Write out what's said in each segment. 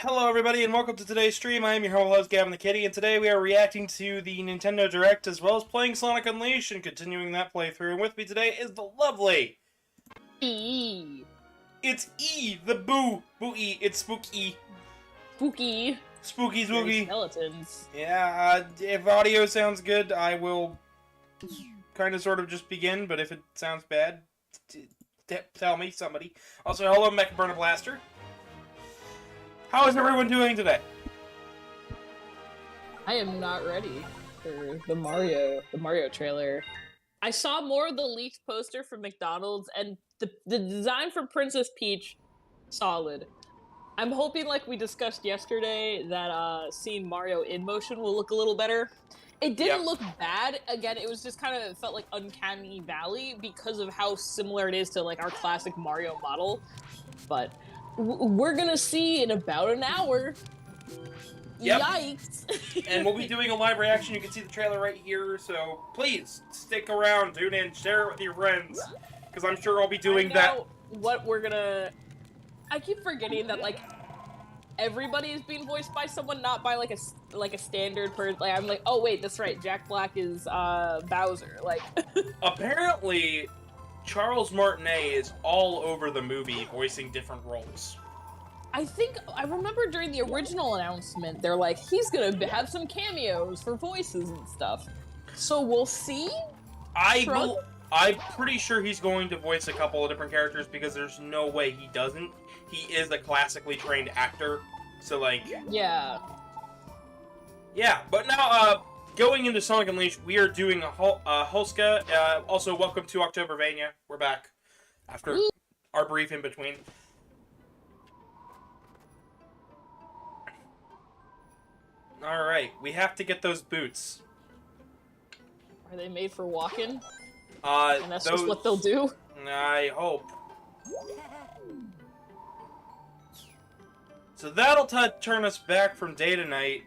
Hello everybody and welcome to today's stream. I am your host Gavin the Kitty, and today we are reacting to the Nintendo Direct as well as playing Sonic Unleashed and continuing that playthrough. And with me today is the lovely E. It's E, the Boo-E, it's Spooky. Spooky. Spooky. Skeletons. Yeah, if audio sounds good, I will kind of sort of just begin, but if it sounds bad, tell me, somebody. Also, hello Mecha Burner Blaster. How is everyone doing today? I am not ready for the Mario trailer. I saw more of the leaked poster from McDonald's, and the design for Princess Peach, solid. I'm hoping, like we discussed yesterday, that seeing Mario in motion will look a little better. It didn't look bad. Again, it was just kind of felt like Uncanny Valley because of how similar it is to like our classic Mario model, but we're gonna see in about an hour. Yep. Yikes. And we'll be doing a live reaction. You can see the trailer right here, so please stick around, tune in, share it with your friends, because I'm sure I'll be doing that. What we're gonna... I keep forgetting that, like, everybody is being voiced by someone, not by, like, a standard person. Like, I'm like, oh, wait, that's right, Jack Black is, Bowser, like... Apparently, Charles Martinet is all over the movie voicing different roles. I remember during the original announcement, they're like, he's gonna have some cameos for voices and stuff. So we'll see? I'm pretty sure he's going to voice a couple of different characters because there's no way he doesn't. He is a classically trained actor, so like... Yeah. Yeah, but now, going into Sonic Unleashed, we are doing a Hulska. Also, welcome to Octobervania. We're back after our brief in-between. Alright, we have to get those boots. Are they made for walking? And that's just what they'll do? I hope. So that'll turn us back from day to night,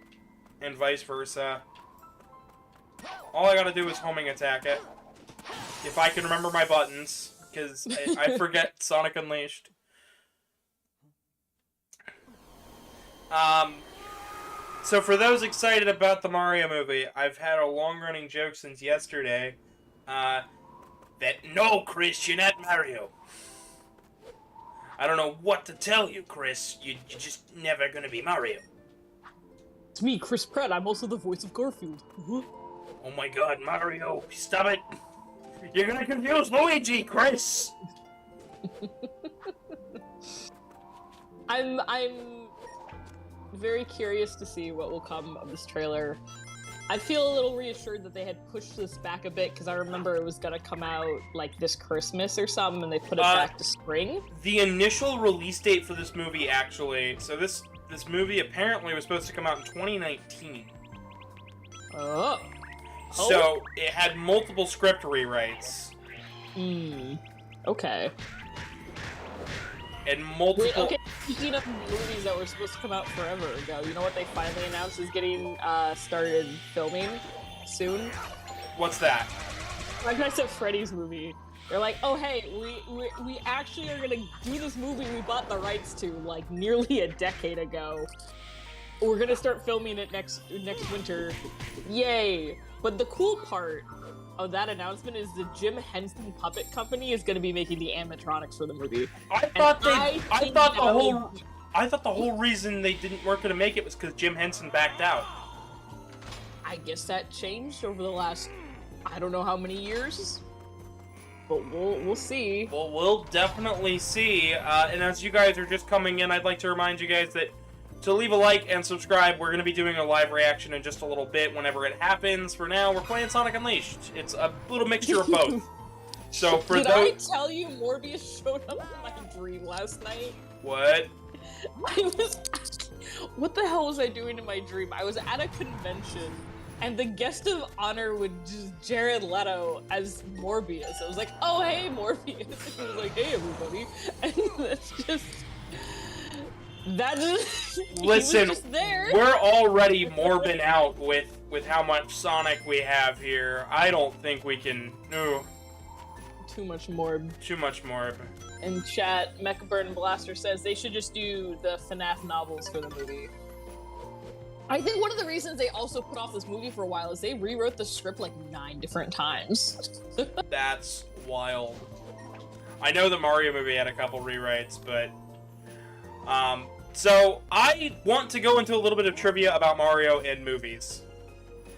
and vice versa. All I gotta do is homing attack it. If I can remember my buttons, because I forget Sonic Unleashed. So for those excited about the Mario movie, I've had a long-running joke since yesterday, that no, Chris, you're not Mario. I don't know what to tell you, Chris. You're just never gonna be Mario. It's me, Chris Pratt. I'm also the voice of Garfield. Oh my god, Mario, stop it! You're gonna confuse Luigi, Chris! I'm very curious to see what will come of this trailer. I feel a little reassured that they had pushed this back a bit, because I remember it was gonna come out, like, this Christmas or something, and they put it back to spring. The initial release date for this movie, actually, so this movie apparently was supposed to come out in 2019. Oh. So, it had multiple script rewrites. Okay. And multiple... Wait, okay, speaking of movies that were supposed to come out forever ago, you know what they finally announced is getting started filming soon? What's that? Like I said, Freddy's movie. They're like, oh hey, we actually are gonna do this movie we bought the rights to, like, nearly a decade ago. We're gonna start filming it next winter. Yay! But the cool part of that announcement is the Jim Henson Puppet Company is going to be making the animatronics for the movie. I thought the whole reason they weren't going to make it was because Jim Henson backed out. I guess that changed over the last, I don't know how many years, but we'll see. Well, we'll definitely see. And as you guys are just coming in, I'd like to remind you guys that to leave a like and subscribe. We're going to be doing a live reaction in just a little bit whenever it happens. For now, we're playing Sonic Unleashed. It's a little mixture of both. So for Did I tell you Morbius showed up in my dream last night? What? What the hell was I doing in my dream? I was at a convention, and the guest of honor was just Jared Leto as Morbius. I was like, oh hey, Morbius. He was like, hey everybody. And that's just... Listen, just there. We're already morbing out with how much Sonic we have here. I don't think we can... No. Too much morb. Too much morb. in chat, Mecha Burn Blaster says they should just do the FNAF novels for the movie. I think one of the reasons they also put off this movie for a while is they rewrote the script like 9 different times. That's wild. I know the Mario movie had a couple rewrites, but... So, I want to go into a little bit of trivia about Mario in movies.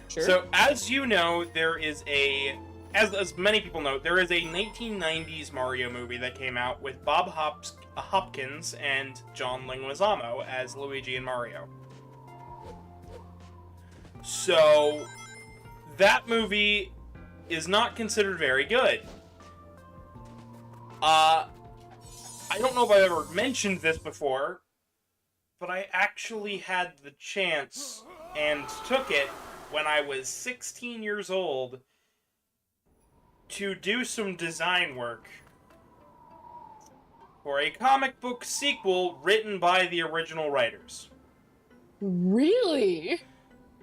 Sure. So, as you know, there is a... As many people know, there is a 1990s Mario movie that came out with Bob Hopkins and John Leguizamo as Luigi and Mario. So, that movie is not considered very good. I don't know if I've ever mentioned this before, but I actually had the chance and took it when I was 16 years old to do some design work for a comic book sequel written by the original writers. Really?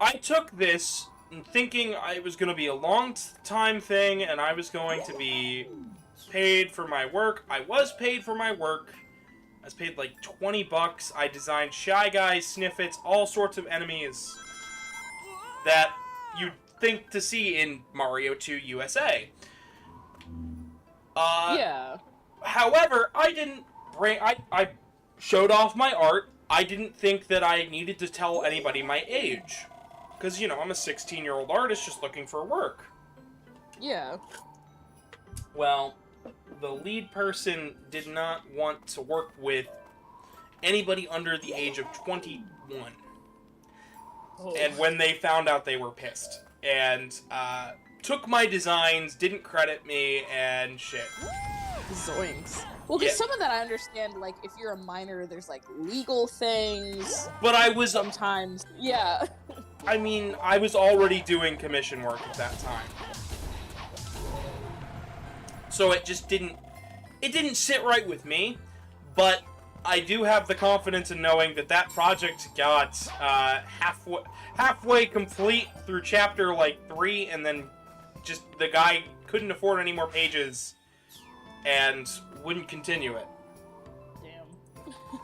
I took this thinking it was going to be a long-time thing, and I was going to be paid for my work. I was paid for my work. I was paid like $20. I designed Shy Guys, Sniffits, all sorts of enemies that you'd think to see in Mario 2 USA. Yeah. However, I showed off my art. I didn't think that I needed to tell anybody my age. Because, you know, I'm a 16-year-old artist just looking for work. Yeah. Well, the lead person did not want to work with anybody under the age of 21. Oh. And when they found out, they were pissed. And, took my designs, didn't credit me, and shit. Zoinks. Well, because Yeah. some of that I understand, like, if you're a minor, there's, like, legal things. But I was, Sometimes, yeah. I mean, I was already doing commission work at that time. So it just didn't sit right with me, but I do have the confidence in knowing that that project got halfway complete through chapter, like, 3, and then just the guy couldn't afford any more pages and wouldn't continue it.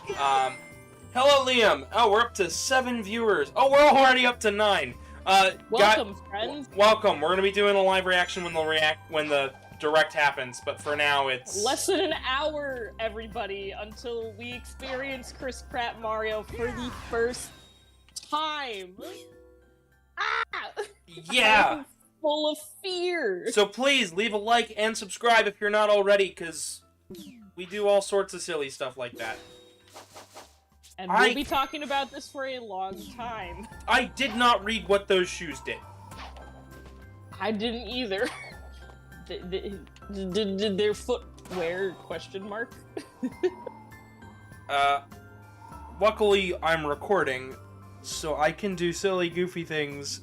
Damn. Hello, Liam. Oh, we're up to 7 viewers. Oh, we're already up to 9. Welcome, friends. Welcome. We're gonna be doing a live reaction when the direct happens, but for now it's Less than an hour, everybody, until we experience Chris Pratt Mario for the first time. Ah! yeah. I'm full of fear. So please leave a like and subscribe if you're not already, because we do all sorts of silly stuff like that. And we'll be talking about this for a long time. I did not read what those shoes did. I didn't either. Did their footwear ? Luckily I'm recording, so I can do silly, goofy things.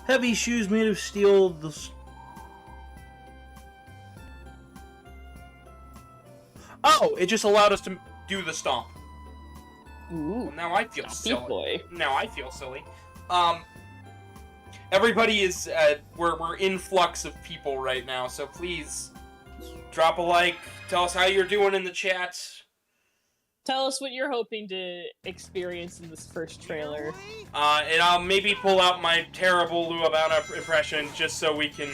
Heavy shoes made of steel. Oh, it just allowed us to do the stomp. Ooh. Well, now I feel silly. Boy. Now I feel silly. Everybody is, we're in flux of people right now, so please drop a like, tell us how you're doing in the chat. Tell us what you're hoping to experience in this first trailer. And I'll maybe pull out my terrible Luabana impression just so we can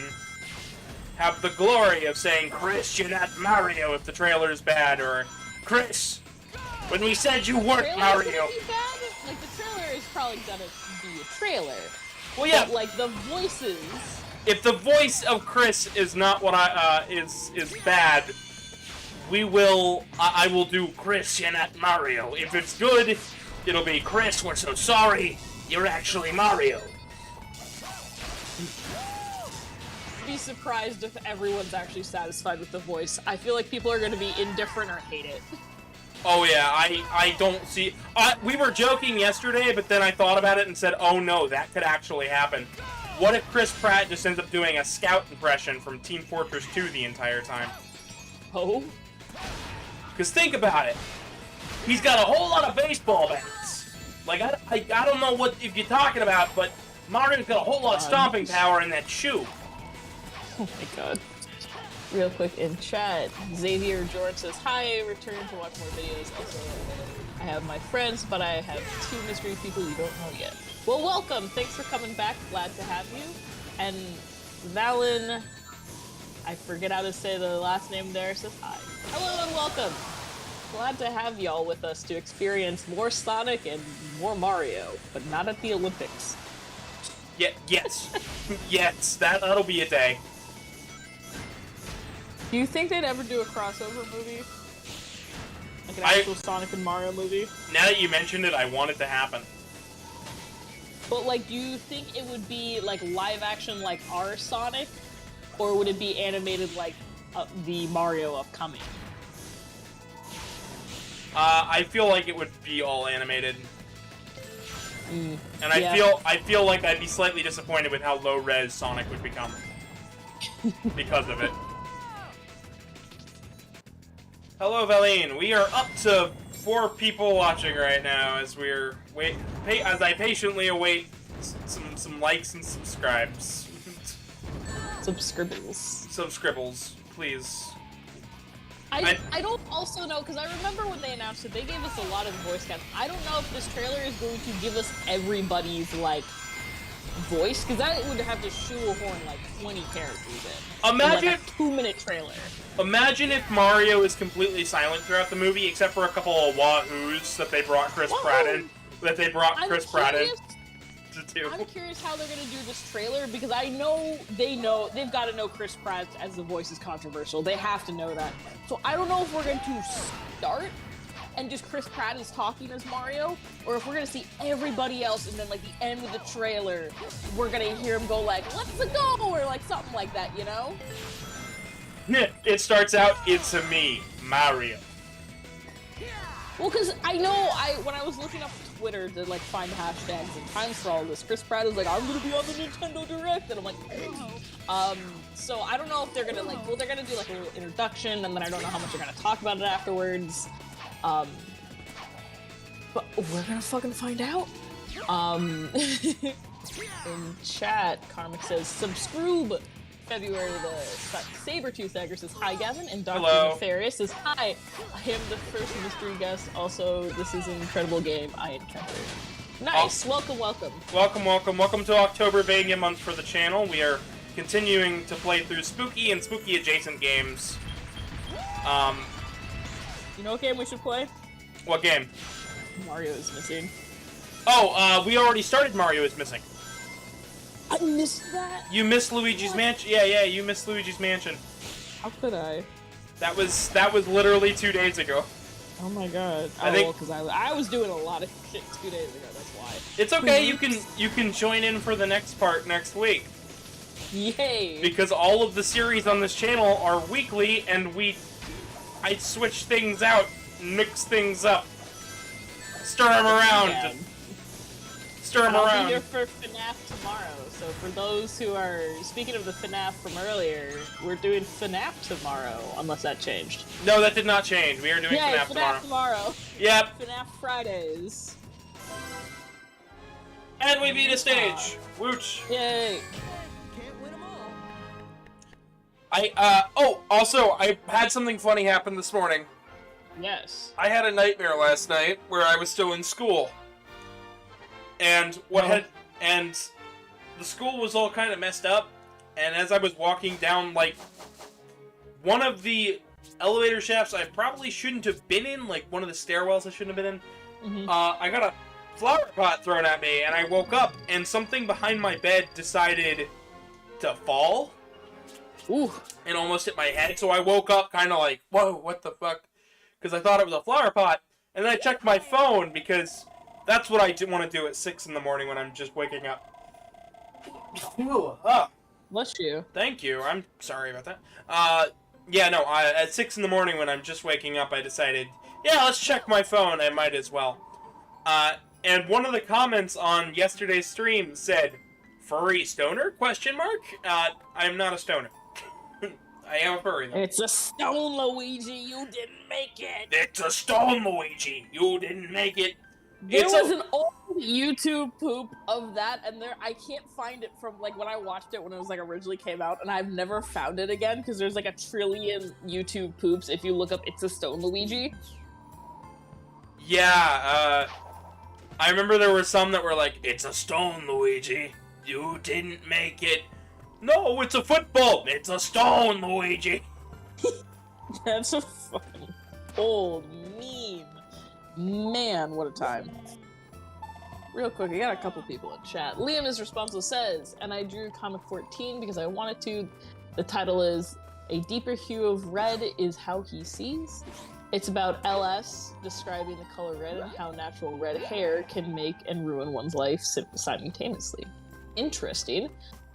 have the glory of saying, Chris, you're not Mario if the trailer's bad, or Chris, when we said you weren't Mario. Be bad? Like, the trailer is probably gonna be a trailer. Well, yeah. But, like, the voices... If the voice of Chris is not what is bad, I will do Chris, you're not Mario. If it's good, it'll be Chris, we're so sorry, you're actually Mario. Be surprised if everyone's actually satisfied with the voice. I feel like people are gonna be indifferent or hate it. Oh yeah, I don't see... we were joking yesterday, but then I thought about it and said, oh no, that could actually happen. What if Chris Pratt just ends up doing a Scout impression from Team Fortress 2 the entire time? Oh? Because think about it. He's got a whole lot of baseball bats. Like, I don't know what if you're talking about, but Mario's got a whole lot of stomping power in that shoe. Oh my god. real quick in chat, Xavier George says, hi, return to watch more videos. Also, I have my friends, but I have 2 mystery people you don't know yet. Well, welcome. Thanks for coming back. Glad to have you. And Valen, I forget how to say the last name there, says hi. Hello and welcome. Glad to have y'all with us to experience more Sonic and more Mario, but not at the Olympics. Yeah, yes. Yes, that'll be a day. Do you think they'd ever do a crossover movie? Like an actual Sonic and Mario movie? Now that you mentioned it, I want it to happen. But, like, do you think it would be, like, live action like our Sonic? Or would it be animated like the Mario upcoming? I feel like it would be all animated. And yeah. I feel like I'd be slightly disappointed with how low-res Sonic would become. Because of it. Hello, Valine. We are up to 4 people watching right now as we're as I patiently await some likes and subscribes. Some scribbles. Some scribbles, please. I don't also know, because I remember when they announced it, they gave us a lot of voice cast. I don't know if this trailer is going to give us everybody's, like, voice, because that would have to shoehorn, like, 20 characters in. Imagine... like, a 2-minute trailer. Imagine if Mario is completely silent throughout the movie, except for a couple of wahoos that they brought Chris Pratt in. I'm curious how they're gonna do this trailer, because I know they've got to know Chris Pratt as the voice is controversial. They have to know that. So I don't know if we're going to start and just Chris Pratt is talking as Mario, or if we're gonna see everybody else, and then like the end of the trailer, we're gonna hear him go like, "Let's go," or like something like that, you know? It starts out, "It's a me, Mario." Well, because I know when I was looking up Twitter to like find hashtags and times for all this, Chris Pratt is like, "I'm gonna be on the Nintendo Direct," and I'm like, oh. So I don't know if they're gonna like, well, they're gonna do like a little introduction, and then I don't know how much they're gonna talk about it afterwards. But we're gonna fucking find out. In chat, Karmic says, "Subscribe." February the Sabertooth Egger says, "Hi, Gavin," and Dr. Nefarious says, "Hi, I am the first mystery guest. Also, this is an incredible game I encountered." Nice, welcome. Welcome to Octobervania month for the channel. We are continuing to play through spooky and spooky adjacent games. You know what game we should play? What game? Mario is Missing. Oh, we already started Mario is Missing. I missed that. You missed Luigi's Mansion. Yeah, you missed Luigi's Mansion. How could I? That was literally 2 days ago. Oh my god. I think because I was doing a lot of shit 2 days ago. That's why. It's okay. You can join in for the next part next week. Yay! Because all of the series on this channel are weekly, and I switch things out, mix things up, stir them around. Yeah. I'll be here for FNAF tomorrow. So for those who are, speaking of the FNAF from earlier, we're doing FNAF tomorrow, unless that changed. No, that did not change. We are doing FNAF tomorrow. Yep. FNAF Fridays. And we beat a stage. Wooch. Yay. Can't win them all. Also, I had something funny happen this morning. Yes. I had a nightmare last night where I was still in school. And and the school was all kind of messed up, and as I was walking down, like, one of the elevator shafts I probably shouldn't have been in, like, one of the stairwells I shouldn't have been in, I got a flower pot thrown at me, and I woke up, and something behind my bed decided to fall. Ooh. And almost hit my head, so I woke up kind of like, whoa, what the fuck? Because I thought it was a flower pot, and then I checked my phone, because that's what I want to do at 6 in the morning when I'm just waking up. Bless you. Thank you. I'm sorry about that. At 6 in the morning when I'm just waking up, I decided, yeah, let's check my phone. I might as well. And one of the comments on yesterday's stream said, "Furry stoner? ? I am not a stoner. I am a furry, though. It's a stone, Luigi. You didn't make it. It's a stone, Luigi. You didn't make it. There was an old YouTube poop of that, and I can't find it from like when I watched it when it was like originally came out, and I've never found it again because there's like a trillion YouTube poops if you look up "It's a Stone Luigi." Yeah, I remember there were some that were like, "It's a stone, Luigi. You didn't make it." No, it's a football. It's a stone, Luigi. That's a fucking old meme. Man, what a time. Real quick, I got a couple people in chat. Liam is responsible says, and I drew comic 14 because I wanted to. The title is A Deeper Hue of Red is How He Sees. It's about LS describing the color red and how natural red hair can make and ruin one's life simultaneously. Interesting.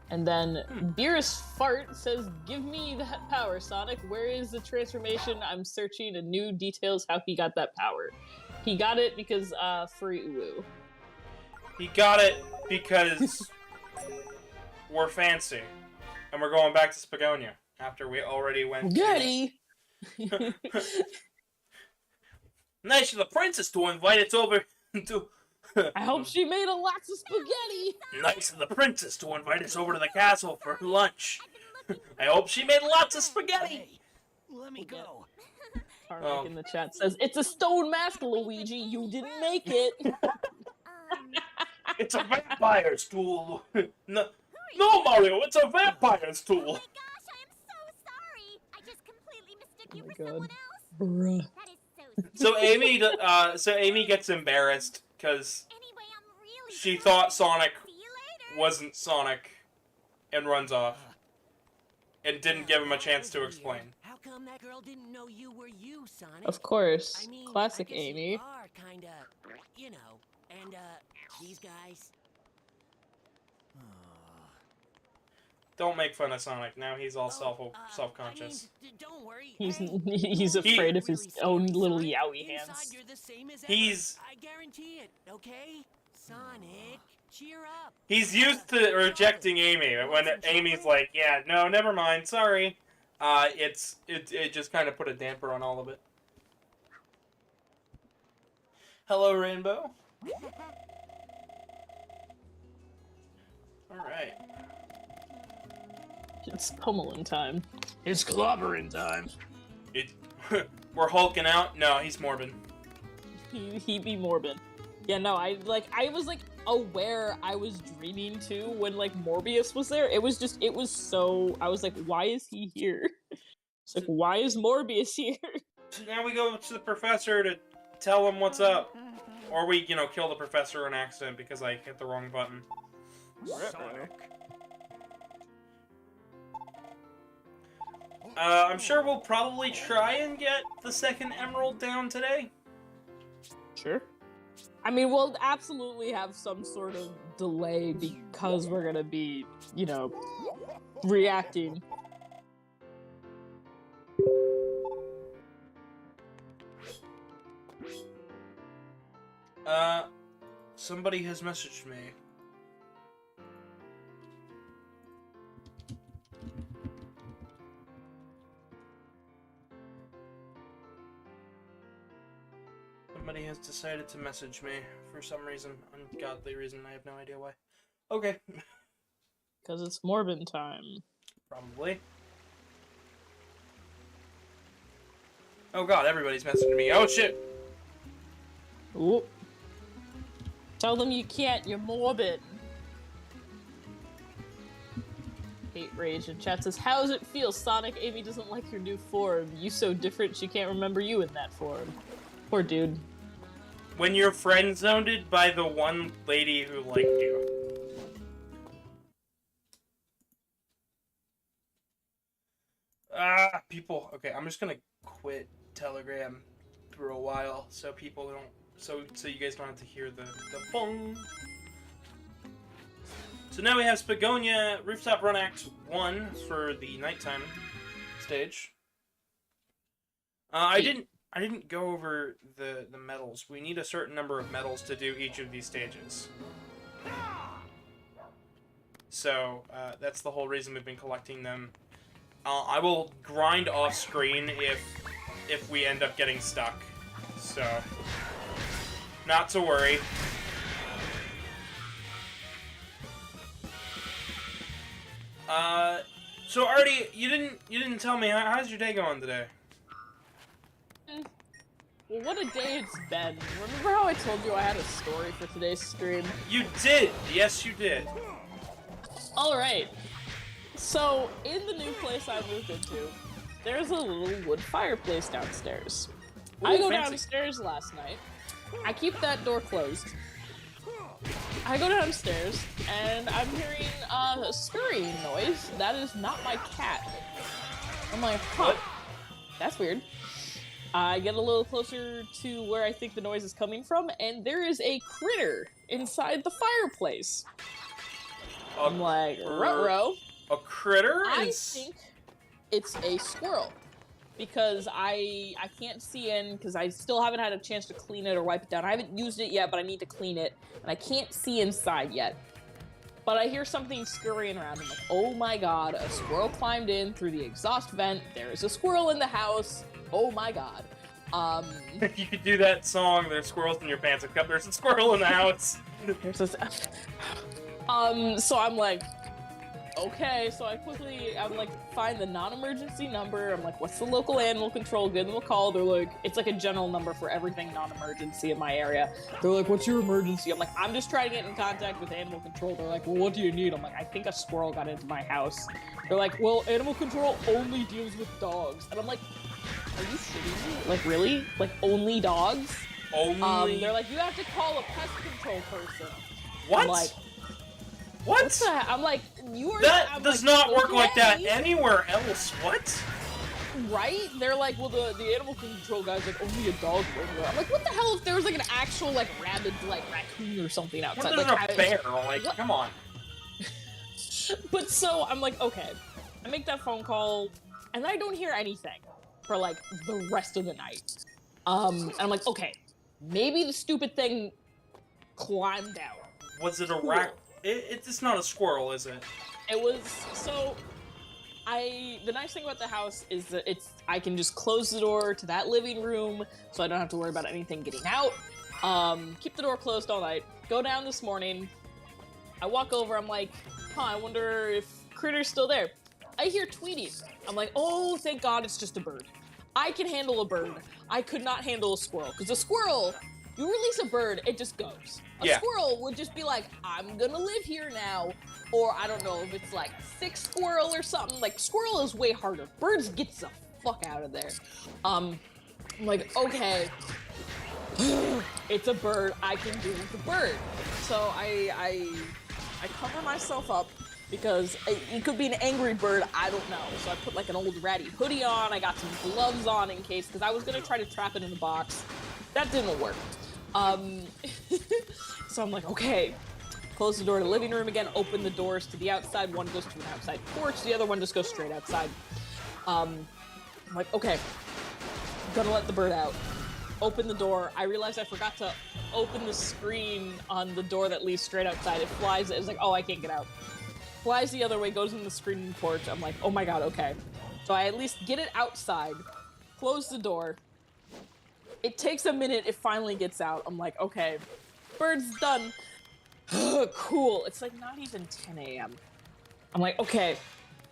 And then Beerus Fart says, "Give me that power, Sonic. Where is the transformation? I'm searching and new details how he got that power." He got it because Furry Uwu. He got it because we're fancy. And we're going back to Spagonia after we already went Getty! Nice of the princess to invite us over to... I hope she made a lots of spaghetti! Nice of the princess to invite us over to the castle for lunch. I hope she made lots of spaghetti! Hey, let me go. Tarmac in the chat says, "It's a stone mask, Luigi. You didn't make it." It's a vampire's tool. No, Mario, it's a vampire's Oh tool. my gosh, I am so sorry. I just completely mistook you Oh my for God. someone else. Bruh. That is so So Amy gets embarrassed because Anyway, I'm really she sorry. thought Sonic See you later. wasn't Sonic and runs off and didn't give him a chance to Weird. explain. How come that girl didn't know you were you, Sonic? Of course. I mean, Classic I guess Amy. You are kinda, you know, and these guys. Don't make fun of Sonic. Now he's all self-conscious. I mean, don't worry. He's Hey, he's afraid of his really own scary, little Sonic. yowie Inside, hands. You're the same as ever. He's I guarantee it. Okay, Sonic, cheer up. used to rejecting Amy when Amy's like, "Yeah, no, never mind, sorry." It just kind of put a damper on all of it. Hello, Rainbow. All right. It's pummeling time. It's clobbering time. We're hulking out. No, he's Morbin. He be morbid. Yeah, no, I was like aware I was dreaming too when like Morbius was there. It was so I was like, why is he here? It's like, why is Morbius here? So now we go to the professor to tell him what's up, or we, kill the professor on accident because I hit the wrong button. Sonic. I'm sure we'll probably try and get the second emerald down today. Sure. I mean, we'll absolutely have some sort of delay because we're gonna be, reacting. Somebody has messaged me. Somebody has decided to message me for some reason, ungodly reason. I have no idea why. Okay. Because it's Morbin time. Probably. Oh god, everybody's messaging me. Oh shit! Ooh. Tell them you can't, you're morbid. Hate Rage in chat says, "How does it feel, Sonic? Amy doesn't like your new form. You so different she can't remember you in that form." Poor dude. When you're friend-zoned by the one lady who liked you. People. Okay, I'm just gonna quit Telegram for a while so people don't. So you guys don't have to hear the bong. So now we have Spagonia Rooftop Runx 1 for the nighttime stage. I didn't go over the medals. We need a certain number of medals to do each of these stages. So that's the whole reason we've been collecting them. I will grind off screen if we end up getting stuck. So not to worry. So Artie, you didn't tell me how's your day going today? Well, what a day it's been. Remember how I told you I had a story for today's stream? You did. Yes, you did. All right. So in the new place I moved into, there's a little wood fireplace downstairs. Ooh, I go fancy. downstairs last night. I keep that door closed. I go downstairs, and I'm hearing a scurrying noise. That is not my cat. I'm like, huh, that's weird. I get a little closer to where I think the noise is coming from, and there is a critter inside the fireplace. I'm like, ruh-roh. A critter? I think it's a squirrel. Because I can't see in, because I still haven't had a chance to clean it or wipe it down. I haven't used it yet, but I need to clean it, and I can't see inside yet. But I hear something scurrying around. I'm like, oh my god, a squirrel climbed in through the exhaust vent. There is a squirrel in the house. Oh my god. You could do that song, There's Squirrels in Your Pants, except there's a squirrel in the house. There's this... So I'm like, okay, so I'm like, find the non-emergency number. I'm like, what's the local animal control? Give them a call. They're like, it's like a general number for everything non-emergency in my area. They're like, what's your emergency? I'm like, I'm just trying to get in contact with animal control. They're like, well, what do you need? I'm like, I think a squirrel got into my house. They're like, well, animal control only deals with dogs. And I'm like, are you shitting me? Like, really? Like, only dogs? Only? They're like, you have to call a pest control person. What? I'm like, what? I'm like, you are. That does not work like that anywhere else. What? Right? They're like, well, the animal control guy's like, only a dog will. I'm like, what the hell if there was like an actual like rabid like raccoon or something outside? What, like a bear? Like, what? Come on. But so I'm like, okay, I make that phone call, and then I don't hear anything for like the rest of the night. And I'm like, okay, maybe the stupid thing climbed out. Was it a rat? It's not a squirrel, is it? It was, so, the nice thing about the house is that I can just close the door to that living room, so I don't have to worry about anything getting out. Keep the door closed all night. Go down this morning. I walk over, I'm like, I wonder if Critter's still there. I hear tweeting. I'm like, oh, thank God it's just a bird. I can handle a bird. I could not handle a squirrel, because a squirrel, you release a bird, it just goes. A squirrel would just be like, I'm gonna live here now. Or I don't know if it's like thick squirrel or something. Like, squirrel is way harder. Birds get the fuck out of there. I'm like, okay. It's a bird. I can do with a bird. So I cover myself up because it could be an angry bird. I don't know. So I put like an old ratty hoodie on. I got some gloves on in case, because I was gonna try to trap it in a box. That didn't work. So I'm like, okay, close the door to the living room again, open the doors to the outside. One goes to an outside porch, the other one just goes straight outside. I'm like, okay, gonna let the bird out. Open the door. I realized I forgot to open the screen on the door that leads straight outside. It flies, it's like, oh, I can't get out. Flies the other way, goes in the screen in the porch. I'm like, oh my god, okay. So I at least get it outside, close the door. It takes a minute, it finally gets out. I'm like, okay, bird's done. Cool. It's like not even 10 a.m. I'm like, okay,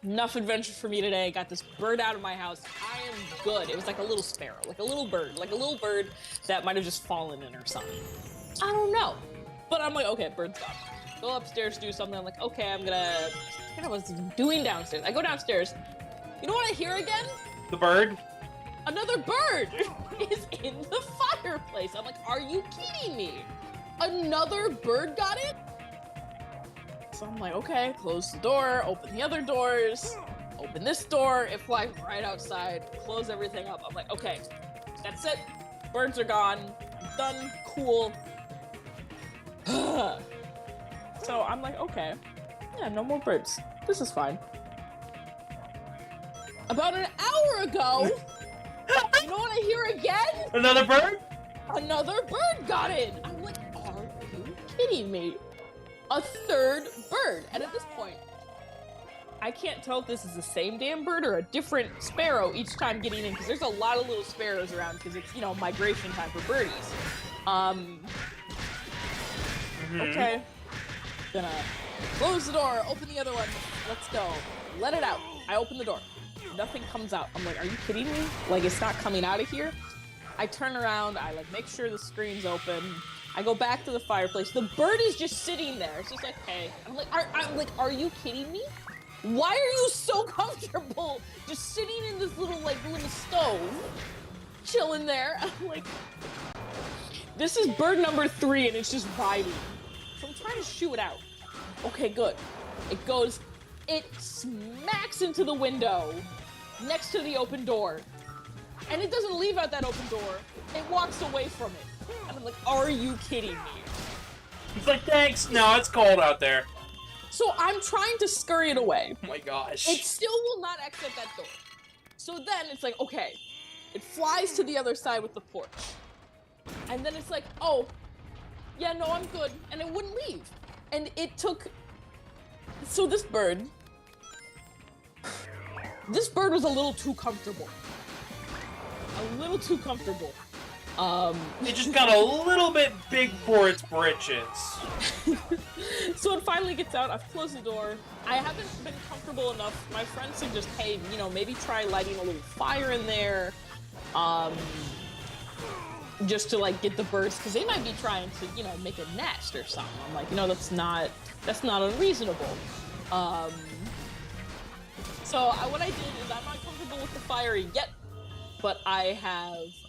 enough adventures for me today. Got this bird out of my house. I am good. It was like a little sparrow, like a little bird that might have just fallen in or something. I don't know. But I'm like, okay, bird's gone. Go upstairs, do something. I'm like, okay, I forget what I was doing downstairs. I go downstairs. You know what I hear again? The bird? Another bird is in the fireplace. I'm like, are you kidding me? Another bird got in? So I'm like, okay, close the door, open the other doors, open this door, it flies right outside, close everything up. I'm like, okay, that's it. Birds are gone. I'm done. Cool. So I'm like, okay, yeah, no more birds. This is fine. About an hour ago, you know what I hear again? Another bird? Another bird got in. I'm like, are you kidding me? A third bird. And at this point, I can't tell if this is the same damn bird or a different sparrow each time getting in, because there's a lot of little sparrows around because it's, you know, migration time for birdies. Okay. Gonna Close the door, open the other one, let's go. Let it out. I open the door. Nothing comes out. I'm like, are you kidding me? Like, it's not coming out of here? I turn around, I like make sure the screen's open. I go back to the fireplace. The bird is just sitting there. It's just like, hey. I'm like, are you kidding me? Why are you so comfortable just sitting in this little stove, chilling there? I'm like, this is bird number 3 and it's just vibing. So I'm trying to shoo it out. Okay, good. It smacks into the window next to the open door. And it doesn't leave out that open door. It walks away from it. And I'm like, are you kidding me? He's like, thanks. No, it's cold out there. So I'm trying to scurry it away. Oh my gosh. It still will not exit that door. So then it's like, okay. It flies to the other side with the porch. And then it's like, oh, yeah, no, I'm good. And it wouldn't leave. And it took... So this bird was a little too comfortable. A little too comfortable. It just got a little bit big for its britches. So it finally gets out. I've closed the door. I haven't been comfortable enough. My friend suggests, hey, maybe try lighting a little fire in there. Just to get the birds, because they might be trying to, make a nest or something. I'm like, that's not unreasonable. So what I did is I'm not comfortable with the fire yet, but I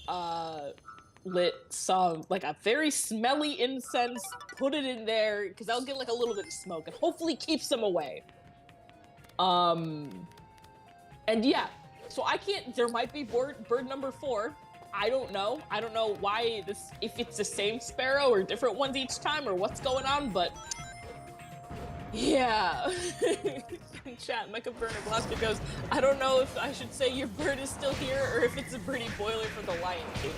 have lit some a very smelly incense, put it in there because I'll get a little bit of smoke and hopefully keeps them away. And yeah, so I can't. There might be bird number 4. I don't know. I don't know why if it's the same sparrow or different ones each time or what's going on, but yeah. In chat, Mecca Burner Glasgow goes, I don't know if I should say your bird is still here or if it's a birdie boiler for the Lion King.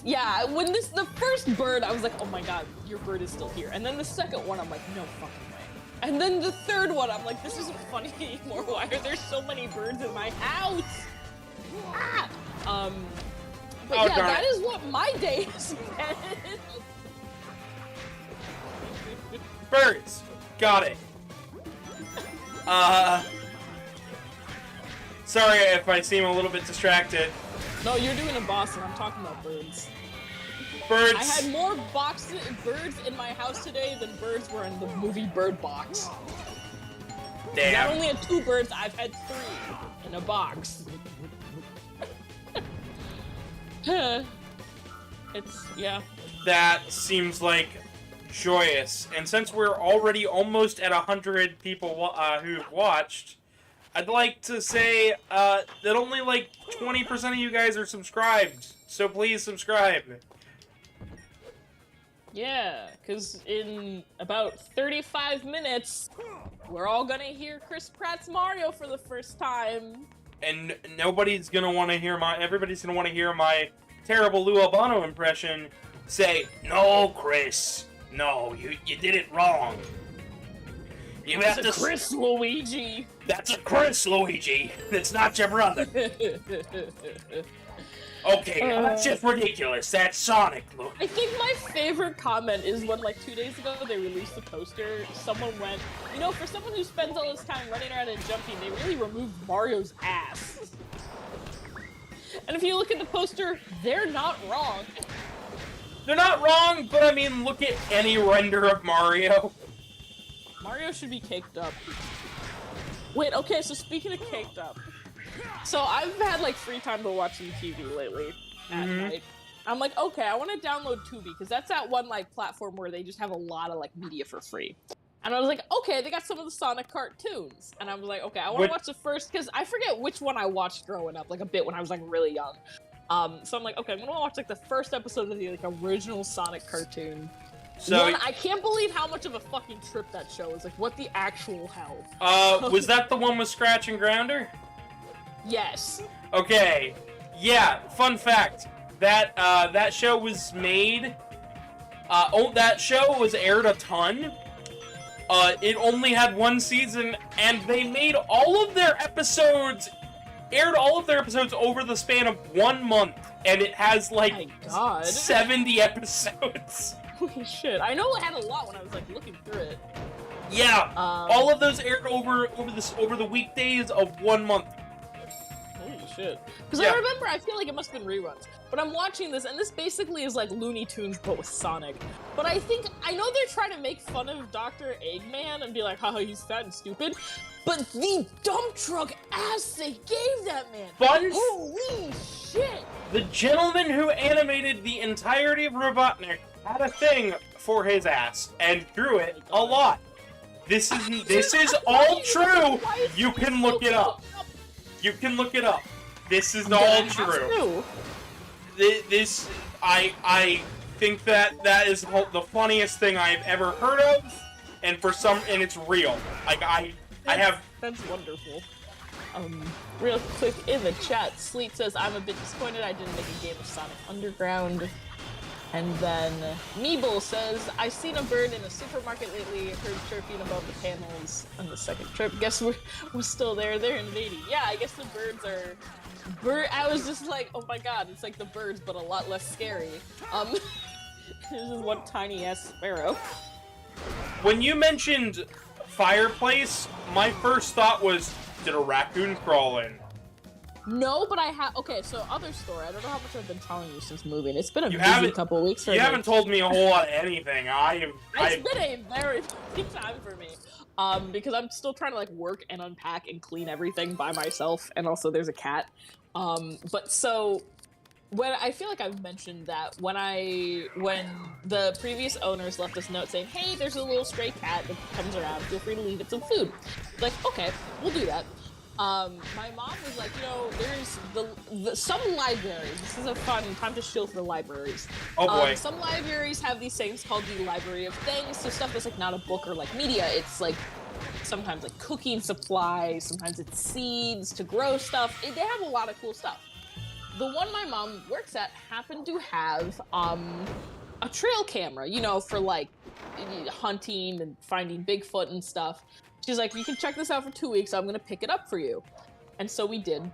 Yeah, when the first bird, I was like, oh my god, your bird is still here. And then the second one, I'm like, no fucking way. And then the third one, I'm like, this isn't funny anymore. Why are there so many birds in my house? Ah! But oh, yeah, that it. is what my day has been. Birds. Got it. Sorry if I seem a little bit distracted. No, you're doing a Boston. I'm talking about birds. Birds. I had more birds in my house today than birds were in the movie Bird Box. Damn. Not only had 2 birds, I've had 3 in a box. Yeah. That seems joyous. And since we're already almost at 100 people who've watched, I'd like to say that only 20% of you guys are subscribed. So please subscribe. Yeah, because in about 35 minutes, we're all gonna hear Chris Pratt's Mario for the first time. And everybody's gonna want to hear my terrible Lou Albano impression say, no, Chris, no, you did it wrong. You have to... Chris Luigi. That's a Chris Luigi. That's not your brother. Okay, that's just ridiculous. That's Sonic. I think my favorite comment is when, 2 days ago, they released the poster. Someone went, for someone who spends all this time running around and jumping, they really removed Mario's ass. And if you look at the poster, they're not wrong. They're not wrong, but I mean, look at any render of Mario. Mario should be caked up. Wait, okay, so speaking of caked up, so I've had free time to watch some TV lately at night. I'm like, okay, I want to download Tubi because that's that one platform where they just have a lot of media for free. And I was like, okay, they got some of the Sonic cartoons, and I was like, okay, I want to watch the first because I forget which one I watched growing up, a bit when I was really young. So I'm like, okay, I'm gonna watch the first episode of the original Sonic cartoon. So I can't believe how much of a fucking trip that show is. What the actual hell? Was that the one with Scratch and Grounder? Yes. Okay. Yeah. Fun fact: that show was made. That show was aired a ton. It only had 1 season, and they made aired all of their episodes over the span of 1 month, and it has 70 episodes. Holy shit! I know it had a lot when I was like looking through it. Yeah, all of those aired over the weekdays of 1 month. Holy shit! Because Yeah. I remember, I feel like it must have been reruns. But I'm watching this, and this basically is like Looney Tunes but with Sonic. But I know they're trying to make fun of Dr. Eggman and be like, haha, he's fat and stupid. But the dump truck ass they gave that man! Holy shit! The gentleman who animated the entirety of Robotnik had a thing for his ass and drew it a lot. This is all true. You can look it up. You can look it up. This is all true. I think that is the funniest thing I've ever heard of, and it's real. Like I have. That's wonderful. Real quick in the chat, Sleet says, I'm a bit disappointed I didn't make a game of Sonic Underground. And then Meeble says, I've seen a bird in a supermarket lately, heard chirping above the panels on the second trip. Guess we're still there, they're invading. Yeah, I guess the birds are... I was just like, oh my god, it's like the birds, but a lot less scary. There's just one tiny-ass sparrow. When you mentioned fireplace, my first thought was, did a raccoon crawl in? No, but I have. Okay, so other story. I don't know how much I've been telling you since moving. It's been a busy couple of weeks for me. You haven't told me a whole lot of anything. It's been a very busy time for me. Because I'm still trying to like work and unpack and clean everything by myself, and also there's a cat. But so when I feel like I've mentioned that when the previous owners left us a note saying, "Hey, there's a little stray cat that comes around. Feel free to leave it some food." Like, okay, we'll do that. My mom was like, there's some libraries. This is a fun time to shill for the libraries. Oh boy. Some libraries have these things called the Library of Things, so stuff that's like not a book or like media. It's like sometimes like cooking supplies, sometimes it's seeds to grow stuff. They have a lot of cool stuff. The one my mom works at happened to have a trail camera, for like hunting and finding Bigfoot and stuff. She's like, you can check this out for 2 weeks. I'm going to pick it up for you. And so we did.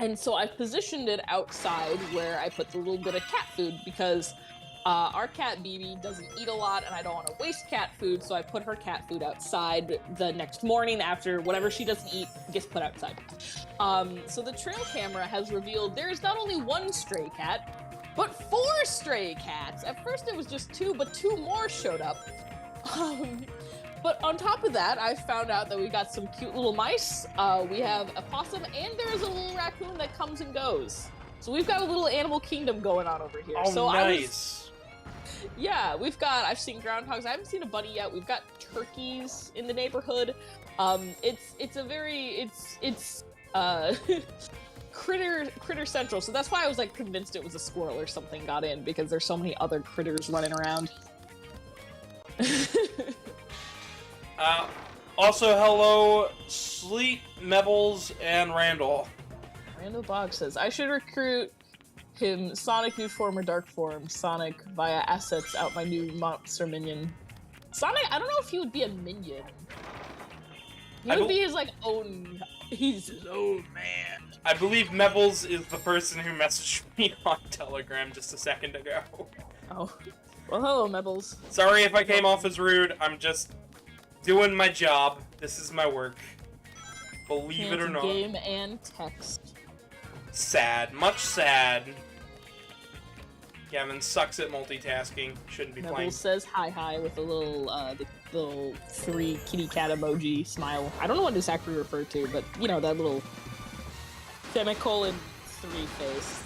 And so I positioned it outside where I put the little bit of cat food because our cat, BB, doesn't eat a lot and I don't want to waste cat food. So I put her cat food outside the next morning after whatever she doesn't eat gets put outside. So the trail camera has revealed there's not only one stray cat, but 4 stray cats. At first it was just 2, but 2 more showed up. But on top of that, I found out that we got some cute little mice, we have a possum, and there's a little raccoon that comes and goes. So we've got a little animal kingdom going on over here. Oh, so nice. Yeah, I've seen groundhogs, I haven't seen a bunny yet, we've got turkeys in the neighborhood. It's critter central, so that's why I was like convinced it was a squirrel or something got in, because there's so many other critters running around. Also, hello, Sleet, Mebbles, and Randall. Randall Bogg says, I should recruit him Sonic new form or dark form. Sonic via assets out my new monster minion. Sonic, I don't know if he would be a minion. He would be his, like, own... He's his own man. I believe Mebbles is the person who messaged me on Telegram just a second ago. Oh. Well, hello, Mebbles. Sorry if I came off as rude. I'm just doing my job. This is my work. Believe it or not. Game and text. Sad. Much sad. Gavin sucks at multitasking. Shouldn't be playing. Mebbles says hi with a little, the little 3 kitty cat emoji smile. I don't know what this actually referred to, but, that little semicolon 3 face.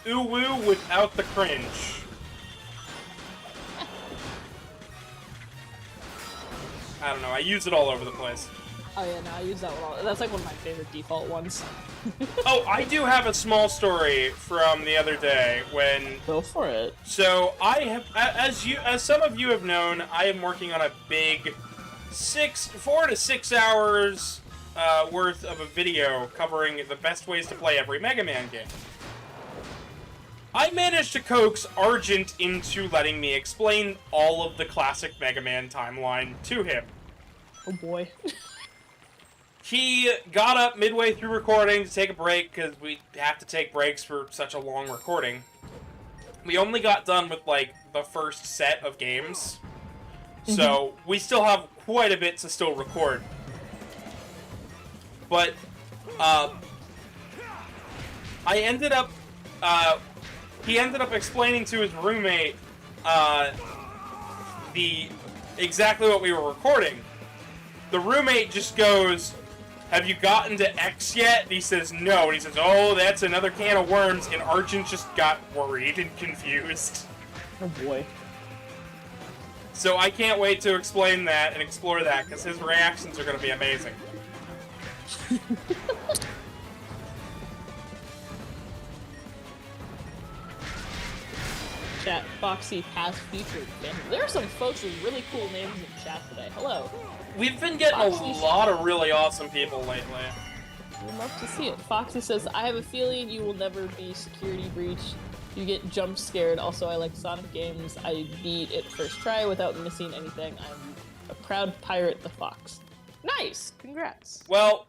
Ooh woo without the cringe. I don't know, I use it all over the place. Oh yeah, no, I use that one all. That's like one of my favorite default ones. Oh, I do have a small story from the other day when... Go for it. So, I have, as some of you have known, I am working on a big 4 to 6 hours worth of a video covering the best ways to play every Mega Man game. I managed to coax Argent into letting me explain all of the classic Mega Man timeline to him. Oh boy. He got up midway through recording to take a break, because we have to take breaks for such a long recording. we only got done with, like, the first set of games. So, we still have quite a bit to still record. But, he ended up explaining to his roommate, exactly what we were recording. The roommate just goes, "Have you gotten to X yet?" And he says, "No." And he says, "Oh, that's another can of worms." And Arjun just got worried and confused. Oh boy. So I can't wait to explain that and explore that, because his reactions are going to be amazing. Chat, Foxy, past, future. There are some folks with really cool names in chat today. Hello. We've been getting Foxy. a lot of really awesome people lately. We'd love to see it. Foxy says, I have a feeling you will never be security breach. You get jump scared. Also, I like Sonic games. I beat it first try without missing anything. I'm a proud pirate, the Fox. Nice! Congrats. Well,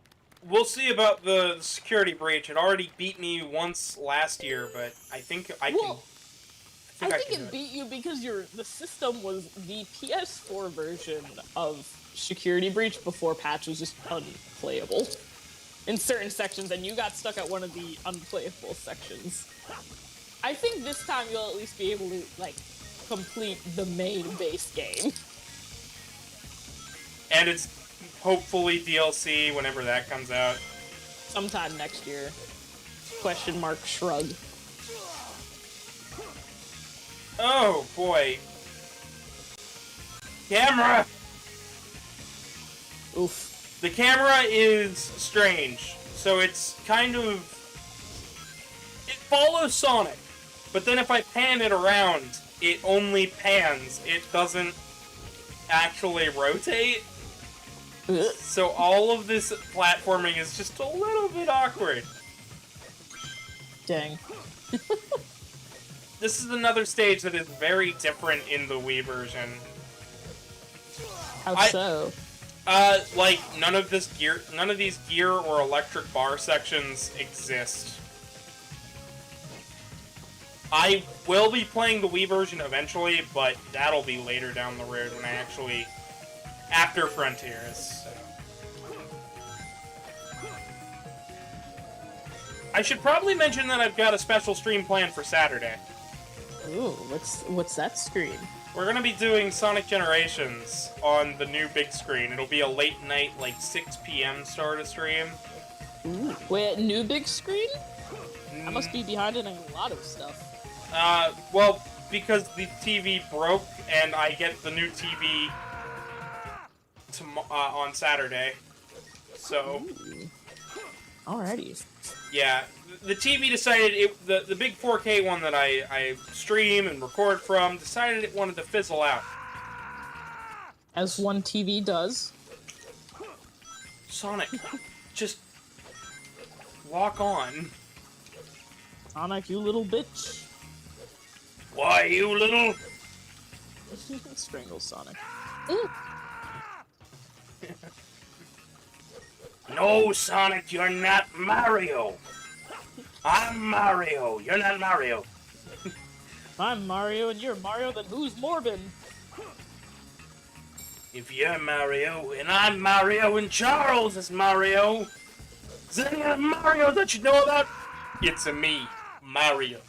we'll see about the security breach. It already beat me once last year, but I think I can... I think it beat you because the system was the PS4 version of Security Breach before patch was just unplayable in certain sections, and you got stuck at one of the unplayable sections. I think this time you'll at least be able to, like, complete the main base game. And it's hopefully DLC whenever that comes out. Sometime next year. Question mark shrug. Oh, boy. Camera! Oof. The camera is strange. So it's kind of... It follows Sonic. But then if I pan it around, it only pans. It doesn't actually rotate. So all of this platforming is just a little bit awkward. Dang. This is another stage that is very different in the Wii version. How so? Like, none of these gear or electric bar sections exist. I will be playing the Wii version eventually, but that'll be later down the road when I actually... after Frontiers, so. I should probably mention that I've got a special stream planned for Saturday. Ooh, what's that screen? We're gonna be doing Sonic Generations on the new big screen. It'll be a late night, like 6 p.m. start of stream. Ooh. Wait, new big screen? I must be behind in a lot of stuff. Well, because the TV broke, and I get the new TV on Saturday. So... Ooh. Alrighty. Yeah, the TV decided, the big 4K one that I stream and record from, decided it wanted to fizzle out. As one TV does. Sonic, just walk on. Sonic, you little bitch. Why, you little... Strangle Sonic. No, Sonic, you're not Mario. I'm Mario. You're not Mario. I'm Mario and you're Mario, then who's Morbin? If you're Mario, and I'm Mario, and Charles is Mario, is there any other Mario that you know about? It's a me, Mario.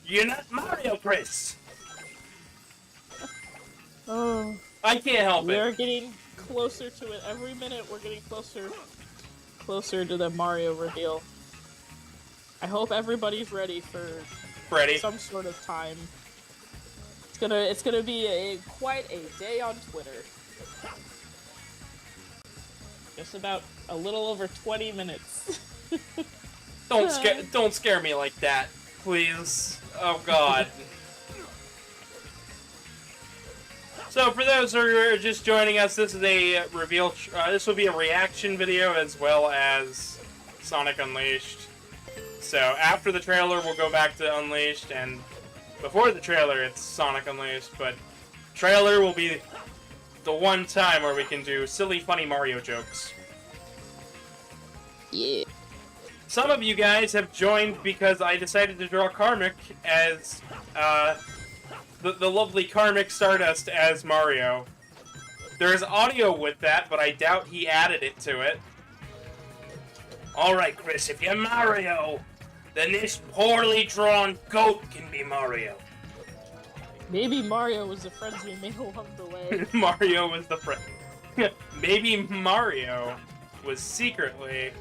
You're not Mario, Chris. Oh. I can't help We it. are getting closer to it. Every minute we're getting closer to the Mario reveal. I hope everybody's ready for Freddy. some sort of time. It's gonna be quite a day on Twitter. Just about a little over 20 minutes. Don't scare me like that, please. Oh God. So for those who are just joining us, this is a reveal. This will be a reaction video as well as Sonic Unleashed. So after the trailer, we'll go back to Unleashed, and before the trailer, it's Sonic Unleashed. But trailer will be the one time where we can do silly, funny Mario jokes. Yeah. some of you guys have joined because I decided to draw Karmic as, the lovely Karmic Stardust as Mario. There's audio with that, but I doubt he added it to it. Alright, Chris, if you're Mario, then this poorly drawn goat can be Mario. Maybe Mario was the friend we made along the way. Mario was the friend. Maybe Mario was secretly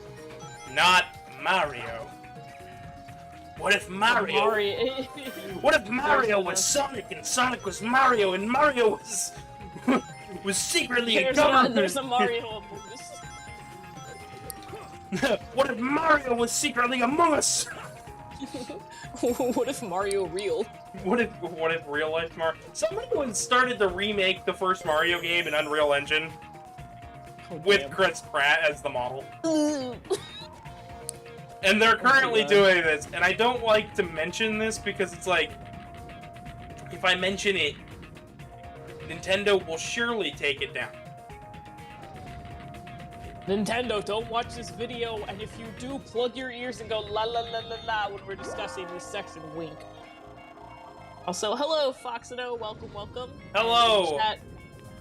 not Mario. What if Mario... What if Mario was Sonic and Sonic was Mario and Mario was... was secretly a government? There's a Mario among us. What if Mario was secretly Among Us? What if Mario real? What if real life Mario? Somebody once started to remake the first Mario game in Unreal Engine with Chris Pratt as the model. And they're currently doing this, and I don't like to mention this because it's like, if I mention it, Nintendo will surely take it down. Nintendo, don't watch this video, and if you do, plug your ears and go la la la la la when we're discussing this section, wink. Also, hello, Foxino, welcome, welcome. Hello! Chat,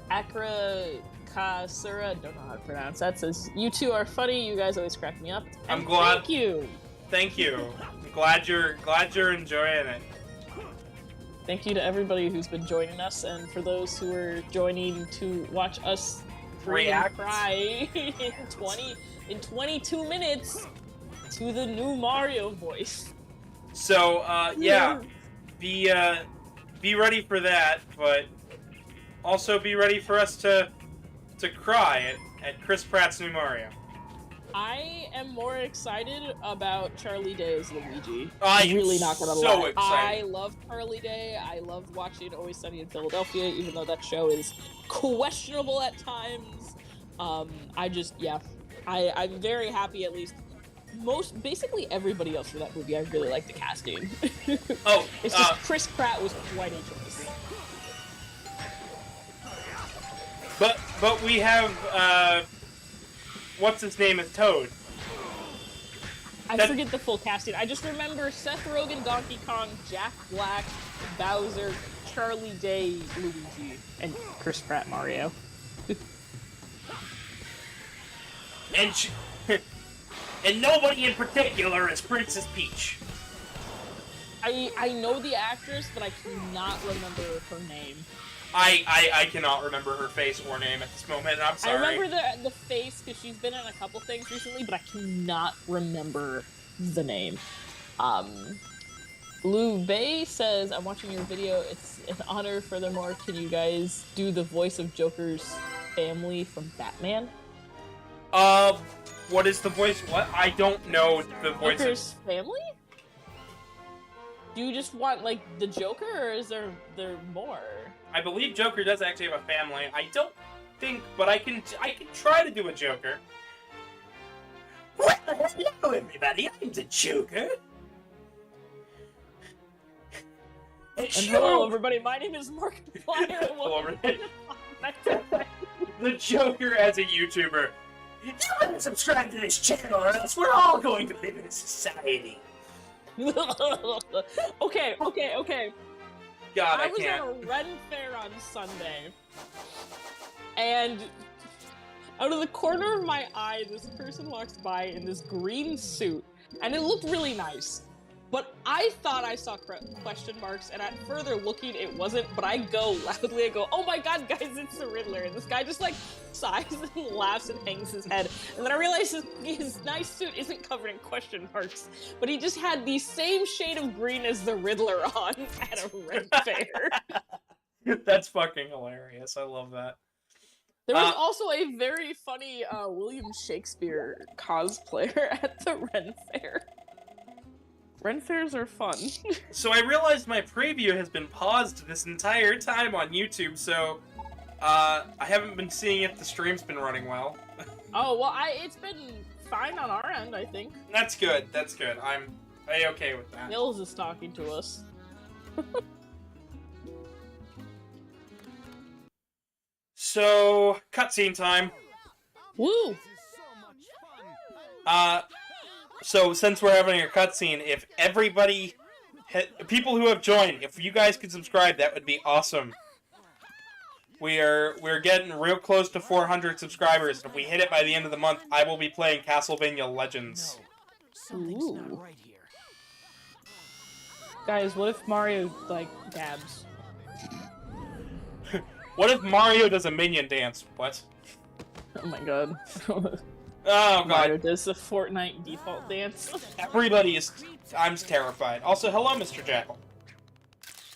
Akra Kasura, don't know how to pronounce that, says, you two are funny, you guys always crack me up. And I'm glad. Thank you! Thank you. I'm glad you're enjoying it. Thank you to everybody who's been joining us, and for those who are joining to watch us React. Cry in 22 minutes to the new Mario voice. So, yeah, be ready for that, but also be ready for us to cry at Chris Pratt's new Mario. I am more excited about Charlie Day as Luigi. I'm really not gonna so lie. excited. I love Charlie Day. I love watching Always Sunny in Philadelphia, even though that show is questionable at times. I'm very happy. At least basically everybody else for that movie, I really like the casting. Oh, it's just Chris Pratt was quite a choice. But we have what's his name as Toad? I forget the full casting. I just remember Seth Rogen, Donkey Kong, Jack Black, Bowser, Charlie Day, Luigi, and Chris Pratt Mario. And nobody in particular is Princess Peach. I know the actress, but I cannot remember her name. I cannot remember her face or name at this moment, and I'm sorry. I remember the face because she's been in a couple things recently, but I cannot remember the name. Lou Bay says, I'm watching your video. It's an honor. Furthermore, can you guys do the voice of Joker's family from Batman? What is the voice? What? I don't know the voice Joker's family? Do you just want, like, the Joker, or is there more? I believe Joker does actually have a family. I don't think, but I can try to do a Joker. Well, hello everybody, I'm the Joker. And hello everybody, my name is Markiplier. Hello everybody. The Joker as a YouTuber. You better subscribe to this channel or else we're all going to live in a society. Okay. God, I was can't. at a Ren Fair on Sunday, and out of the corner of my eye, this person walks by in this green suit, and it looked really nice. But I thought I saw question marks, and at further looking, it wasn't. But I go loudly, I go, "Oh my God, guys, it's the Riddler!" And this guy just like sighs and laughs and hangs his head. And then I realized his nice suit isn't covered in question marks, but he just had the same shade of green as the Riddler on at a Ren Fair. That's fucking hilarious. I love that. There was also a very funny William Shakespeare cosplayer at the Ren Fair. Ren Fairs are fun. So I realized my preview has been paused this entire time on YouTube, so I haven't been seeing if the stream's been running well. Oh, well, it's been fine on our end, I think. That's good, that's good. I'm A-okay with that. Nils is talking to us. So, cutscene time. Woo! So since we're having a cutscene, if everybody, people who have joined, if you guys could subscribe, that would be awesome. We're getting real close to 400 subscribers. If we hit it by the end of the month, I will be playing Castlevania Legends. Something's Ooh. not right here. Guys, what if Mario, like, dabs? What if Mario does a minion dance? What? Oh my god. Oh Mario god. does the Fortnite default dance. Everybody is... I'm terrified. Also, hello, Mr. Jackal.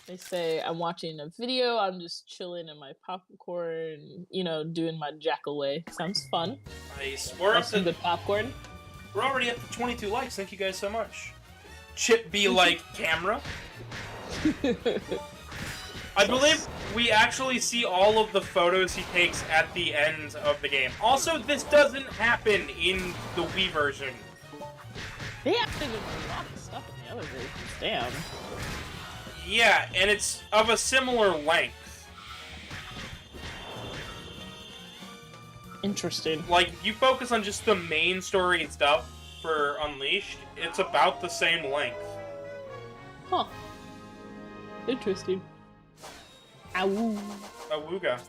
They say, I'm watching a video, I'm just chilling in my popcorn, you know, doing my jackal way. Sounds fun. Nice. We're up That's some to... good popcorn. We're already up to 22 likes. Thank you guys so much. Chip be like camera. I believe we actually see all of the photos he takes at the end of the game. Also, this doesn't happen in the Wii version. They actually did a lot of stuff in the other versions. Damn. Yeah, and it's of a similar length. Interesting. Like, you focus on just the main story and stuff for Unleashed, it's about the same length. Huh. Interesting. Ow. Awooga.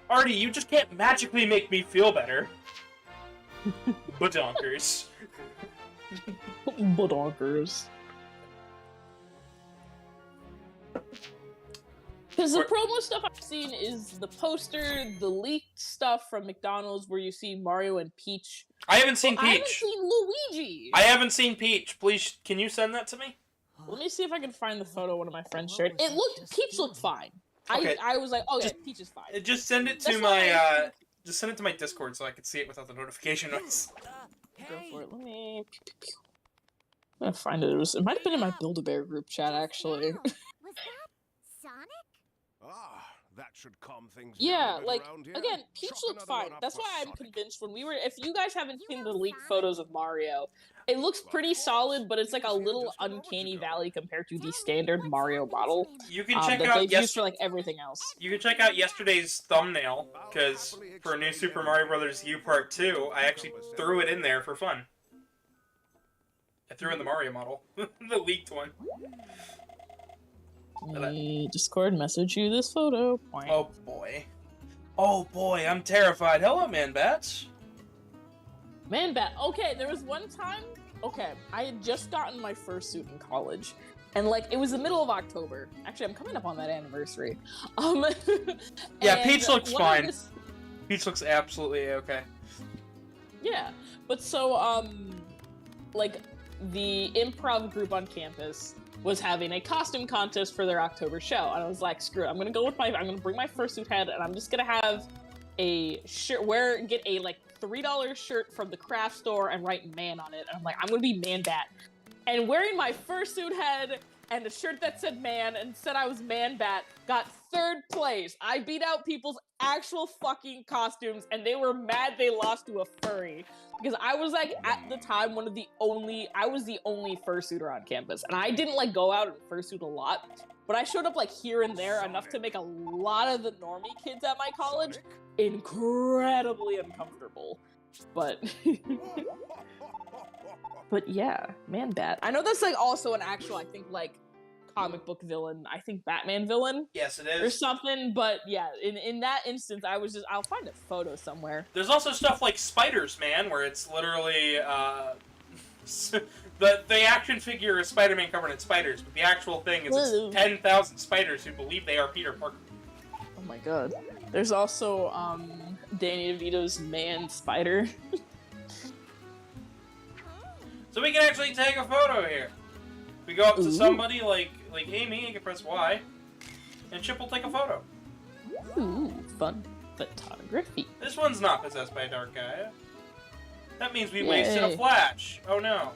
Artie, you just can't magically make me feel better. Badonkers. Badonkers. Because the promo stuff I've seen is the poster, the leaked stuff from McDonald's where you see Mario and Peach. I haven't seen Peach. I haven't seen Luigi. I haven't seen Peach. Please, can you send that to me? Let me see if I can find the photo one of my friends shared. Peach looked fine. Okay. I was like, okay, Peach is fine. Just send it to That's my just send it to my Discord so I can see it without the notification noise. Go for it. Let me. I'm gonna find it. It might have been in my Build-A-Bear group chat actually. Was that Sonic? Ah, that should calm things down Yeah, a bit like around here. again, Peach Chalk looked another fine. one up That's for why I'm Sonic. convinced when we were. If you guys haven't seen the leaked photos of Mario, it looks pretty solid, but it's like a little uncanny valley compared to the standard Mario model You can check that out they've used for like everything else. You can check out yesterday's thumbnail because for New Super Mario Bros. U Part 2, I actually threw it in there for fun. I threw in the Mario model, the leaked one. Let me Discord message you this photo. Oh boy. Oh boy, I'm terrified. Hello, Man Bats. Man bat. Okay, there was one time. Okay, I had just gotten my fursuit in college, and like it was the middle of October. Actually, I'm coming up on that anniversary. Yeah, and Peach looks one of fine. this- Peach looks absolutely okay. Yeah, but so like the improv group on campus was having a costume contest for their October show, and I was like, screw it, I'm gonna bring my fursuit head, and I'm just gonna have a shirt, get a like $3 shirt from the craft store and write man on it, and I'm like, I'm gonna be Man Bat, and wearing my fursuit head and a shirt that said man and said I was Man Bat, got 3rd place. I beat out people's actual fucking costumes, and they were mad they lost to a furry. Because I was like, at the time, I was the only fursuiter on campus. And I didn't like go out and fursuit a lot, but I showed up like here and there enough to make a lot of the normie kids at my college incredibly uncomfortable. But but yeah, Man Bat. I know that's like also an actual, I think, like comic book villain. I think Batman villain. Yes, it Or is. something, but yeah, in that instance, I'll find a photo somewhere. There's also stuff like Spiders, man, where it's literally, the action figure is Spider-Man covered in spiders, but the actual thing is it's 10,000 spiders who believe they are Peter Parker. Oh my god. There's also, Danny DeVito's Man Spider. So we can actually take a photo here. We go up to somebody like Amy, you can press Y, and Chip will take a photo. Ooh, fun photography. This one's not possessed by a dark guy. That means we Yay. wasted a flash. Oh no.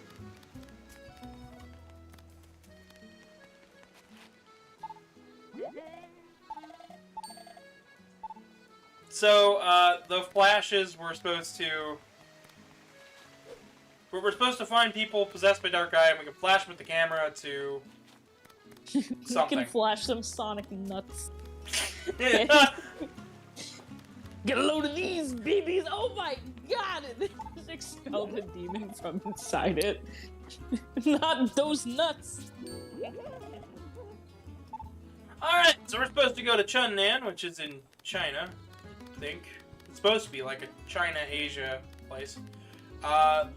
So, the flashes were supposed to... We're supposed to find people possessed by dark eye, and we can flash them with the camera to... something. You can flash some Sonic nuts. Yeah. Get a load of these babies! Oh my god! just expel the demon from inside it. Not those nuts. Alright, so we're supposed to go to Chunnan, which is in China, I think. It's supposed to be like a China-Asia place. I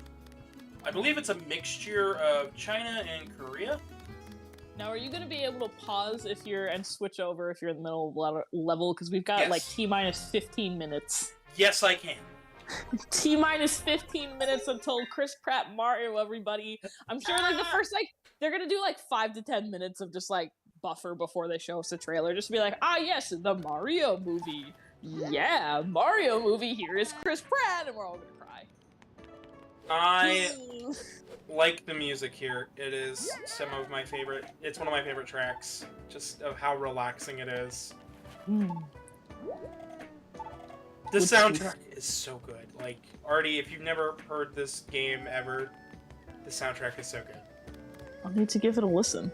believe it's a mixture of China and Korea. Now, are you going to be able to pause if you're and switch over if you're in the middle of level? Because we've got Yes. like T-minus 15 minutes. Yes, I can. T-minus 15 minutes until Chris Pratt Mario, everybody. I'm sure like the first they're going to do like 5 to 10 minutes of just like buffer before they show us the trailer. Just to be like, ah yes, the Mario movie. Yeah, Mario movie, here is Chris Pratt, and we're all going to cry. I like the music here. It is some of my favorite. It's one of my favorite tracks, just of how relaxing it is. The soundtrack is so good. Like, Artie, if you've never heard this game ever, the soundtrack is so good. I'll need to give it a listen.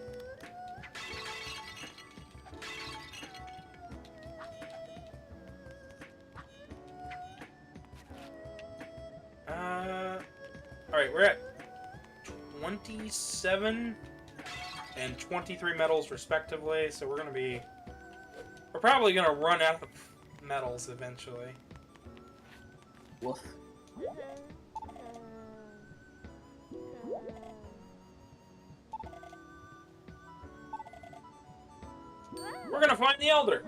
Alright, we're at 27 and 23 medals respectively, so we're probably gonna run out of medals eventually. Woof. We're gonna find the Elder!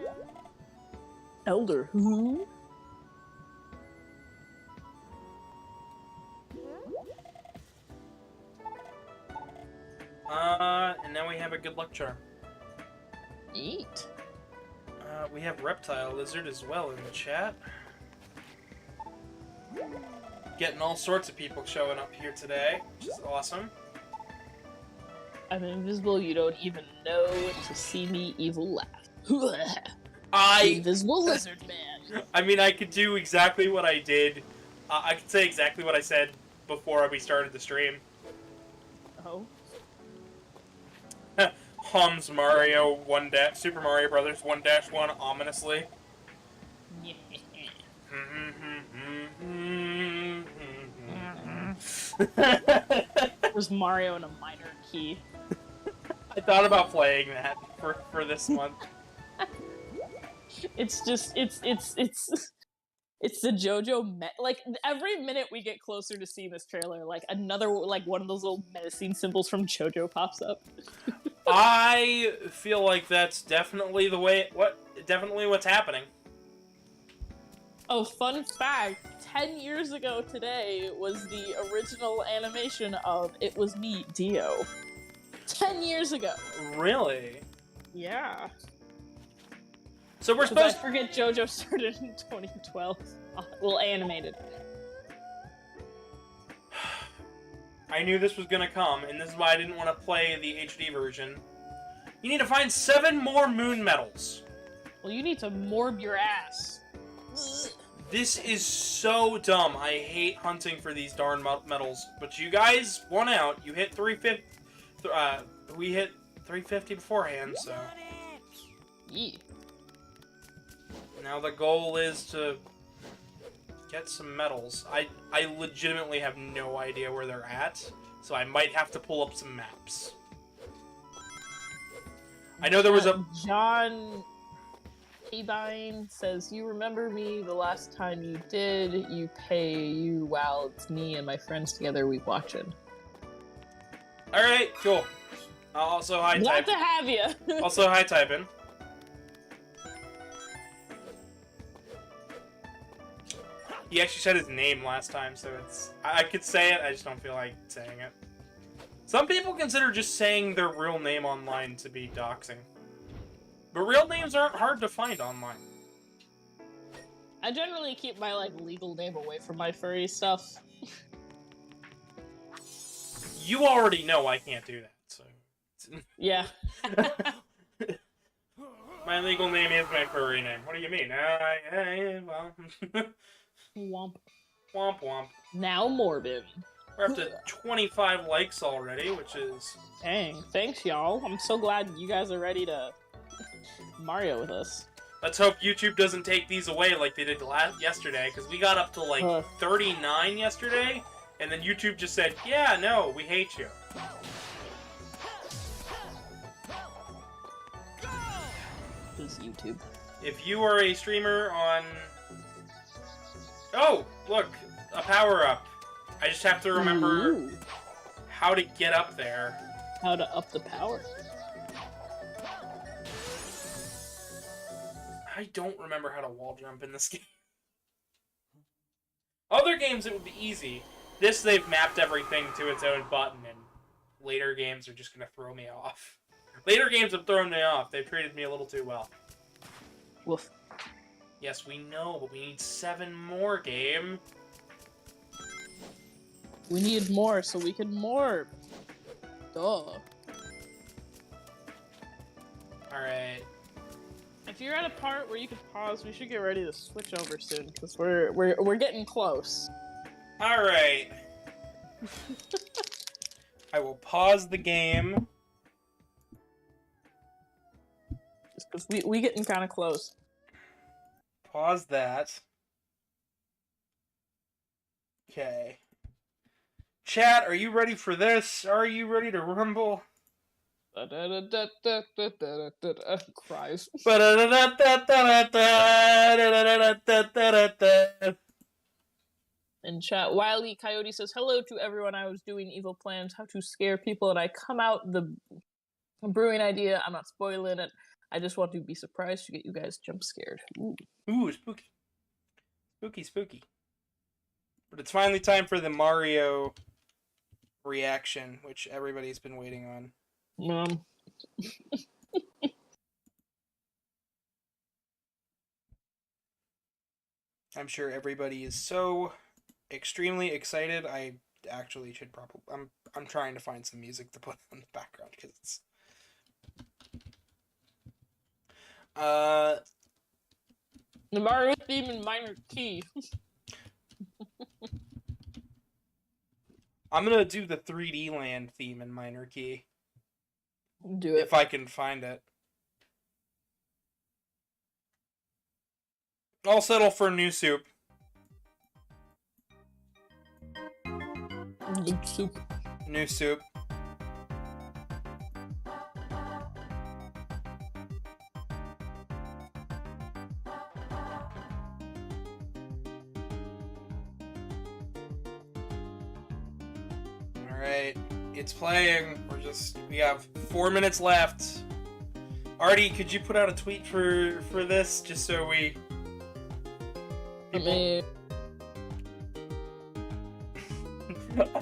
Elder who? And now we have a good luck charm. Eat. We have Reptile Lizard as well in the chat. Getting all sorts of people showing up here today, which is awesome. I'm invisible, you don't even know to see me evil laugh. Invisible lizard man. I mean, I could do exactly what I did. I could say exactly what I said before we started the stream. Oh. Hums Mario Super Mario Brothers 1-1 ominously. There's Mario in a minor key. I thought about playing that for this month. It's the JoJo like every minute we get closer to seeing this trailer, like another like one of those little menacing symbols from JoJo pops up. I feel like that's definitely definitely what's happening. Oh, fun fact, 10 years ago today was the original animation of It Was Me, Dio. 10 years ago. Really? Yeah. So we're Because supposed I forget JoJo started in 2012. Well, animated. I knew this was gonna come, and this is why I didn't want to play the HD version. You need to find 7 more moon medals. Well, you need to morb your ass. This is so dumb. I hate hunting for these darn medals. But you guys won out. You hit 350. We hit 350 beforehand, so. Yeah. Now the goal is to get some medals. I legitimately have no idea where they're at, so I might have to pull up some maps. I know there was a... John Abine says, you remember me the last time you did, you pay you while it's me and my friends together we watching. Alright, cool. Also hi Glad type. to have you. Also hi typing. He actually said his name last time, so it's... I could say it, I just don't feel like saying it. Some people consider just saying their real name online to be doxing. But real names aren't hard to find online. I generally keep my like legal name away from my furry stuff. You already know I can't do that, so... Yeah. My legal name is my furry name. What do you mean? Well... Womp. Womp womp. Now Morbin. We're up to 25 likes already, which is... Dang, thanks y'all. I'm so glad you guys are ready to Mario with us. Let's hope YouTube doesn't take these away like they did yesterday, because we got up to like 39 yesterday, and then YouTube just said, yeah, no, we hate you. Who's YouTube? If you are a streamer on... Oh, look, a power-up. I just have to remember how to get up there. How to up the power. I don't remember how to wall jump in this game. Other games it would be easy. This, they've mapped everything to its own button, and later games are just gonna throw me off. Later games have thrown me off. They've treated me a little too well. Woof. Yes, we know, but we need 7 more, game. We need more so we can morph. Duh. Alright. If you're at a part where you can pause, we should get ready to switch over soon, because we're getting close. Alright. I will pause the game. Just because we getting kind of close. Pause that. Okay. Chat, are you ready for this? Are you ready to rumble? Cries. In chat, Wily Coyote says, hello to everyone. I was doing evil plans, how to scare people, and I come out the brewing idea. I'm not spoiling it. I just want to be surprised to get you guys jump scared. Ooh, spooky. Spooky, spooky. But it's finally time for the Mario reaction, which everybody's been waiting on. I'm sure everybody is so extremely excited. I actually should probably... I'm trying to find some music to put on the background, because it's... The Mario theme in minor key. I'm gonna do the 3D Land theme in minor key. Do it. If I can find it. I'll settle for New Soup. Soup. New Soup. Alright, it's playing. We have 4 minutes left. Artie, could you put out a tweet for this, just so we... I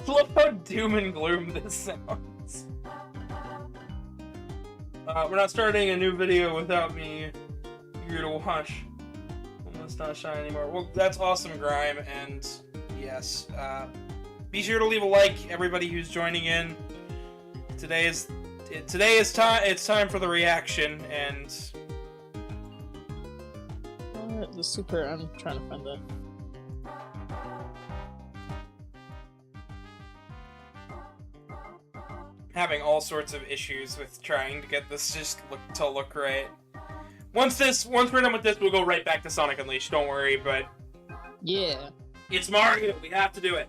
love how doom and gloom this sounds. We're not starting a new video without me here to watch. Almost not shy anymore. Well, that's awesome, Grime, and yes, be sure to leave a like, everybody who's joining in. Today is time. It's time for the reaction, and the super. I'm trying to find the. Having all sorts of issues with trying to get this just look right. Once we're done with this, we'll go right back to Sonic Unleashed. Don't worry, but yeah, it's Mario. We have to do it.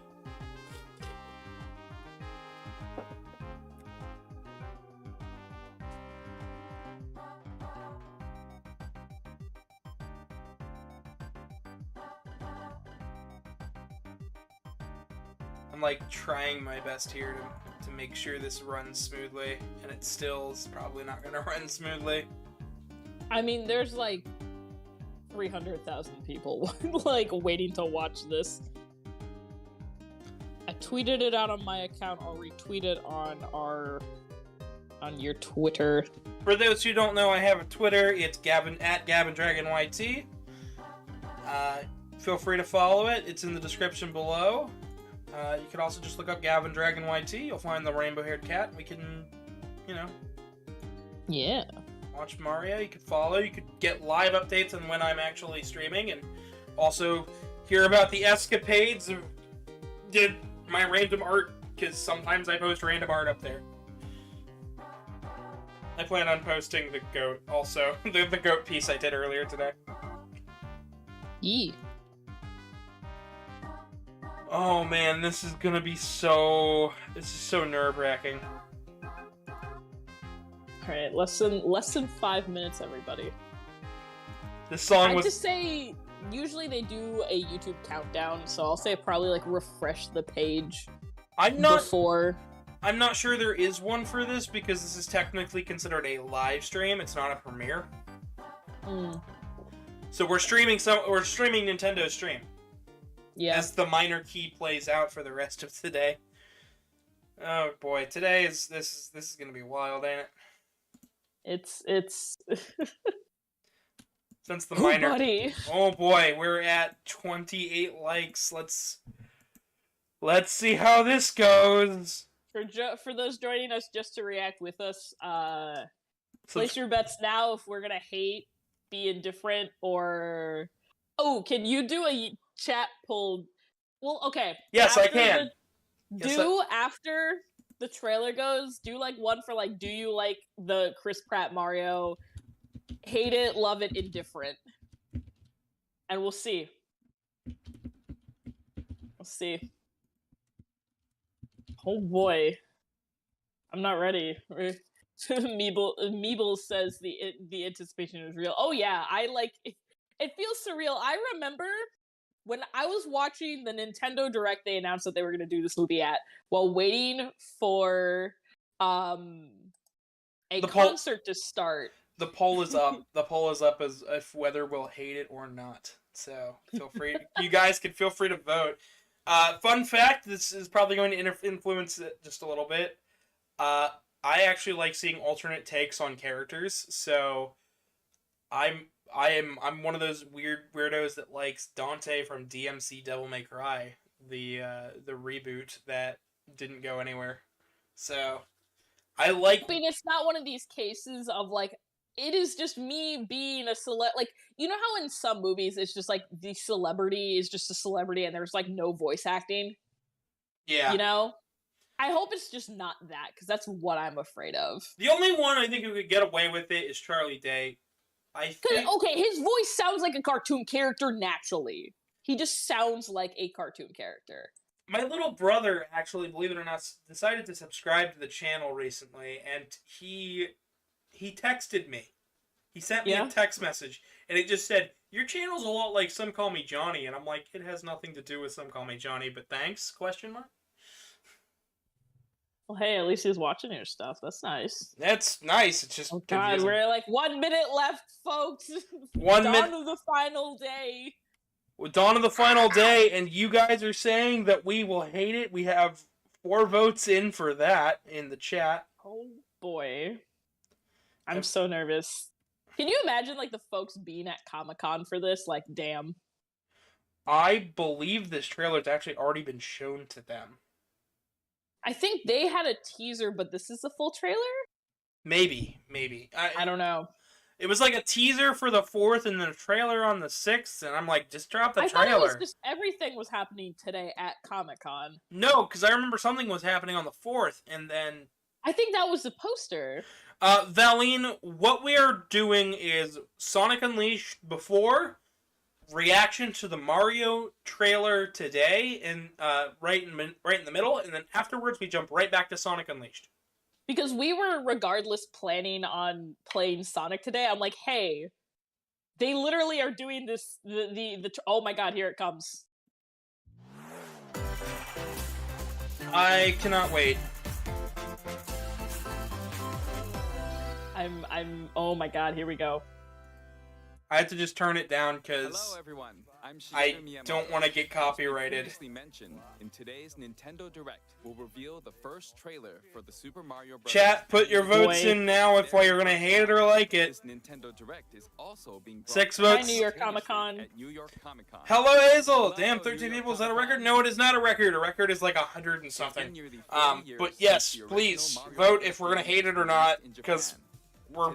I'm like trying my best here to make sure this runs smoothly, and it still is probably not gonna run smoothly. I mean, there's like 300,000 people like waiting to watch this. I tweeted it out on my account. I'll retweet it on your Twitter. For those who don't know, I have a Twitter. It's Gavin at GavinDragonYT. Feel free to follow it. It's in the description below. You can also just look up Gavin Dragon YT. You'll find the rainbow-haired cat. We can, yeah, watch Mario. You could follow. You could get live updates on when I'm actually streaming, and also hear about the escapades of my random art, because sometimes I post random art up there. I plan on posting the goat also. the goat piece I did earlier today. Yee. Oh man, this is gonna be so... This is so nerve-wracking. Alright, less than 5 minutes, everybody. This song I'd was... just say, usually they do a YouTube countdown, so I'll say probably, like, refresh the page before... I'm not sure there is one for this, because this is technically considered a live stream, it's not a premiere. So we're streaming Nintendo's stream. Yeah. As the minor key plays out for the rest of today. Oh boy, this is gonna be wild, ain't it? It's Since the minor... buddy. Oh boy, we're at 28 likes. Let's see how this goes. For those joining us just to react with us, place your bets now if we're gonna hate, be indifferent, or... Oh, can you do a chat poll? Well, okay. Yes, I can. After the trailer goes, do like one for like, do you like the Chris Pratt Mario? Hate it, love it, indifferent. And we'll see. We'll see. Oh boy. I'm not ready. Meeble says the anticipation is real. Oh yeah, it feels surreal. I remember when I was watching the Nintendo Direct they announced that they were going to do this movie at, while waiting for a concert to start. The poll is up. The poll is up as if whether we'll hate it or not. So feel free. You guys can feel free to vote. Fun fact: this is probably going to influence it just a little bit. I actually like seeing alternate takes on characters, so I'm one of those weirdos that likes Dante from DMC Devil May Cry, the reboot that didn't go anywhere. So I mean, it's not one of these cases of like, it is just me being a like, you know how in some movies it's just like the celebrity is just a celebrity and there's like no voice acting? Yeah. You know? I hope it's just not that, because that's what I'm afraid of. The only one I think who could get away with it is Charlie Day. Okay, his voice sounds like a cartoon character naturally. He just sounds like a cartoon character. My little brother, actually, believe it or not, decided to subscribe to the channel recently, and he texted me. He sent me a text message, and it just said, "Your channel's a lot like Some Call Me Johnny," and I'm like, it has nothing to do with Some Call Me Johnny, but thanks, question mark? Well, hey, at least he's watching your stuff. That's nice. That's nice. It's just... Oh, God, confusing. We're like 1 minute left, folks. Dawn of the final day. Dawn of the final day, and you guys are saying that we will hate it. We have 4 votes in for that in the chat. Oh, boy. I'm so nervous. Can you imagine, like, the folks being at Comic-Con for this? Like, damn. I believe this trailer's actually already been shown to them. I think they had a teaser, but this is the full trailer? Maybe. I don't know. It was like a teaser for the 4th and then a trailer on the 6th, and I'm like, just drop the trailer. I thought it was just everything was happening today at Comic-Con. No, because I remember something was happening on the 4th, and then... I think that was the poster. Valine, what we are doing is Sonic Unleashed before... reaction to the Mario trailer today, and right in the middle, and then afterwards we jump right back to Sonic Unleashed. Because we were regardless planning on playing Sonic today. I'm like, hey, they literally are doing this. Oh my God, here it comes. I cannot wait. Oh my God, here we go. I had to just turn it down because I don't want to get copyrighted. Mentioned, in today's Nintendo Direct, will reveal the first trailer for the Super Mario Bros. Chat, put your votes in now if you're gonna hate it or like it. This Nintendo Direct is also being 6 votes. Hi, New York Comic Con. Hello, Hazel. Damn, 13 people. Is that a record? No, it is not a record. A record is like 100 and something. But yes, please vote if we're gonna hate it or not, because we're...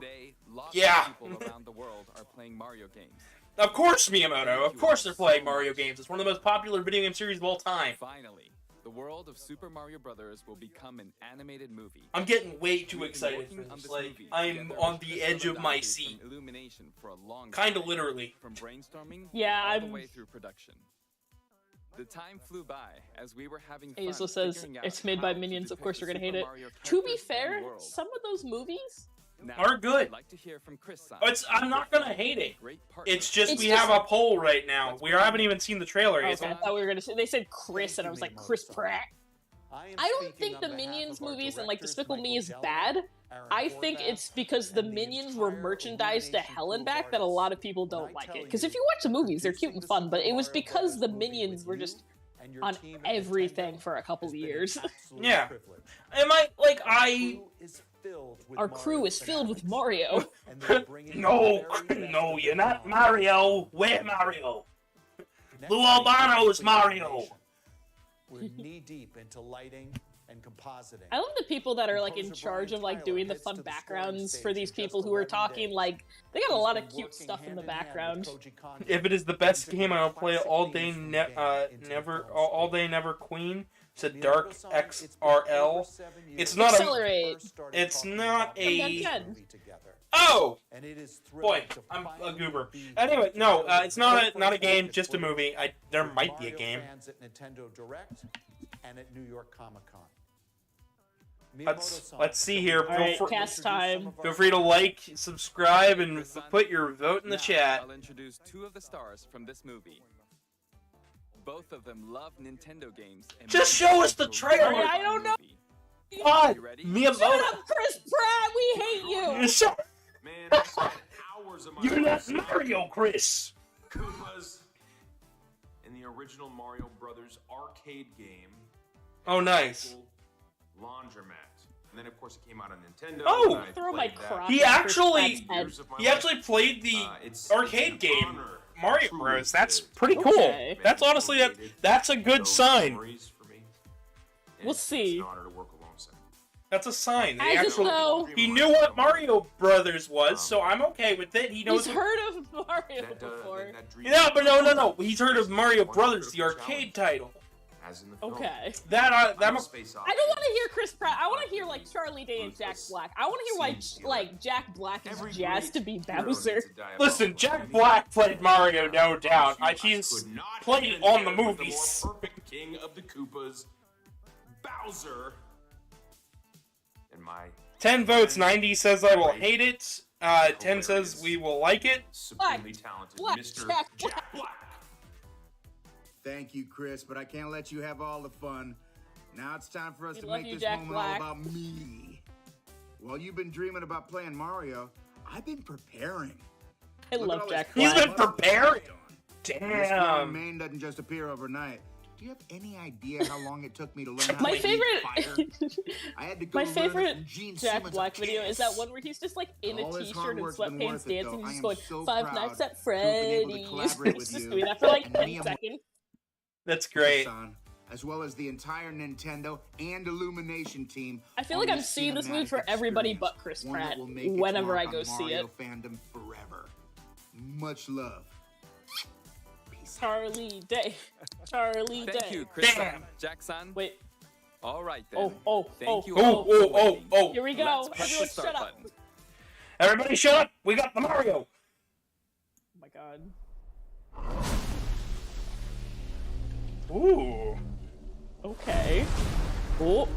Yeah. People around the world are playing Mario games. Of course, Miyamoto. Of course they're playing Mario games. It's one of the most popular video game series of all time. Finally, the world of Super Mario Brothers will become an animated movie. I'm getting way too We've been excited working for on this. this Like, movie I'm together on with the Chris edge of my Rodante seat. from Illumination for a long Kinda time. literally. From brainstorming Yeah, all the I'm- way through production. The time flew by as we were having fun Hazel says figuring out it's made by how to Minions. Of depict course, the we're gonna Super hate it. Mario To be characters and fair, world. some of those movies, Now, Are good. I'd like to hear from Chris. I'm not gonna hate it. Great partner. It's just It's we just- have a poll right now. We haven't even seen the trailer, okay, Hazel. I thought we were gonna say. They said Chris, and I was like, Chris Pratt. I don't think the Minions movies and like Despicable Me is bad. I think it's because the Minions were merchandised to hell and back that a lot of people don't like it. Because if you watch the movies, they're cute and fun, but it was because the Minions were just on everything for a couple of years. Yeah. Am I like Our crew is filled with Mario. No, no, you're not Mario. We're Mario. Lou Albano is Mario. We're knee deep into lighting and compositing. I love the people that are like in charge of like doing the fun backgrounds for these people who are talking. Like they got a lot of cute stuff in the background. If it is the best game, I'll play it all day. All day, never Queen. Said Dark XRL. It's not Accelerate. It's not a. 10. Oh And it is boy, I'm a goober. Anyway, no, it's not a game, just a movie. There might be a game. Fans at Nintendo Direct and at New York Comic Con. Let's see here. Alright, cast time. Feel free to like, subscribe, and put your vote in the Now, chat. I'll introduce two of the stars from this movie. Both of them love Nintendo games. And Just show us the will trailer. love I don't know. the movie. God, You ready? Shut Miyamoto. up, Chris Pratt! We hate you! Shut- Man, I spent hours of my You're not life Mario, Chris. Koopas in the original Mario Brothers arcade game. Oh, nice. Laundromat. And then, of course, it came out on Nintendo. Oh! and I Throw my played that crop. He at actually- Chris Pratt's head. years of my He life. actually played the It's arcade an game, honor, Mario truly, Bros. That's to pretty cool. Okay. That's honestly that's a good those sign. memories for me. And We'll It's see. an honor to work alongside. That's a sign. He I just actually know he knew what Mario Brothers was, so I'm okay with it. He knows. he's What, heard of Mario That, before. that dream yeah, but no. He's heard of Mario Brothers, the arcade title. as in the film. Okay. That I'm a I'm. space I don't want to hear Chris Pratt. I want to hear like Charlie Day and Jack Black. I want to hear why like Jack Black is Every jazzed to great be hero Bowser. needs a diabolical Listen, Jack enemy. Black played Mario, no doubt. I He's could not played have on the been with movies. more perfect king of the Koopas, Bowser, and my 10 votes. 90 says I will hate it. 10 says we will like it. supremely talented Black, Mr. Jack Jack Black. Thank you, Chris, but I can't let you have all the fun. Now it's time for us We to love make you, this Jack moment Black. all about me. While you've been dreaming about playing Mario, I've been preparing. I Look at love all Jack this He's Black. been preparing. This growing Damn. mane doesn't just appear overnight. Do you have any idea how long it took me to learn how My to eat fire? favorite, I had to go my learn it favorite from Gene Jack Simmons Black of video is Kiss. that one where he's just like in a All his t-shirt hard and work's been sweatpants worth it, dancing. though. He's I just am going so Five proud Nights at to have been able to Freddy's. collaborate He's with just you doing that for like and 10 Mia seconds. That's great. Son, as well as the entire Nintendo and Illumination team. I feel on like I'm this seeing this movie cinematic for everybody experience, but Chris one that Pratt will make its whenever mark I go on see Mario it. fandom forever. Much love. Peace. Charlie Day. Charlie Thank Day. you, Chris. Damn. Jackson. Wait. All right then. Oh, Thank you oh, all for oh, oh, waiting. oh. Here we go. Let's press Everyone the start shut up. button. Everybody shut up. We got the Mario. Oh my god. Ooh. Okay. Oh.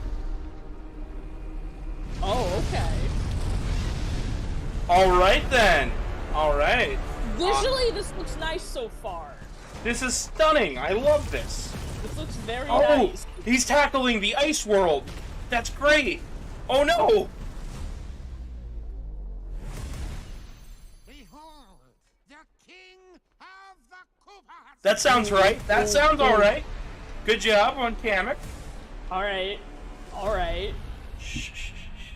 Oh, okay. All right then. All right. Visually, this looks nice so far. This is stunning. I love this. This looks very Oh, nice. he's tackling the ice world. That's great. Oh no. Behold, the king of the Koopas! That sounds right. That sounds all right. Good job on Kamek. Alright. Alright. Shh, shh, shh, shh.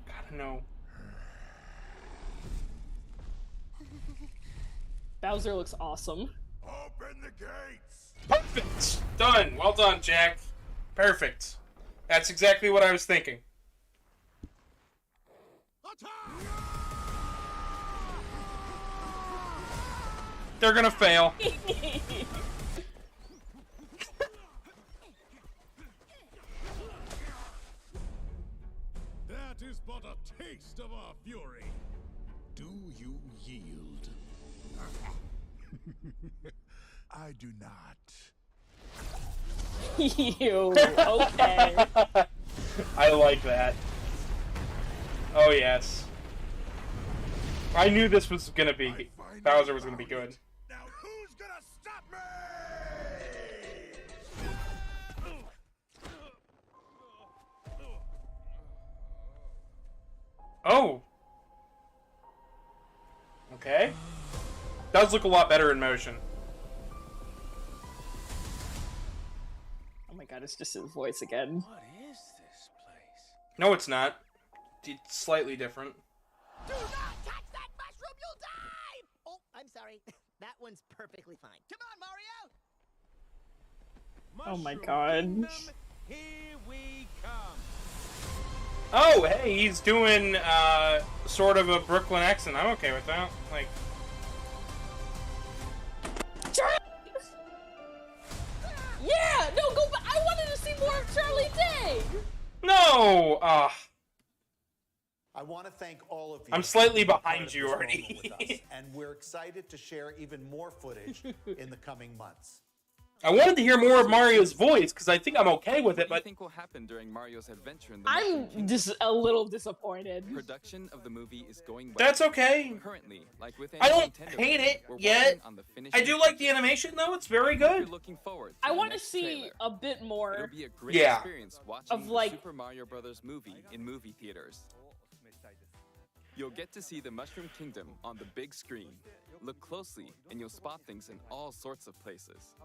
Gotta know. Bowser looks awesome. Open the gates! Perfect. Done. Well done, Jack. Perfect. That's exactly what I was thinking. They're gonna fail. but a taste of our fury. Do you yield? I do not. Ew, okay. I like that. Oh yes. I knew this was gonna be Bowser was gonna be good. Now who's gonna stop me? Oh. Okay. Does look a lot better in motion. Oh my god, it's just his voice again. What is this place? No, it's not. It's slightly different. Do not touch that mushroom, you'll die! Oh, I'm sorry. That one's perfectly fine. Come on, Mario! Oh my Mushroom god. Kingdom, here we come. Oh, hey, he's doing sort of a Brooklyn accent. I'm okay with that. Like, Yeah! No, go back! I wanted to see more of Charlie Day! no. I want to thank all of you. I'm slightly for being part behind of you this already. moment with us, and we're excited to share even more footage in the coming months. I wanted to hear more of Mario's voice because I think I'm okay with it, What do you but think will happen during Mario's adventure in the Mushroom I'm Kingdom? just a little disappointed. Production of the movie is going well. that's okay. Currently, like with I any don't Nintendo hate game, it we're yet. working on the finishing I do like the touches. animation though; it's very You're good. looking forward to I the want to next see trailer. a bit It'll more. be a great Yeah. experience watching Of, the like- Super Mario Brothers movie in movie theaters. You'll get to see the Mushroom Kingdom on the big screen. Look closely and you'll spot things in all sorts of places.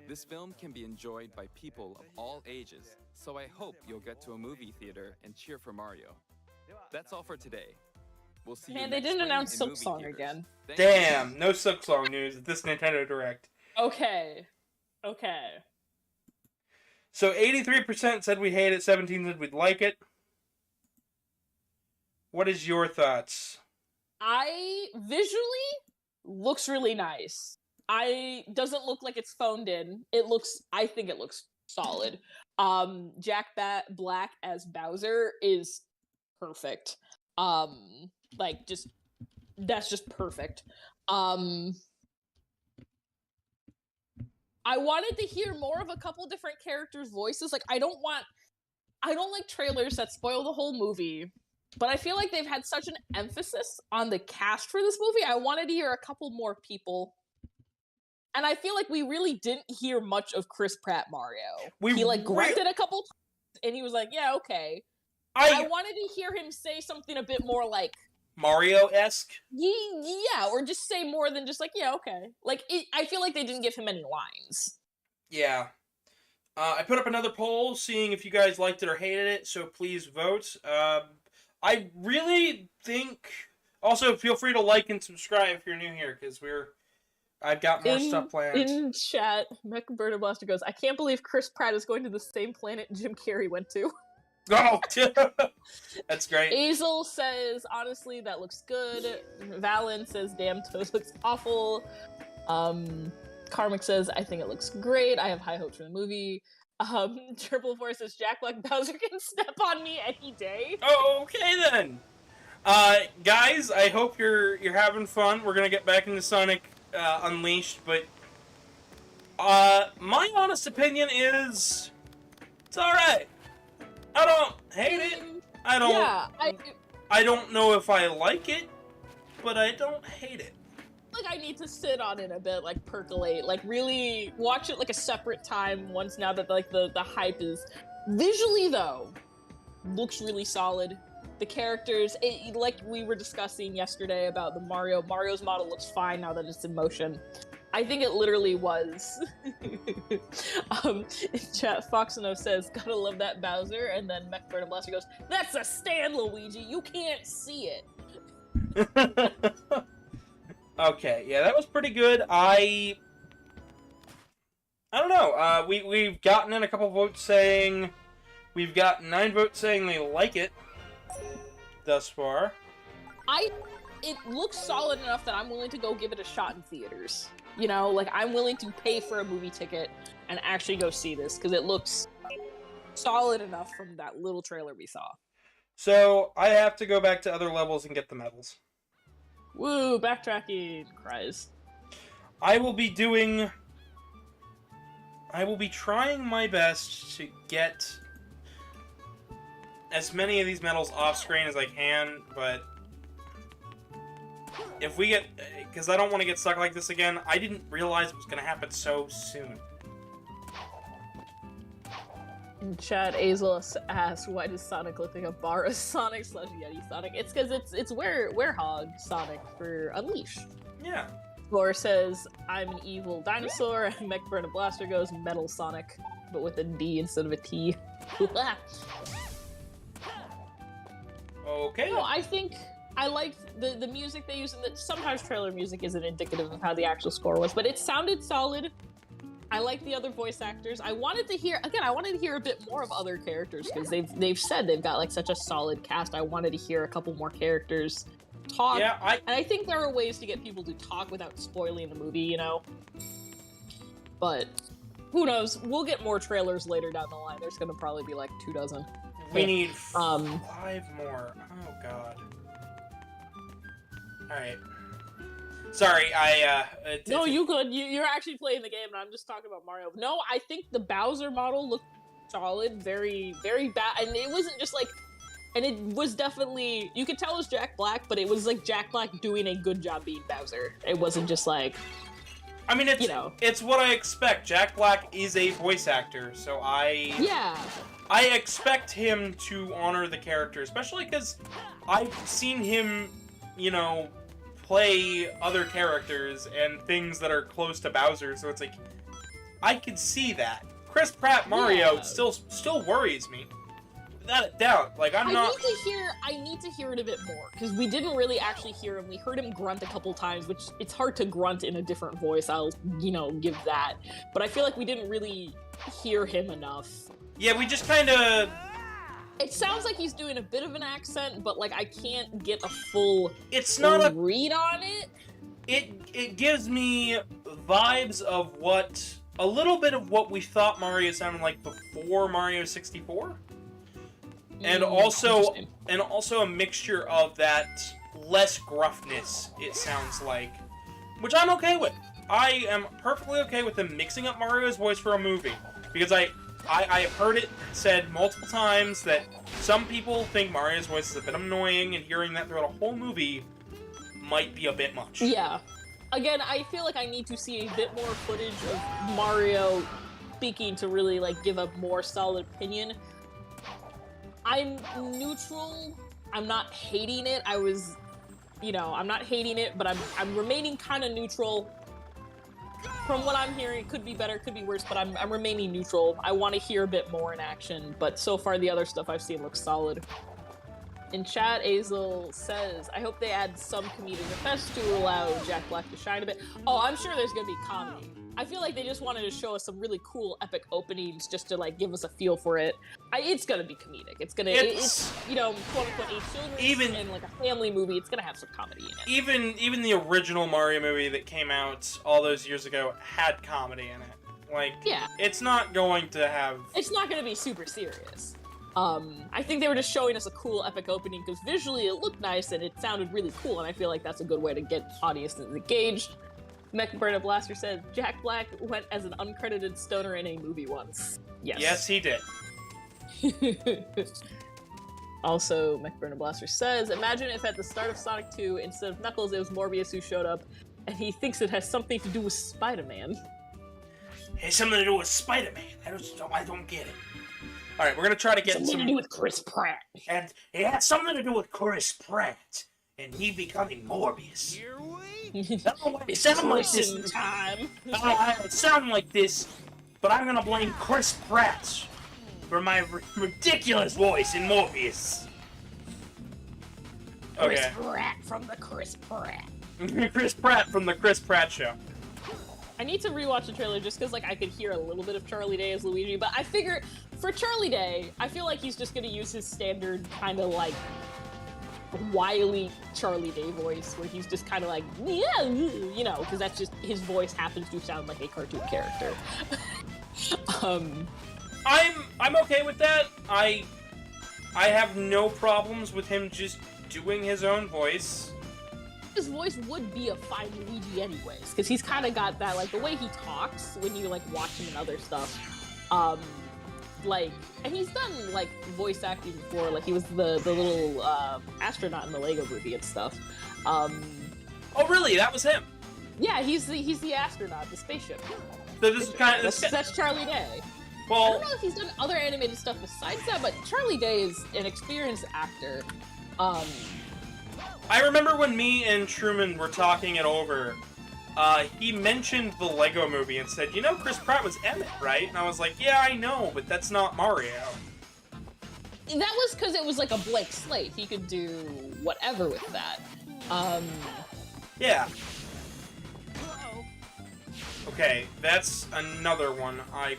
This film can be enjoyed by people of all ages, so I hope you'll get to a movie theater and cheer for Mario. That's all for today. We'll see you Man, they next didn't spring announce in Silk movie Song theaters. again. Thank you. Damn, no Silk Song news at this Nintendo Direct. Okay. Okay. So 83% said we hate it, 17 said we'd like it. What is your thoughts? I visually looks really nice. Doesn't look like it's phoned in. I think it looks solid. Jack Black as Bowser is perfect. That's just perfect. I wanted to hear more of a couple different characters' voices. Like I don't like trailers that spoil the whole movie. But I feel like they've had such an emphasis on the cast for this movie. I wanted to hear a couple more people. And I feel like we really didn't hear much of Chris Pratt Mario. He grunted a couple times and he was like, yeah, okay. I wanted to hear him say something a bit more like Mario-esque? yeah, or just say more than just like, yeah, okay. I feel like they didn't give him any lines. Yeah. I put up another poll seeing if you guys liked it or hated it, so please vote. I really think... Also, feel free to like and subscribe if you're new here, because I've got more stuff planned. In chat, Mecha Blaster goes, I can't believe Chris Pratt is going to the same planet Jim Carrey went to. Oh, that's great. Azel says, honestly, that looks good. Valen says, damn, Toes looks awful. Karmic says, I think it looks great. I have high hopes for the movie. Triple Four says, Jack Black Bowser can step on me any day. Oh, okay then. Guys, I hope you're having fun. We're gonna get back into Sonic Unleashed, but my honest opinion is it's all right. I don't hate it. I don't know if I like it, but I don't hate it. I need to sit on it a bit, percolate, really watch it a separate time once now that the hype is visually though looks really solid. The characters, like we were discussing yesterday about the Mario's model looks fine now that it's in motion. I think it literally was. In chat, Foxino says, gotta love that Bowser, and then Mech Blaster goes, that's a stand, Luigi, you can't see it. Okay, yeah, that was pretty good. I don't know. We've gotten in a couple votes saying... We've got 9 votes saying they like it thus far. It looks solid enough that I'm willing to go give it a shot in theaters. You know, I'm willing to pay for a movie ticket and actually go see this, because it looks solid enough from that little trailer we saw. So I have to go back to other levels and get the medals. Woo, backtracking. Cries. I will be trying my best to get as many of these medals off screen as I can, but if we get, because I don't want to get stuck like this again, I didn't realize it was going to happen so soon. In chat, Azel asks, why does Sonic look like a bar of Sonic / Yeti Sonic? It's because it's Werehog Sonic for Unleashed. Yeah. Thor says, I'm an evil dinosaur, and MechBurner Blaster goes Metal Sonic, but with a D instead of a T. Okay. No, I think I liked the music they used, and that sometimes trailer music isn't indicative of how the actual score was, but it sounded solid. I like the other voice actors. I wanted to hear a bit more of other characters, because they've said they've got like such a solid cast. I wanted to hear a couple more characters talk. Yeah, and I think there are ways to get people to talk without spoiling the movie, you know? But who knows? We'll get more trailers later down the line. There's gonna probably be like 2 dozen. We need 5 more. Oh god. Alright. Sorry, No, you could. You're actually playing the game, and I'm just talking about Mario. No, I think the Bowser model looked solid, very, very bad, and it wasn't just like, and it was definitely, you could tell it was Jack Black, but it was like Jack Black doing a good job being Bowser. It wasn't just like, I mean, it's, you know, it's what I expect. Jack Black is a voice actor, so yeah. I expect him to honor the character, especially because I've seen him, you know, play other characters and things that are close to Bowser, so it's like, I could see that. Chris Pratt Mario still worries me. Without a doubt. Like, I need to hear it a bit more, because we didn't really actually hear him. We heard him grunt a couple times, which it's hard to grunt in a different voice, I'll, you know, give that. But I feel like we didn't really hear him enough. Yeah, we just kind of... It sounds like he's doing a bit of an accent, but like I can't get a full read on it. It gives me vibes of a little bit of what we thought Mario sounded like before Mario 64. And also a mixture of that less gruffness, it sounds like, which I'm okay with. I am perfectly okay with them mixing up Mario's voice for a movie, because I have heard it said multiple times that some people think Mario's voice is a bit annoying, and hearing that throughout a whole movie might be a bit much. Yeah. Again, I feel like I need to see a bit more footage of Mario speaking to really like give a more solid opinion. I'm neutral. I'm not hating it. I'm not hating it, but I'm remaining kind of neutral. From what I'm hearing, it could be better, could be worse, but I'm remaining neutral. I want to hear a bit more in action, but so far the other stuff I've seen looks solid. In chat, Azel says, I hope they add some comedic effects to allow Jack Black to shine a bit. Oh, I'm sure there's gonna be comedy. I feel like they just wanted to show us some really cool epic openings just to like give us a feel for it. It's gonna be comedic. It's you know, quote unquote a children's and like a family movie. It's gonna have some comedy in it. Even the original Mario movie that came out all those years ago had comedy in it. Like, yeah, it's not going to have. It's not gonna be super serious. I think they were just showing us a cool epic opening because visually it looked nice and it sounded really cool, and I feel like that's a good way to get audiences engaged. MechBurner Blaster said, Jack Black went as an uncredited stoner in a movie once. Yes. Yes, he did. Also, MechBurner Blaster says, imagine if at the start of Sonic 2, instead of Knuckles, it was Morbius who showed up, and he thinks it has something to do with Spider-Man. It has something to do with Spider-Man. I don't get it. Alright, we're gonna try to get something to do with Chris Pratt. And it has something to do with Chris Pratt. And he becoming Morbius. Here we It sounded like this. Time. It sounded like this, but I'm gonna blame Chris Pratt for my ridiculous voice in Morbius. Okay. Chris Pratt from the Chris Pratt. Chris Pratt from the Chris Pratt Show. I need to rewatch the trailer just because like I could hear a little bit of Charlie Day as Luigi, but I figure for Charlie Day, I feel like he's just gonna use his standard kind of like wily Charlie Day voice where he's just kind of like, yeah, you know, because that's just his voice happens to sound like a cartoon character. I'm okay with that. I have no problems with him just doing his own voice. His voice would be a fine Luigi anyways, because he's kind of got that, like, the way he talks when you, like, watch him and other stuff. Like, and he's done, like, voice acting before, like, he was the little, astronaut in the Lego movie and stuff. Oh, really? That was him? Yeah, he's the astronaut, the spaceship. So this is kind of... That's Charlie Day. Well, I don't know if he's done other animated stuff besides that, but Charlie Day is an experienced actor. I remember when me and Truman were talking it over, he mentioned the Lego movie and said, you know, Chris Pratt was Emmett, right? And I was like, yeah, I know, but that's not Mario. That was because it was like a blank slate. He could do whatever with that. Yeah. Okay, that's another one. I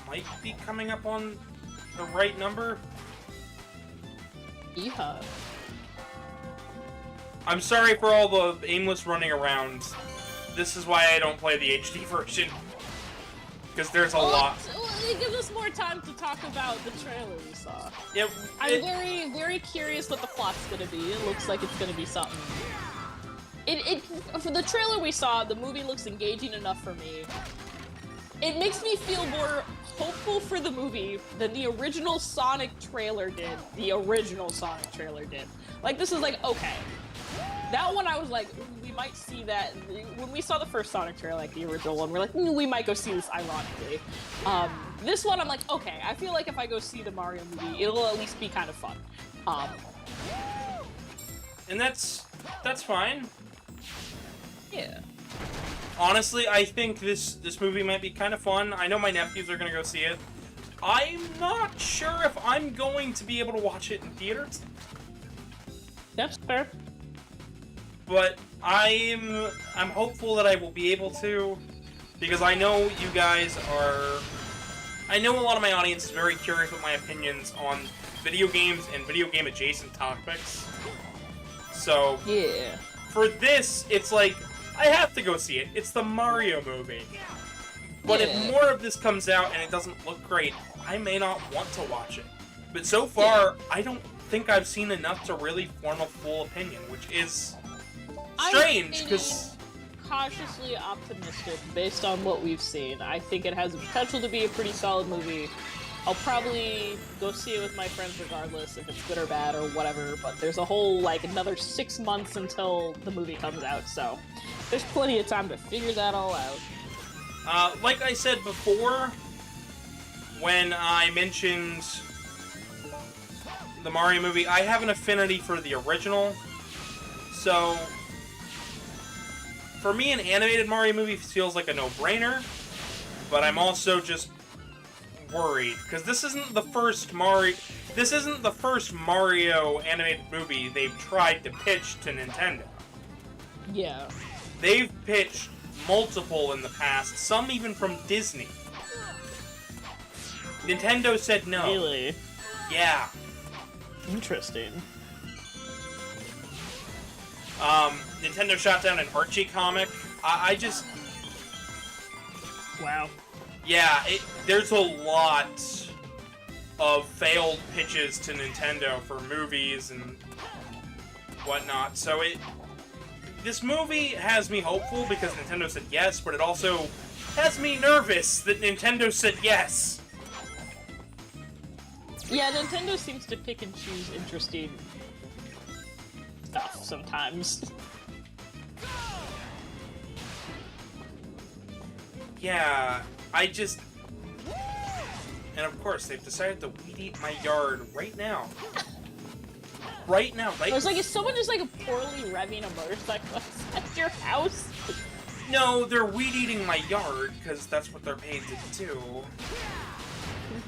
might be coming up on the right number. Yeah. I'm sorry for all the aimless running around. This is why I don't play the HD version. Because there's a lot. It gives us more time to talk about the trailer we saw. Yep. I'm very, very curious what the plot's gonna be. It looks like it's gonna be something. For the trailer we saw, the movie looks engaging enough for me. It makes me feel more hopeful for the movie than the original Sonic trailer did. The original Sonic trailer did. Like, this is like, okay. That one I was like, we might see that. When we saw the first Sonic trailer, like the original one, we're like, we might go see this ironically. This one I'm like, okay, I feel like if I go see the Mario movie, it'll at least be kind of fun. And that's fine. Yeah. Honestly, I think this movie might be kind of fun. I know my nephews are gonna go see it. I'm not sure if I'm going to be able to watch it in theaters. That's fair. But I'm hopeful that I will be able to, because I know you guys are... I know a lot of my audience is very curious with my opinions on video games and video game adjacent topics. So, yeah. For this, it's like, I have to go see it. It's the Mario movie. But if more of this comes out and it doesn't look great, I may not want to watch it. But so far, I don't think I've seen enough to really form a full opinion, which is strange, because... cautiously optimistic based on what we've seen. I think it has the potential to be a pretty solid movie. I'll probably go see it with my friends regardless if it's good or bad or whatever, but there's a whole, like, another 6 months until the movie comes out, so there's plenty of time to figure that all out. Like I said before, when I mentioned the Mario movie, I have an affinity for the original, so for me, an animated Mario movie feels like a no-brainer, but I'm also just worried, because this isn't the first Mario animated movie they've tried to pitch to Nintendo. Yeah. They've pitched multiple in the past, some even from Disney. Nintendo said no. Really? Yeah. Interesting. Nintendo shot down an Archie comic. I just... Wow. Yeah, there's a lot of failed pitches to Nintendo for movies and whatnot, so this movie has me hopeful because Nintendo said yes, but it also has me nervous that Nintendo said yes. Yeah, Nintendo seems to pick and choose interesting stuff sometimes. Yeah, I just... And of course, they've decided to weed eat my yard right now. Right now, like... I was like, is someone just, like, poorly revving a motorcycle at your house? No, they're weed eating my yard, because that's what they're paid to do.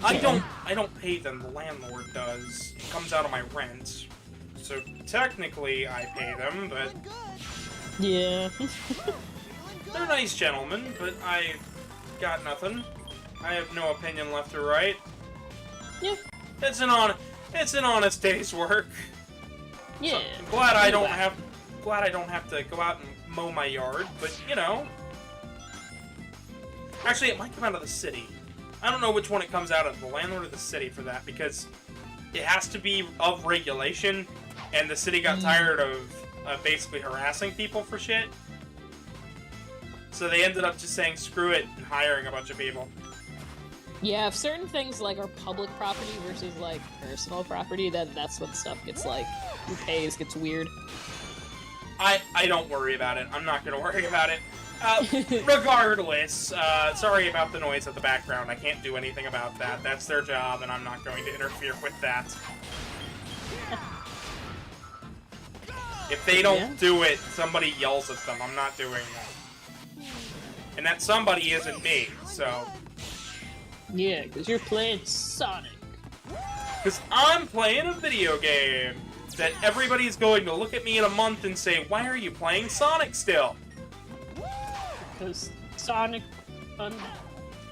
I don't pay them, the landlord does. It comes out of my rent. So technically I pay them, but... Yeah. They're nice gentlemen, but I got nothing. I have no opinion left or right. Yeah. It's an honest day's work. Yeah. So, glad I don't have to go out and mow my yard, but you know. Actually, it might come out of the city. I don't know which one it comes out of, the landlord or the city for that, because it has to be of regulation, and the city got tired of basically harassing people for shit. So they ended up just saying screw it and hiring a bunch of people. Yeah, if certain things like are public property versus like personal property, then that's when stuff gets like who pays gets weird. I don't worry about it. I'm not gonna worry about it. Regardless, sorry about the noise at the background. I can't do anything about that. That's their job, and I'm not going to interfere with that. If they don't do it, somebody yells at them. I'm not doing that. And that somebody isn't me, so... Yeah, because you're playing Sonic. Because I'm playing a video game that everybody's going to look at me in a month and say, why are you playing Sonic still? Because Sonic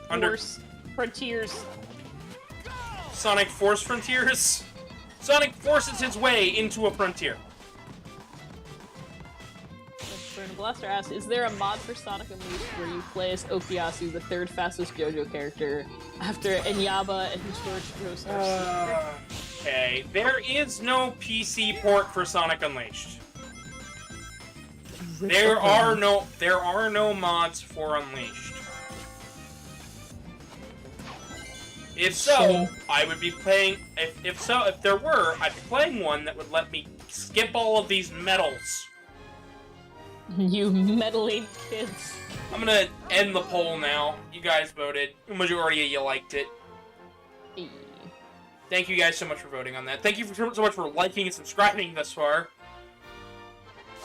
Force Frontiers. Sonic Force Frontiers? Sonic forces his way into a frontier. Burn Blaster asks, is there a mod for Sonic Unleashed where you play as Okuyasu, the third fastest JoJo character, after Enyaba and George Grossar? Okay, there is no PC port for Sonic Unleashed. There are no mods for Unleashed. If so, I would be playing. If there were, I'd be playing one that would let me skip all of these medals. You meddling kids. I'm gonna end the poll now. You guys voted. The majority of you liked it. Thank you guys so much for voting on that. Thank you so much for liking and subscribing thus far.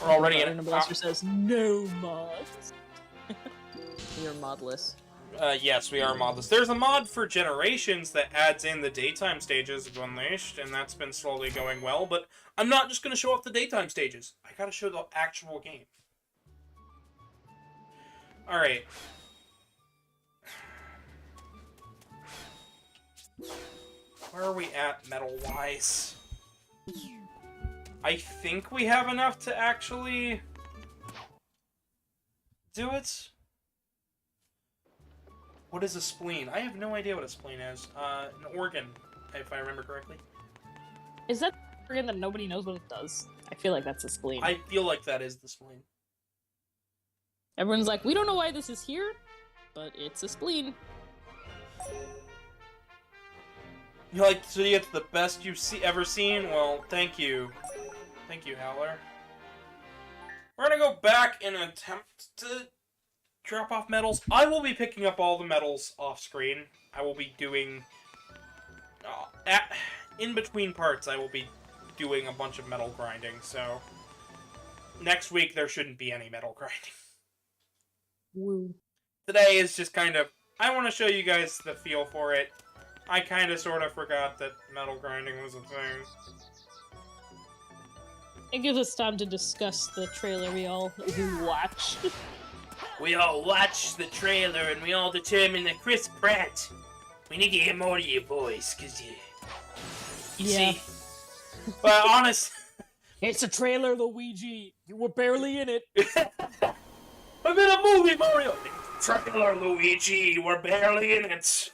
We're already in it. Blaster says no mods. You're modless. Yes, we are modless. There's a mod for Generations that adds in the daytime stages of Unleashed, and that's been slowly going well, but I'm not just going to show off the daytime stages. I gotta show the actual game. Alright. Where are we at, metal-wise? I think we have enough to actually do it. What is a spleen? I have no idea what a spleen is. An organ, if I remember correctly. Is that the organ that nobody knows what it does? I feel like that's a spleen. I feel like that is the spleen. Everyone's like, we don't know why this is here, but it's a spleen. You're like, so you get the best you've ever seen? Well, thank you. Thank you, Howler. We're gonna go back and attempt to drop off medals. I will be picking up all the medals off screen. I will be doing... in between parts, I will be doing a bunch of medal grinding, so... Next week, there shouldn't be any medal grinding. Woo. Today is just kind of... I want to show you guys the feel for it. I kind of sort of forgot that medal grinding was a thing. It gives us time to discuss the trailer we all watch. We all watched the trailer and we all determined that Chris Pratt, we need to hear more of your voice, because you see... But honest... It's a trailer, Luigi! You were barely in it! I'm in a movie, Mario! Trailer, Luigi, you were barely in it!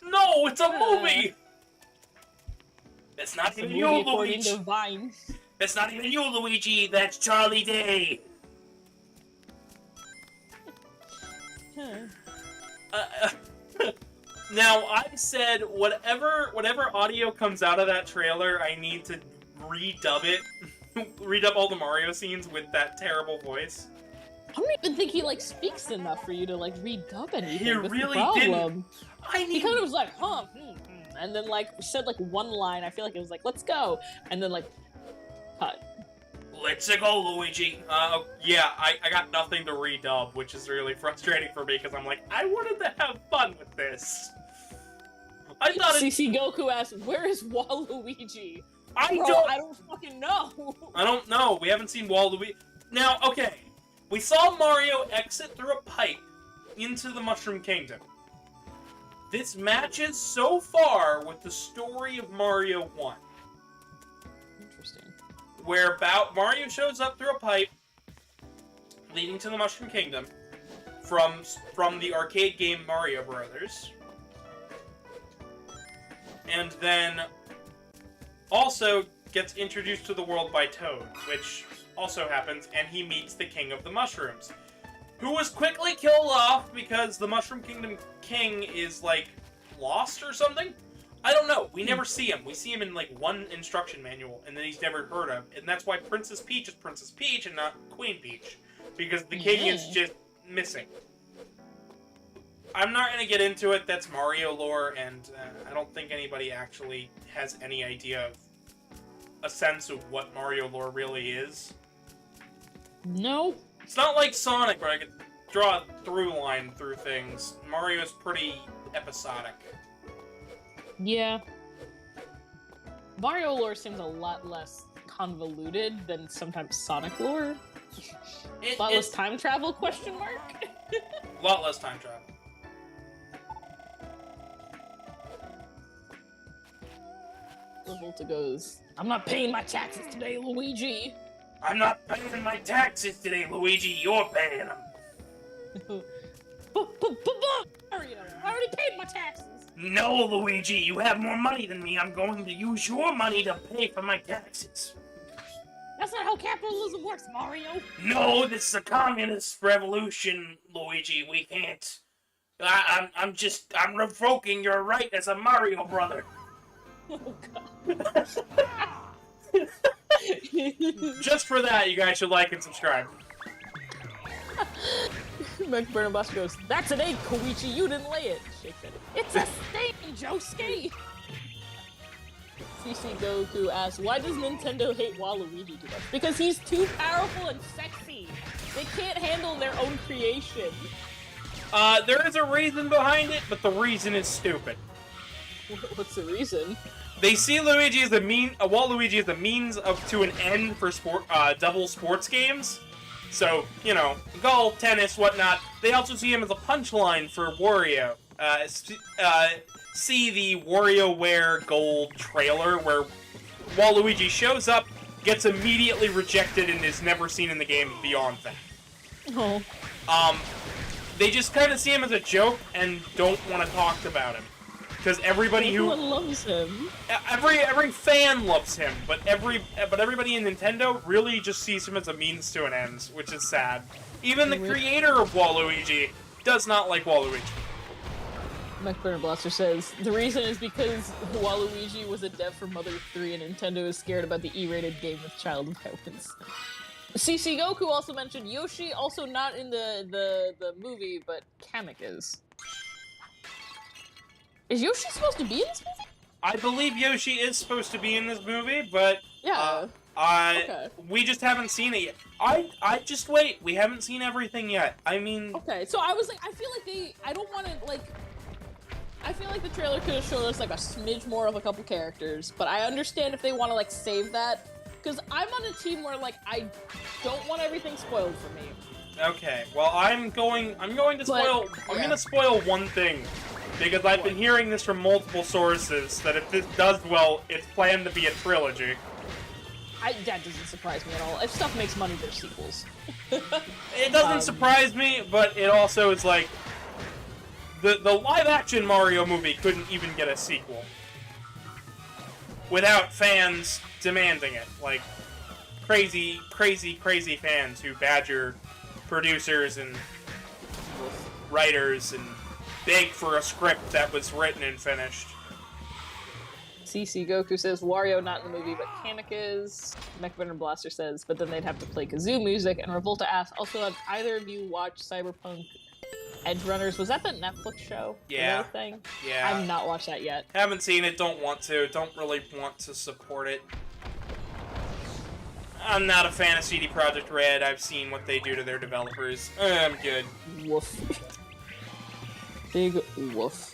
No, it's a movie! That's not even you, Luigi! That's not even you, Luigi! That's Charlie Day! Now, I said whatever audio comes out of that trailer, I need to redub it. Redub all the Mario scenes with that terrible voice. I don't even think he, like, speaks enough for you to, like, redub anything. He really didn't. He kind of was like, and then, like, said, like, one line. I feel like it was like, let's go. And then, like, cut. Let's go, Luigi. Yeah, I got nothing to redub, which is really frustrating for me, because I'm like, I wanted to have fun with this. I thought CC Goku asked, where is Waluigi? I don't fucking know. I don't know. We haven't seen Waluigi. Now, okay. We saw Mario exit through a pipe into the Mushroom Kingdom. This matches so far with the story of Mario 1. Interesting. Where Mario shows up through a pipe leading to the Mushroom Kingdom from the arcade game Mario Brothers. and then also gets introduced to the world by Toad, which also happens, and he meets the King of the Mushrooms, who was quickly killed off because the Mushroom Kingdom King is, like, lost or something? I don't know. We never see him. We see him in, like, one instruction manual, and then he's never heard of. And that's why Princess Peach is Princess Peach and not Queen Peach. Because the king is just missing. I'm not going to get into it. That's Mario lore, and I don't think anybody actually has any idea of a sense of what Mario lore really is. No. It's not like Sonic, where I could draw a through line through things. Mario's pretty episodic. Yeah. Mario lore seems a lot less convoluted than sometimes Sonic lore. A lot less time travel, question mark? A lot less time travel. Revolta goes, I'm not paying my taxes today, Luigi. I'm not paying my taxes today, Luigi. You're paying them. Mario, I already paid my taxes. No, Luigi, you have more money than me. I'm going to use your money to pay for my taxes. That's not how capitalism works, Mario. No, this is a communist revolution, Luigi. We can't. I'm revoking your right as a Mario brother. Oh, God. Just for that, you guys should like and subscribe. McBurnham Buster goes, that's an egg, Koichi, you didn't lay it. Shakes it. It's a stain, Josuke! CC Goku asks, why does Nintendo hate Waluigi too much? Because he's too powerful and sexy. They can't handle their own creation. There is a reason behind it, but the reason is stupid. What's the reason? They see Luigi as Waluigi as a means to an end for double sports games. So, you know, golf, tennis, whatnot. They also see him as a punchline for Wario. See the WarioWare Gold trailer where Waluigi shows up, gets immediately rejected, and is never seen in the game beyond that. Oh. They just kind of see him as a joke and don't want to talk about him. Because everybody Everyone loves him. Every fan loves him, but everybody in Nintendo really just sees him as a means to an end, which is sad. Even the creator of Waluigi does not like Waluigi. McBurnham Blaster says, the reason is because Waluigi was a dev for Mother 3 and Nintendo is scared about the E-rated game with child violence. CC Goku also mentioned Yoshi, also not in the movie, but Kamek is. Is Yoshi supposed to be in this movie? I believe Yoshi is supposed to be in this movie, but yeah, we just haven't seen it yet. I just wait. We haven't seen everything yet. I mean, okay. So I was like, I feel like I don't want to like. I feel like the trailer could have shown us like a smidge more of a couple characters, but I understand if they want to like save that, because I'm on a team where like I don't want everything spoiled for me. Okay, well I'm going to spoil. I'm going to spoil one thing. Because I've been hearing this from multiple sources, that if this does well, it's planned to be a trilogy. That doesn't surprise me at all. If stuff makes money, there's sequels. It doesn't surprise me, but it also is like... The live-action Mario movie couldn't even get a sequel. Without fans demanding it. Like, crazy fans who badger producers and writers and... beg for a script that was written and finished. CC Goku says Wario not in the movie, but Kamek is. McBurnham Blaster says, but then they'd have to play kazoo music. And Revolta asks, also, have either of you watched Cyberpunk Edge Runners? Was that the Netflix show? Yeah. Thing? Yeah. I have not watched that yet. Haven't seen it, don't want to. Don't really want to support it. I'm not a fan of CD Projekt Red. I've seen what they do to their developers. I'm good. Woof. Big woof.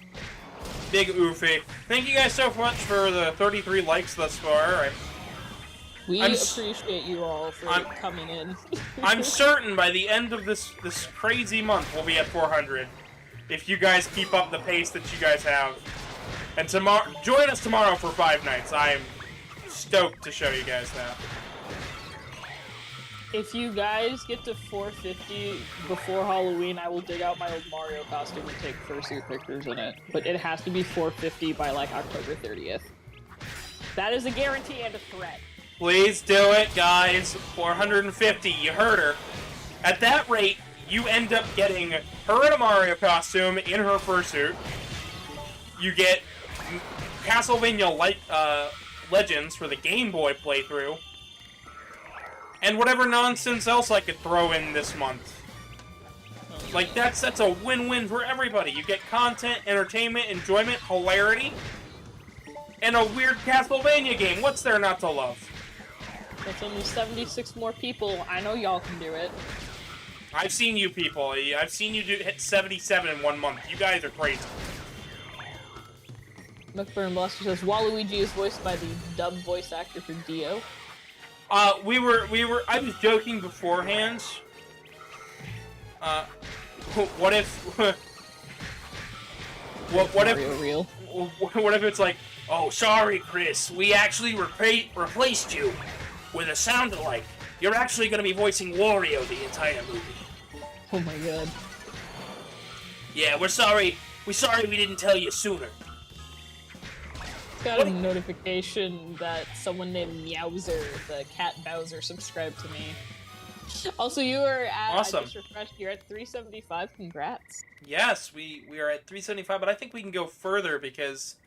Big oofy. Thank you guys so much for the 33 likes thus far. We appreciate you all for coming in. I'm certain by the end of this crazy month we'll be at 400. If you guys keep up the pace that you guys have. And join us tomorrow for 5 nights. I am stoked to show you guys that. If you guys get to 450 before Halloween, I will dig out my old Mario costume and take fursuit pictures in it. But it has to be 450 by like October 30th. That is a guarantee and a threat. Please do it, guys. 450. You heard her. At that rate, you end up getting her in a Mario costume in her fursuit. You get Castlevania Legends for the Game Boy playthrough. And whatever nonsense else I could throw in this month. Like, that's a win-win for everybody. You get content, entertainment, enjoyment, hilarity, and a weird Castlevania game. What's there not to love? That's only 76 more people. I know y'all can do it. I've seen you people. I've seen you hit 77 in 1 month. You guys are crazy. McBurn Blaster says Waluigi is voiced by the dub voice actor for Dio. I was joking beforehand. What if what if real? What if it's like, oh, sorry, Chris, we actually replaced you with a sound-alike. You're actually going to be voicing Wario the entire movie. Oh my god. Yeah, we're sorry. We're sorry we didn't tell you sooner. Got a notification that someone named Meowser, the cat Bowser, subscribed to me. Also, you are at, awesome. I just refreshed, you're at 375, congrats. Yes, we are at 375, but I think we can go further because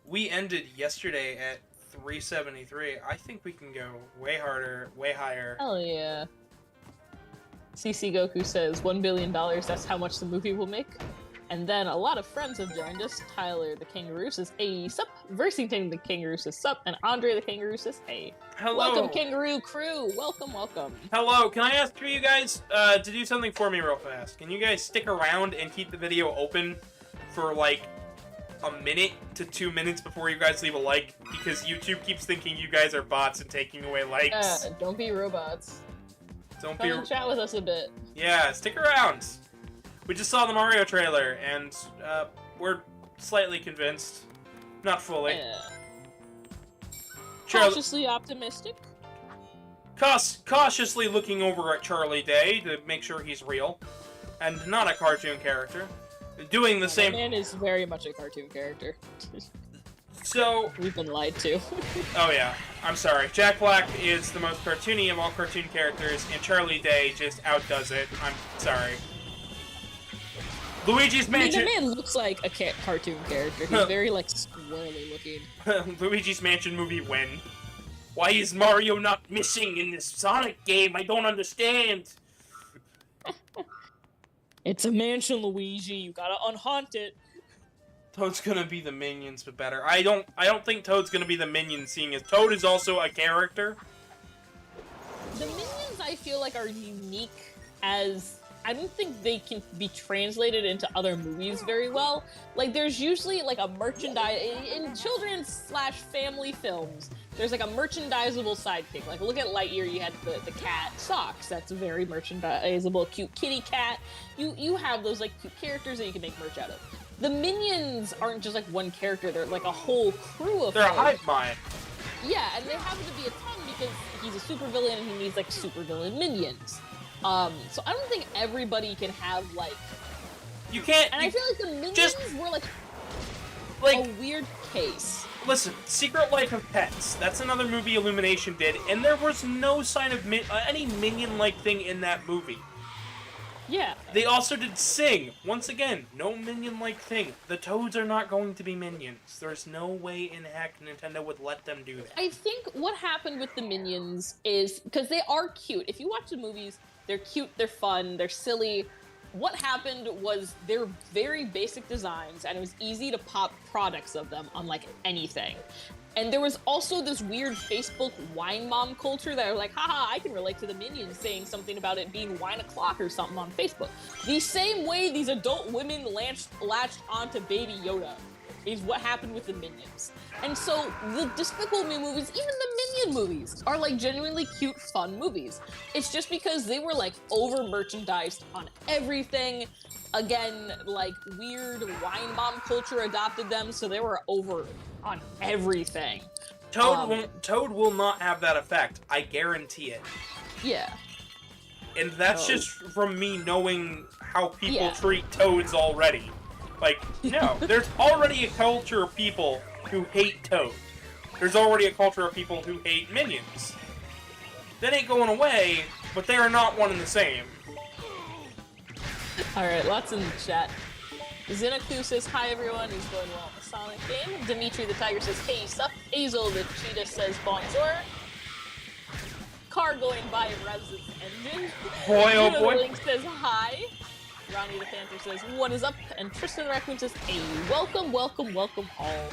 we ended yesterday at 373. I think we can go way harder, way higher. Hell yeah. CC Goku says $1 billion, that's how much the movie will make. And then a lot of friends have joined us. Tyler the Kangaroo says, hey, sup. Versington the Kangaroo says, sup. And Andre the Kangaroo says, hey. Hello. Welcome, Kangaroo crew. Welcome, welcome. Hello. Can I ask for you guys to do something for me real fast? Can you guys stick around and keep the video open for like a minute to 2 minutes before you guys leave a like? Because YouTube keeps thinking you guys are bots and taking away likes. Don't be robots. Don't Come and chat with us a bit. Yeah, stick around. We just saw the Mario trailer, and we're slightly convinced. Not fully. Yeah. Charlie, Cautiously optimistic. cautiously looking over at Charlie Day to make sure he's real, and not a cartoon character. Doing the same... That man is very much a cartoon character. So... We've been lied to. Oh yeah, I'm sorry. Jack Black is the most cartoony of all cartoon characters, and Charlie Day just outdoes it. I'm sorry. Luigi's Mansion... I mean, the man looks like a cartoon character. He's very, like, squirrely looking. Luigi's Mansion movie when? Why is Mario not missing in this Sonic game? I don't understand. It's a mansion, Luigi. You gotta unhaunt it. Toad's gonna be the minions, but better. I don't think Toad's gonna be the minion, seeing as Toad is also a character. The minions, I feel like, are unique as... I don't think they can be translated into other movies very well. Like, there's usually, like, a merchandise... In children's/family films, there's, like, a merchandisable sidekick. Like, look at Lightyear, you had the cat Socks. That's a very merchandisable, cute kitty cat. You have those, like, cute characters that you can make merch out of. The minions aren't just, like, one character. They're, like, a whole crew of They're folks. a hive mind. Yeah, and they happen to be a ton because he's a supervillain and he needs, like, supervillain minions. So I don't think everybody can have, like... You can't... And I feel like the minions were, like, a weird case. Listen, Secret Life of Pets. That's another movie Illumination did, and there was no sign of any minion-like thing in that movie. Yeah. They also did Sing. Once again, no minion-like thing. The Toads are not going to be minions. There's no way in heck Nintendo would let them do that. I think what happened with the minions is... Because they are cute. If you watch the movies... They're cute, they're fun, they're silly. What happened was they're very basic designs, and it was easy to pop products of them on, like, anything. And there was also this weird Facebook wine mom culture that was like, haha, I can relate to the minions saying something about it being wine o'clock or something on Facebook. The same way these adult women latched onto Baby Yoda is what happened with the minions. And so the Despicable Me movies, even the Minion movies, are like genuinely cute, fun movies. It's just because they were like over-merchandised on everything. Again, like weird wine bomb culture adopted them, so they were over on everything. Toad will not have that effect. I guarantee it. Yeah. And that's Oh. just from me knowing how people Yeah. treat toads already. Like, no, there's already a culture of people who hate Toad. There's already a culture of people who hate minions. That ain't going away, but they are not one and the same. Alright, lots in the chat. Zinaku says, hi everyone, he's going well in the Sonic game. Dimitri the Tiger says, hey, sup? Azel the Cheetah says, bonjour. Car going by revs its engine. Boy, oh Juno boy. the Link says, hi. Ronnie the Panther says, what is up? And Tristan the Raccoon says, hey, welcome, welcome, welcome all.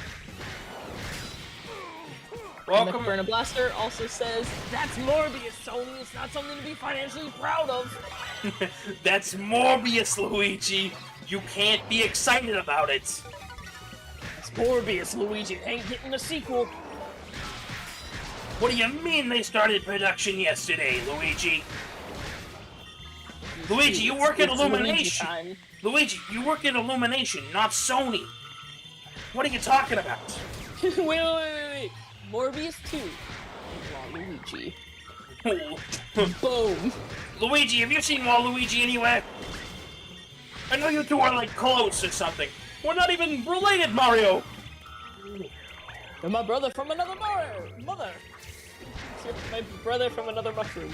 Welcome. McBurna Blaster also says, that's Morbius, Sony. It's not something to be financially proud of. That's Morbius, Luigi. You can't be excited about it. It's Morbius, Luigi. Ain't getting a sequel. What do you mean they started production yesterday, Luigi? Luigi, you work at It's Luigi Illumination. time. Luigi, you work at Illumination, not Sony. What are you talking about? wait. Morbius 2. Waluigi. Boom. Luigi, have you seen Waluigi anywhere? I know you two are like close or something. We're not even related, Mario. You're my brother from another mother. You're my brother from another mushroom.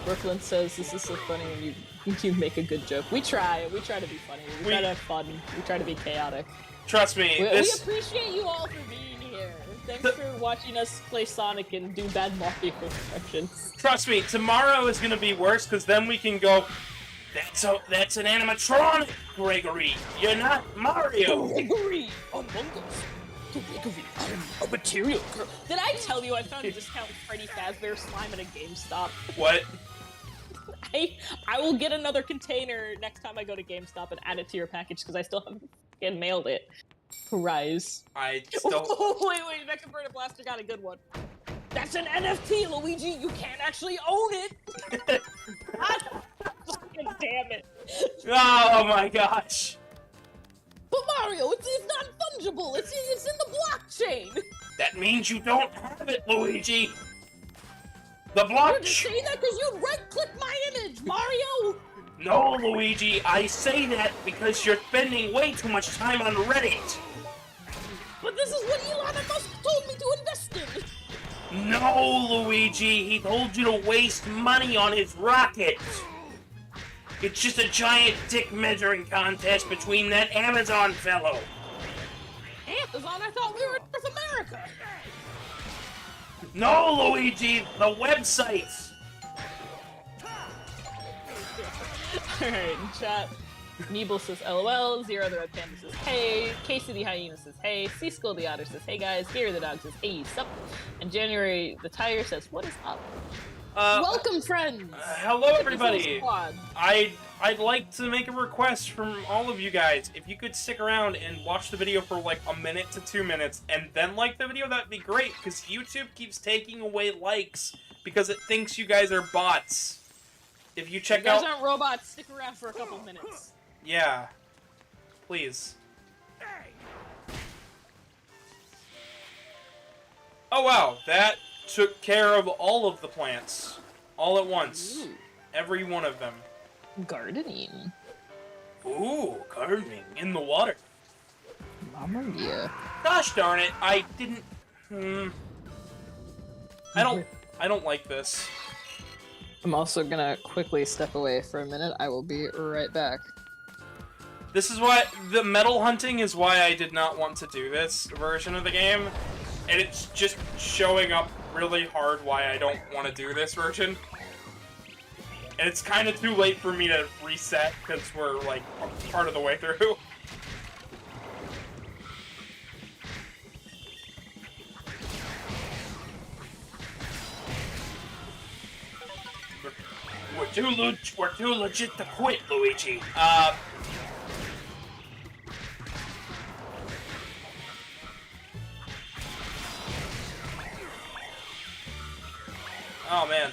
Brooklyn says, this is so funny when you make a good joke. We try to be funny. We try to have fun. We try to be chaotic. Trust me, We this... appreciate you all for being here. Thanks for watching us play Sonic and do bad Mario impressions. Trust me, tomorrow is gonna be worse, because then we can go, that's an animatronic, Gregory. You're not Mario. Gregory! Among Us! Gregory, I'm a material girl. Did I tell you I found a discount Freddy Fazbear slime at a GameStop? What? I will get another container next time I go to GameStop and add it to your package, because I still haven't mailed it. Rise. I still... Wait, Mecha Burner Blaster got a good one. That's an NFT, Luigi! You can't actually own it! Fucking damn it. Oh my gosh. But Mario, it's not fungible! It's in the blockchain! That means you don't have it, Luigi. The You're just blockchain... saying that because you right-clicked my image, Mario! No, Luigi, I say that because you're spending way too much time on Reddit. But this is what Elon Musk told me to invest in! No, Luigi, he told you to waste money on his rocket. It's just a giant dick measuring contest between that Amazon fellow. Amazon? I thought we were in North America! No, Luigi, the website. Alright, chat. Neeble says LOL, Zero the Red Panda says hey, Casey the Hyena says hey, Seaskull the Otter says hey guys, Gary the Dog says hey, sup, and January the Tiger says what is up? Welcome friends! Hello everybody! Squad. I'd like to make a request from all of you guys. If you could stick around and watch the video for like a minute to 2 minutes and then like the video, that'd be great, because YouTube keeps taking away likes because it thinks you guys are bots. If you check You guys out... aren't robots, stick around for a couple minutes. Yeah. Please. Oh wow, that took care of all of the plants. All at once. Ooh. Every one of them. Gardening. Ooh, gardening in the water. Mamma mia. Gosh darn it, I didn't... I don't like this. I'm also gonna quickly step away for a minute. I will be right back. This is why... The metal hunting is why I did not want to do this version of the game. And it's just showing up really hard why I don't want to do this version. And it's kind of too late for me to reset, because we're, like, part of the way through. We're too legit to quit, Luigi. Oh, man.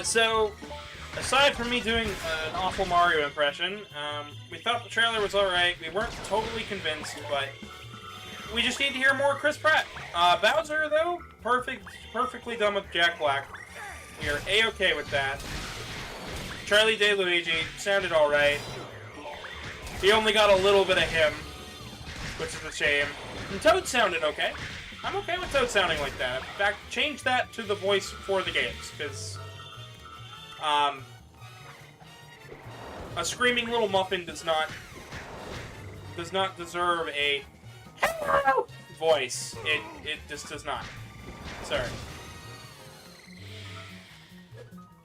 So, aside from me doing an awful Mario impression, we thought the trailer was alright. We weren't totally convinced, but we just need to hear more Chris Pratt. Bowser, though, perfectly done with Jack Black. We are A-okay with that. Charlie Day Luigi sounded alright. He only got a little bit of him, which is a shame. And Toad sounded okay. I'm okay with Toad sounding like that. In fact, change that to the voice for the games, because a screaming little muffin does not deserve a voice. It just does not. Sorry.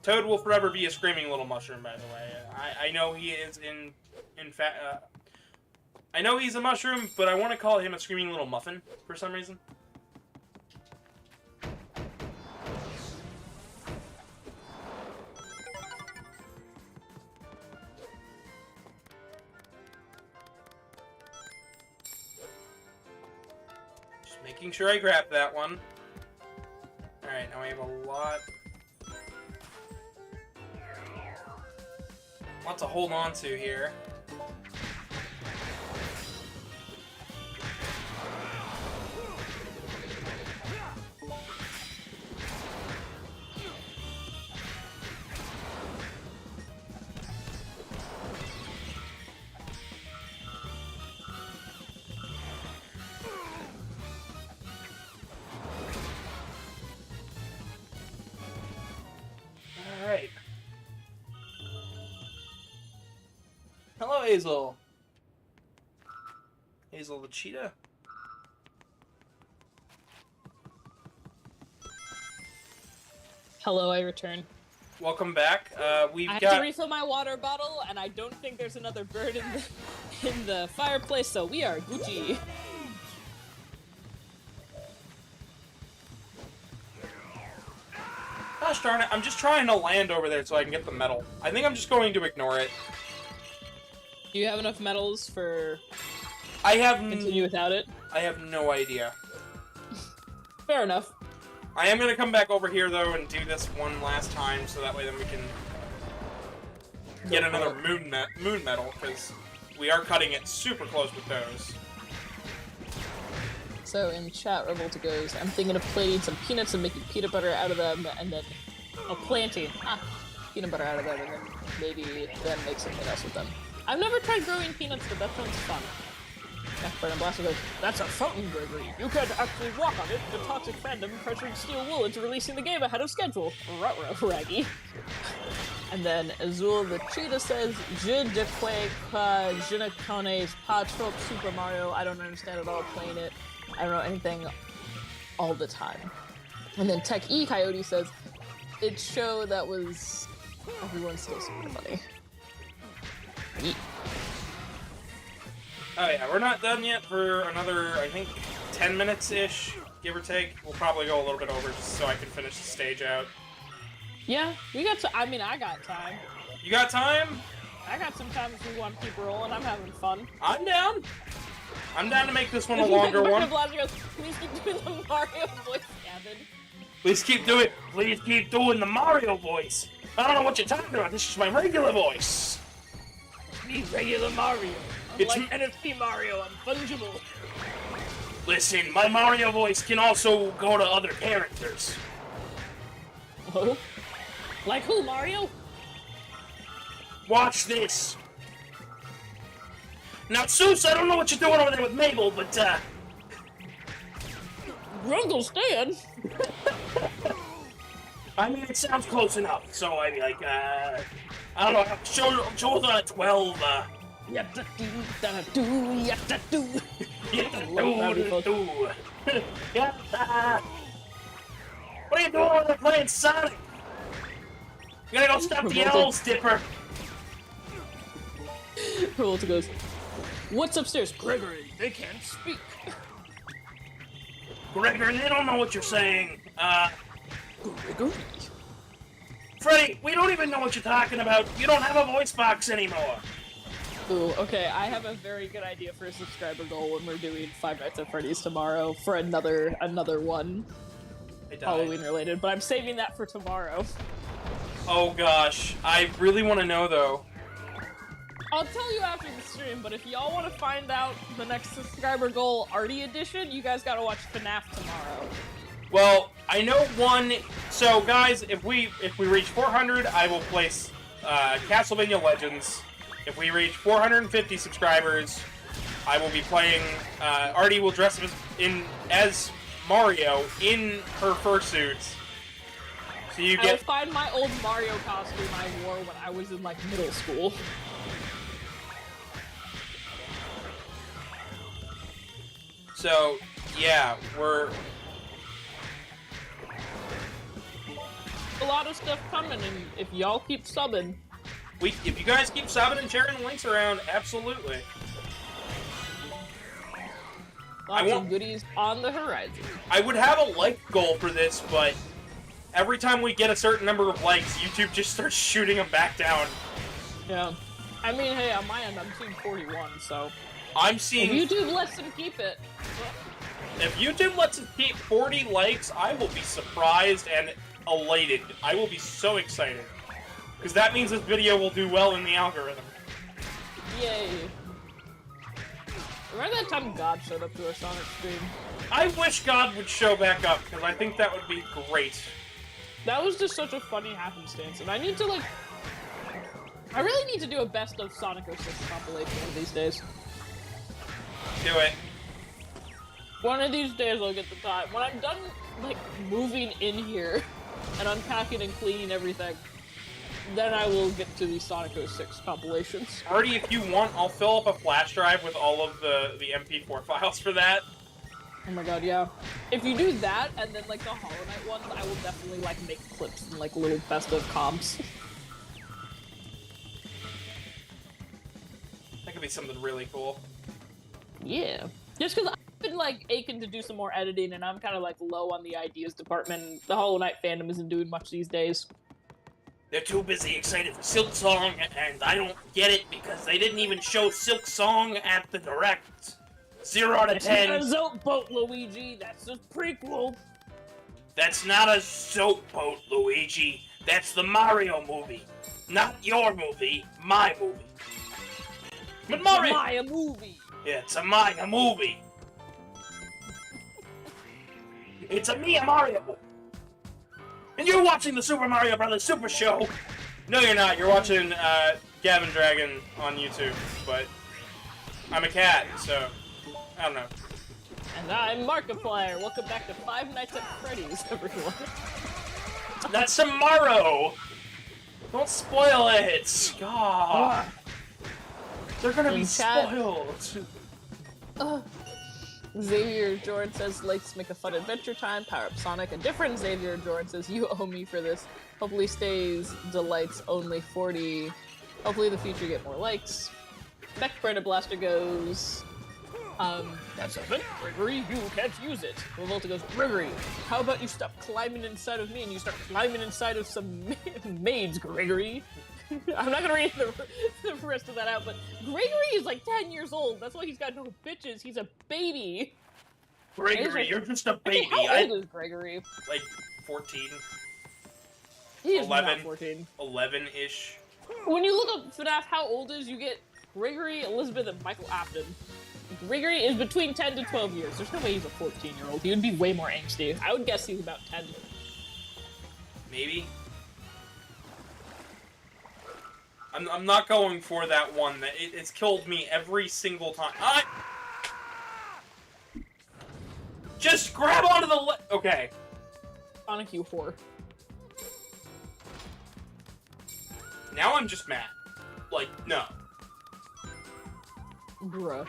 Toad will forever be a screaming little mushroom, by the way. I know he is in fact. I know he's a mushroom, but I want to call him a screaming little muffin for some reason. Just making sure I grab that one. Alright, now we have a lot to hold on to here. Alright. Hello, Hazel. Hazel the cheetah. Hello, I return. Welcome back. I have to refill my water bottle, and I don't think there's another bird in the fireplace, so we are Gucci. Gosh darn it, I'm just trying to land over there so I can get the medal. I think I'm just going to ignore it. Do you have enough medals for I have continue without it? I have no idea. Fair enough. I am going to come back over here, though, and do this one last time, so that way then we can get another moon medal, because we are cutting it super close with those. So in chat, Revolta goes, I'm thinking of plating some peanuts and making peanut butter out of them, and then planting peanut butter out of them, and then maybe then make something else with them. I've never tried growing peanuts, but that sounds fun. Burn Blaster goes, that's a fountain, Gregory. You can't actually walk on it. The toxic fandom pressured Steel Wool into releasing the game ahead of schedule. Ruh-roh, Raggy. And then Azul the Cheetah says, Je de que je ne connais pas trop Super Mario. I don't understand at all playing it. I don't know anything all the time. And then Tech E Coyote says, it's show that was everyone's still super funny. Yeet. Oh yeah, we're not done yet for another, I think, 10 minutes-ish, give or take. We'll probably go a little bit over just so I can finish the stage out. Yeah, we got I got time. You got time? I got some time if we want to keep rolling. I'm having fun. I'm down. I'm down to make this one a longer one. Goes, please keep doing the Mario voice, Gavin. Please keep doing the Mario voice. I don't know what you're talking about. This is my regular voice. Me regular Mario. It's like NFT Mario, I'm fungible. Listen, my Mario voice can also go to other characters. Oh? Like who, Mario? Watch this. Now, Seuss, I don't know what you're doing over there with Mabel, but, Grungle Stan? I mean, it sounds close enough, so I mean, like, I don't know, show's on a 12, Yatta-do, yatta-do. Yatta-do. What are you doing over there playing Sonic? You gotta go stop the elves, Dipper. Revolta goes, what's upstairs? Gregory, they can't speak. Gregory, they don't know what you're saying. Gregory? Freddy, we don't even know what you're talking about. You don't have a voice box anymore. Ooh, okay, I have a very good idea for a subscriber goal when we're doing Five Nights at Freddy's tomorrow for another one. Halloween related, but I'm saving that for tomorrow. Oh gosh, I really want to know though. I'll tell you after the stream, but if y'all want to find out the next subscriber goal Artie edition, you guys gotta watch FNAF tomorrow. Well, I know one. So guys, if we reach 400, I will place Castlevania Legends. If we reach 450 subscribers, I will be playing. Artie will dress up as Mario in her fursuit. So you I will get. find my old Mario costume I wore when I was in like middle school. So yeah, we're. A lot of stuff coming, and if y'all keep subbing, If you guys keep subbing and sharing the links around, absolutely. lots of goodies on the horizon. I would have a like goal for this, but every time we get a certain number of likes, YouTube just starts shooting them back down. Yeah. I mean, hey, on my end, I'm seeing 41, so... I'm seeing... If YouTube lets them keep it... If YouTube lets us keep 40 likes, I will be surprised and elated. I will be so excited. Because that means this video will do well in the algorithm. Yay. Remember that time God showed up to our Sonic stream? I wish God would show back up, because I think that would be great. That was just such a funny happenstance, and I need to, like... I really need to do a best of Sonic 06 compilation one of these days. Do it. One of these days I'll get the time. When I'm done, like, moving in here, and unpacking and cleaning everything, then I will get to the Sonic 06 compilations. Artie, if you want, I'll fill up a flash drive with all of the MP4 files for that. Oh my god, yeah. If you do that, and then, like, the Hollow Knight ones, I will definitely, like, make clips and, like, little best of comps. That could be something really cool. Yeah. Just because I've been, like, aching to do some more editing, and I'm kind of, like, low on the ideas department. The Hollow Knight fandom isn't doing much these days. They're too busy excited for Silk Song, and I don't get it because they didn't even show Silk Song at the Direct. 0 out of 10. It's not a Zoat Boat, Luigi. That's a prequel. That's not a soap boat, Luigi. That's the Mario movie. Not your movie, my movie. But Mario... Maya movie. Yeah, it's a Maya movie. It's a Mia Mario movie. And you're watching the Super Mario Brothers Super Show. No, you're not. You're watching Gavin Dragon on YouTube. But I'm a cat, so I don't know. And I'm Markiplier. Welcome back to Five Nights at Freddy's, everyone. That's tomorrow. Don't spoil it. God. They're gonna be spoiled. Xavier Jordan says, "Let's make a fun adventure time. Power up Sonic." A different Xavier Jordan says, "You owe me for this. Hopefully stays delights only 40. Hopefully the future get more likes." Mech Brenda Blaster goes, "That's a vent, Gregory. You can't use it." Revolta goes, "Gregory, how about you stop climbing inside of me and you start climbing inside of some maids, Gregory?" I'm not gonna read the rest of that out, but Gregory is like 10 years old. That's why he's got no bitches. He's a baby. Gregory, you're just a baby. How old is Gregory? Like 14. He is 11. not 14. 11-ish. When you look up FNAF how old is, you get Gregory, Elizabeth, and Michael Afton. Gregory is between 10 to 12 years. There's no way he's a 14-year-old. He would be way more angsty. I would guess he's about 10. Maybe. I'm not going for that one. It's killed me every single time. Just grab onto the okay. Sonic, you whore. Now I'm just mad. Like, no. Bruh.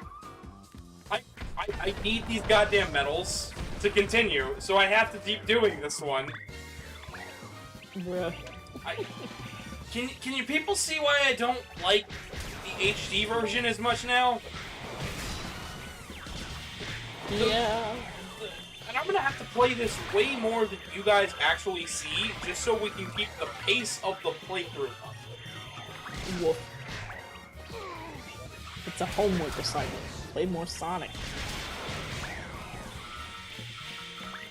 I need these goddamn medals to continue, so I have to keep doing this one. Bruh. Can you people see why I don't like the HD version as much now? Yeah. And I'm gonna have to play this way more than you guys actually see, just so we can keep the pace of the playthrough up. Woof. It's a homework assignment. Play more Sonic.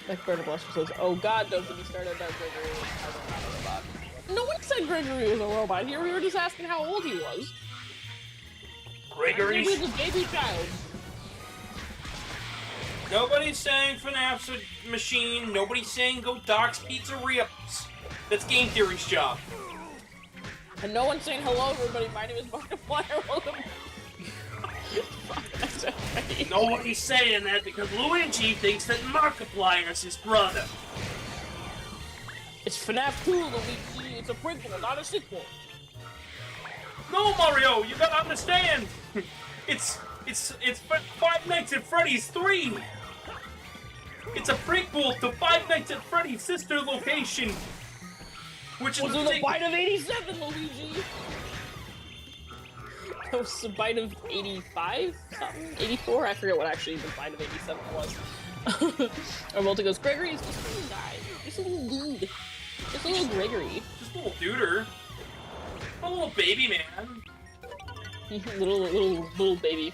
Like Brenda Blaster says, "Oh God, don't get me started about Gregory. I don't have a robot." No one said Gregory was a robot. Here we were just asking how old he was. Gregory. He was a baby child. Nobody's saying FNAF's a machine. Nobody's saying go dox pizzerias. That's game theory's job. And no one's saying hello, everybody. My name is Markiplier. Welcome. Nobody's saying that because Luigi thinks that Markiplier is his brother. It's FNAF 2, Luigi. It's a prequel, not a sequel. No, Mario, you gotta understand. It's Five Nights at Freddy's 3. It's a prequel to Five Nights at Freddy's sister location, which is was it a bite of 87, Luigi? That was a bite of 85? Something? 84? I forget what actually the bite of 87 was. Or Multi goes, Gregory is just a little guy. Just a little dude. Just a little Gregory. Just a little duder. A little baby man. little baby.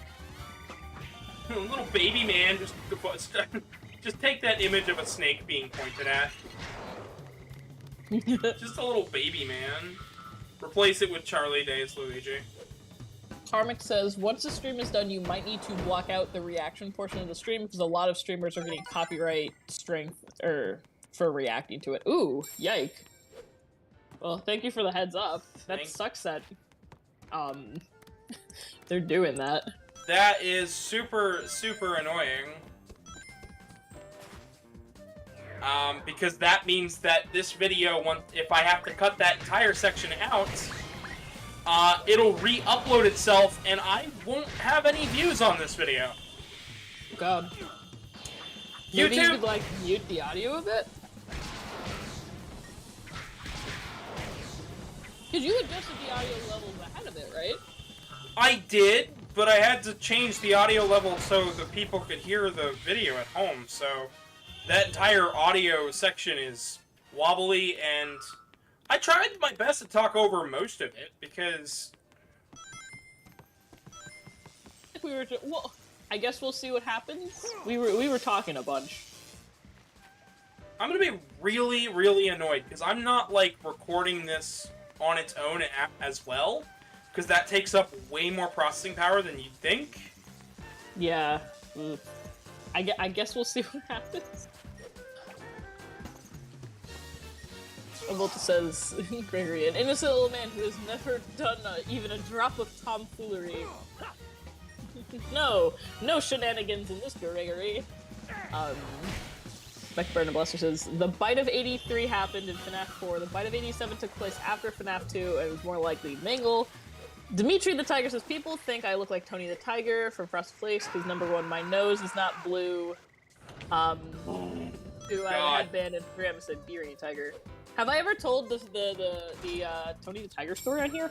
Little baby man, just take that image of a snake being pointed at. Just a little baby man. Replace it with Charlie Day's Luigi. Karmic says, once the stream is done, you might need to block out the reaction portion of the stream because a lot of streamers are getting copyright strength for reacting to it. Ooh, yike. Well, thank you for the heads up. That sucks that they're doing that. That is super, super annoying. Because that means that this video, if I have to cut that entire section out, it'll re-upload itself, and I won't have any views on this video. God. Maybe you could, like, mute the audio a bit? Because you adjusted the audio levels ahead of it, right? I did, but I had to change the audio level so the people could hear the video at home, so that entire audio section is wobbly, and I tried my best to talk over most of it, because well, I guess we'll see what happens. We were talking a bunch. I'm gonna be really, really annoyed, because I'm not, like, recording this on its own as well, because that takes up way more processing power than you'd think. Yeah. I guess we'll see what happens. Volta says, Gregory, an innocent little man who has never done even a drop of tomfoolery. No shenanigans in this, Gregory. McBurnham Blaster says, the bite of 83 happened in FNAF 4, the bite of 87 took place after FNAF 2, and was more likely Mangle. Dimitri the Tiger says, people think I look like Tony the Tiger from Frosted Flakes, because number one, my nose is not blue. Two, I have a headband, and three, I'm a Siberian tiger. Have I ever told the Tony the Tiger story on here?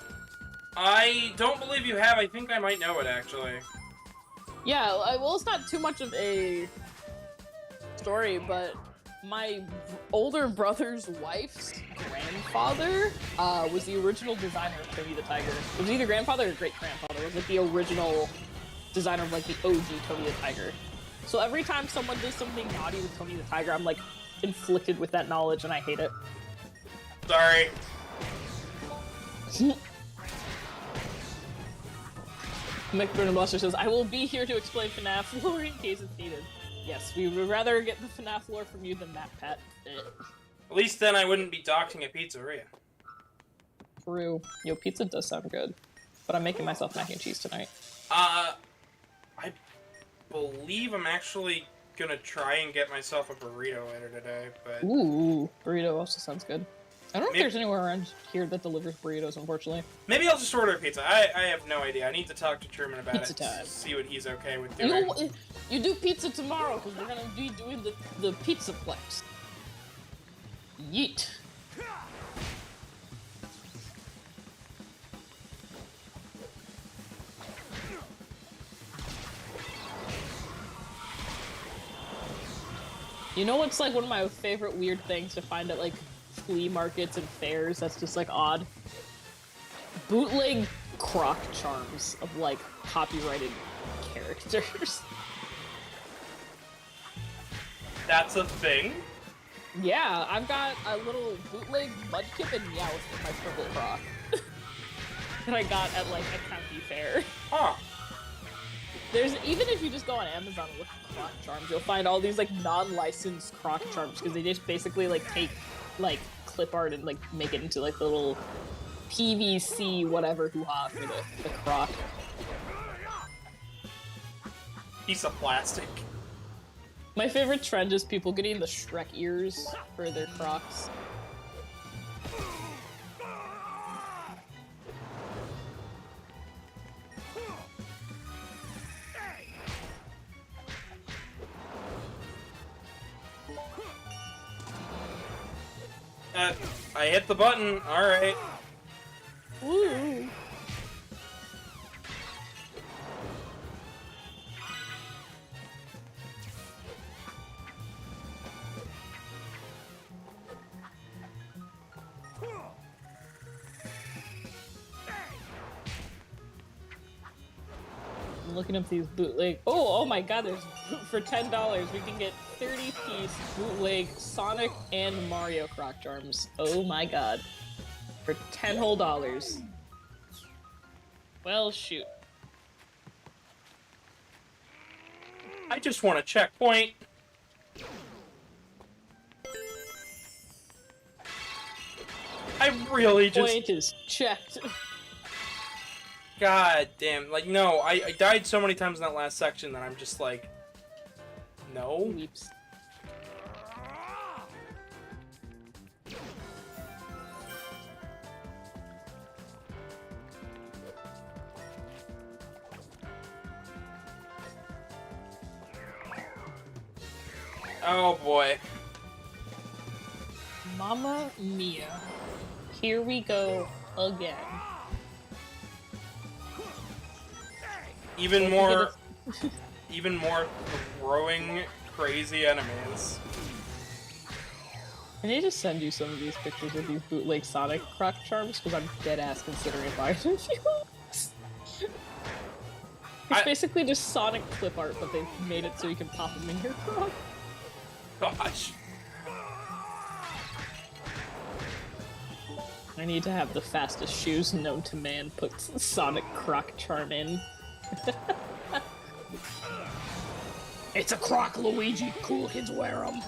I don't believe you have. I think I might know it, actually. Yeah, well, it's not too much of a story, but my older brother's wife's grandfather was the original designer of Tony the Tiger. It was either grandfather or great-grandfather. It was like the original designer of like the OG Tony the Tiger. So every time someone does something naughty with Tony the Tiger, I'm like inflicted with that knowledge, and I hate it. Sorry. McBurnham Buster says, I will be here to explain FNAF lore in case it's needed. Yes, we would rather get the FNAF lore from you than that, Pat. At least then I wouldn't be doxing a pizzeria. True. Yo, pizza does sound good. But I'm making myself mac and cheese tonight. I believe I'm actually gonna try and get myself a burrito later today, but... Ooh, burrito also sounds good. I don't know if there's anywhere around here that delivers burritos, unfortunately. Maybe I'll just order a pizza. I have no idea. I need to talk to Truman about Pizza time. See what he's okay with doing. You do pizza tomorrow, because we're gonna be doing the pizza plex. Yeet. You know what's like one of my favorite weird things to find at like flea markets and fairs that's just like odd? Bootleg croc charms of like copyrighted characters. That's a thing? Yeah, I've got a little bootleg Mudkip and Meowth in my purple croc that I got at like a county fair. Huh. There's even if you just go on Amazon and look at croc charms, you'll find all these like non-licensed croc charms because they just basically like take like clip art and like make it into like little PVC whatever hoo-ha for the croc. Piece of plastic. My favorite trend is people getting the Shrek ears for their crocs. I hit the button. All right. Woo! I'm looking up these bootleg. Oh my God! There's for $10 we can get 30-piece bootleg Sonic and Mario croc charms. Oh my God! For $10 whole. Well, shoot. I just want a checkpoint. I really just... Point is checked. God damn. Like, no, I died so many times in that last section that I'm just like... No? Weeps. Oh boy. Mamma mia. Here we go again. Even more throwing crazy enemies. I need to send you some of these pictures of these bootleg Sonic croc charms because I'm dead ass considering buying them. It's basically just Sonic clip art, but they've made it so you can pop them in your croc. Gosh. I need to have the fastest shoes known to man put Sonic croc charm in. It's a croc, Luigi. Cool kids wear them.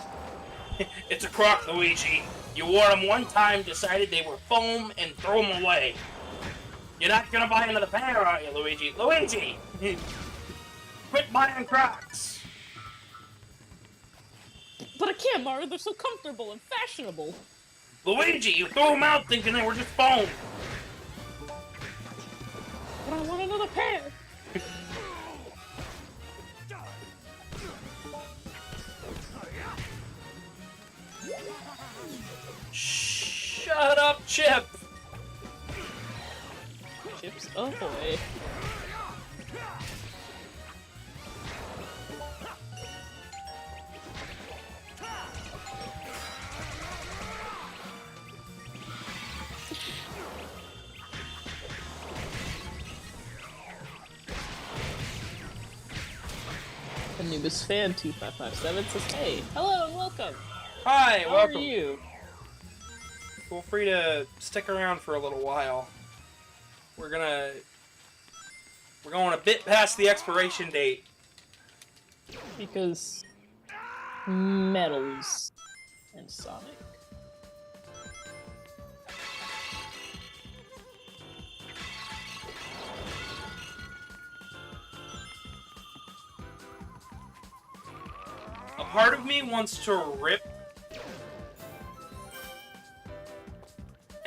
It's a croc, Luigi. You wore them one time, decided they were foam, and threw them away. You're not gonna buy another pair, are you, Luigi? Luigi! Quit buying crocs! But I can't, Mario. They're so comfortable and fashionable. Luigi, you threw them out thinking they were just foam. But I want another pair. Shut up, Chip! Chips? Oh boy. Anubis fan 2557 says, "Hey, hello and welcome. Hi, How welcome. are you?" Feel free to stick around for a little while. We're going a bit past the expiration date. Because medals and Sonic. A part of me wants to rip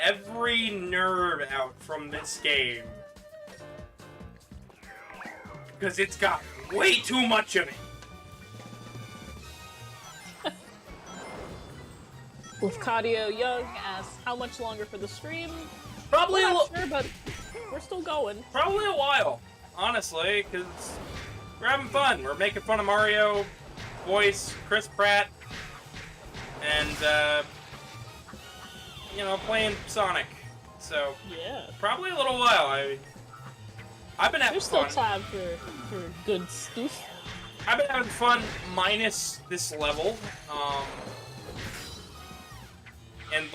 every nerve out from this game. Because it's got way too much of it. Wolfcadio Young asks, how much longer for the stream? Probably We're a not sure, but we're still going. Probably a while, honestly, because we're having fun. We're making fun of Mario, voice, Chris Pratt, and, you know, playing Sonic. So, yeah, probably a little while. I've been having there's still fun. time for good stuff. I've been having fun minus this level. and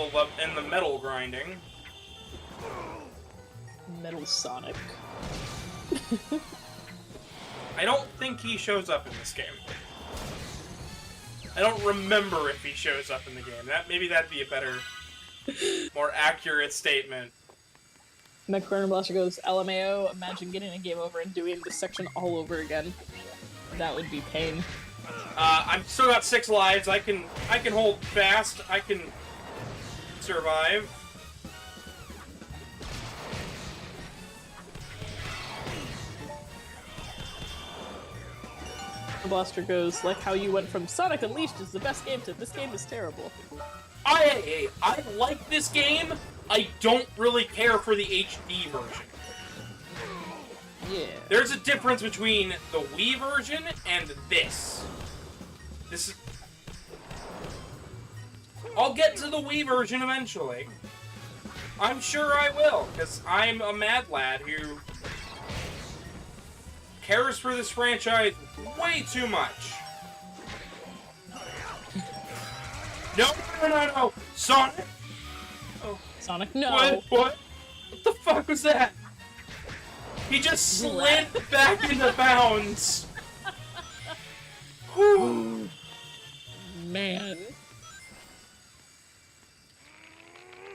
the metal grinding. Metal Sonic. I don't think he shows up in this game. I don't remember if he shows up in the game. Maybe that'd be a better, more accurate statement. McBurner Blaster goes, LMAO, imagine getting a game over and doing this section all over again. That would be pain. I've still got 6 lives. I can hold fast. I can survive. Blaster goes, like how you went from Sonic Unleashed is the best game to this game is terrible. I like this game. I don't really care for the HD version. Yeah. There's a difference between the Wii version and this. I'll get to the Wii version eventually. I'm sure I will, because I'm a mad lad who cares for this franchise way too much. No! Sonic! Oh, Sonic, no! What the fuck was that? He just slid back into bounds. Whew. Man.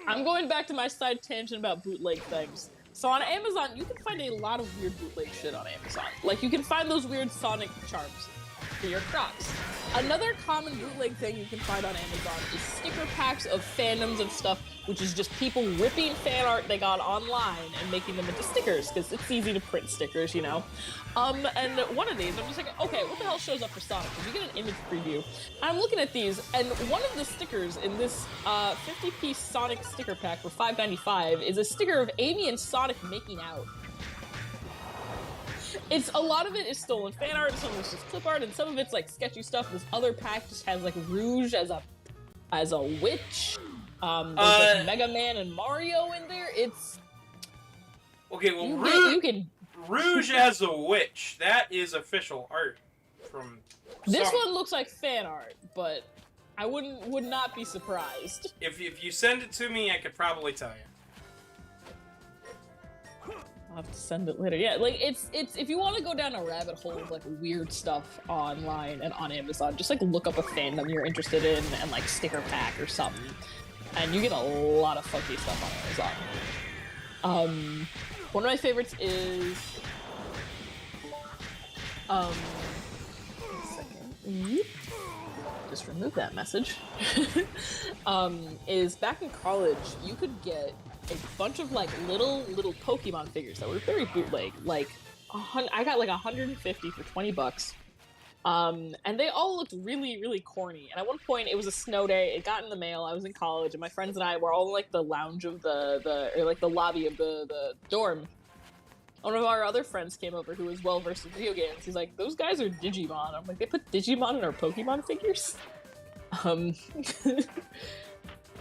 I'm going back to my side tangent about bootleg things. So on Amazon, you can find a lot of weird bootleg shit on Amazon. Like, you can find those weird Sonic charms for your Crocs. Another common bootleg thing you can find on Amazon is sticker packs of fandoms and stuff, which is just people ripping fan art they got online and making them into stickers, because it's easy to print stickers, you know? And one of these, I'm just like, okay, what the hell shows up for Sonic? Because you get an image preview. And I'm looking at these, and one of the stickers in this 50-piece Sonic sticker pack for $5.95 is a sticker of Amy and Sonic making out. A lot of it is stolen fan art, some of it's just clip art, and some of it's like sketchy stuff. This other pack just has like Rouge as a witch. There's like Mega Man and Mario in there. It's okay. Well, you can Rouge as a witch. That is official art from. This one looks like fan art, but I would not be surprised. If you send it to me, I could probably tell you. I'll have to send it later. Yeah, like it's if you want to go down a rabbit hole of like weird stuff online and on Amazon, just like look up a fandom you're interested in and like sticker pack or something, and you get a lot of funky stuff on Amazon. One of my favorites is one second. Just remove that message. Is back in college you could get a bunch of like little Pokemon figures that were very bootleg. Like I got like 150 for $20. And they all looked really corny. And at one point it was a snow day, it got in the mail, I was in college, and my friends and I were all in like the lounge of or like the lobby of the dorm. One of our other friends came over who was well versed in video games. He's like, those guys are Digimon. I'm like, they put Digimon in our Pokemon figures?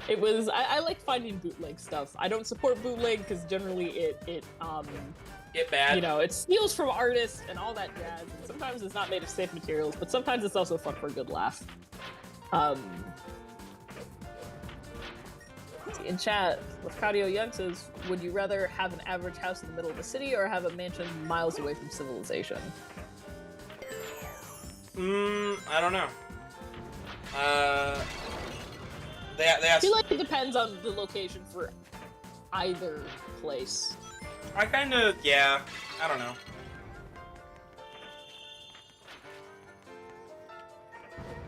It was, I like finding bootleg stuff. I don't support bootleg because generally it bad. You know, it steals from artists and all that jazz. And sometimes it's not made of safe materials, but sometimes it's also fun for a good laugh. In chat, Lafcadio Young says, would you rather have an average house in the middle of the city or have a mansion miles away from civilization? I don't know. I feel like it depends on the location for either place. I don't know.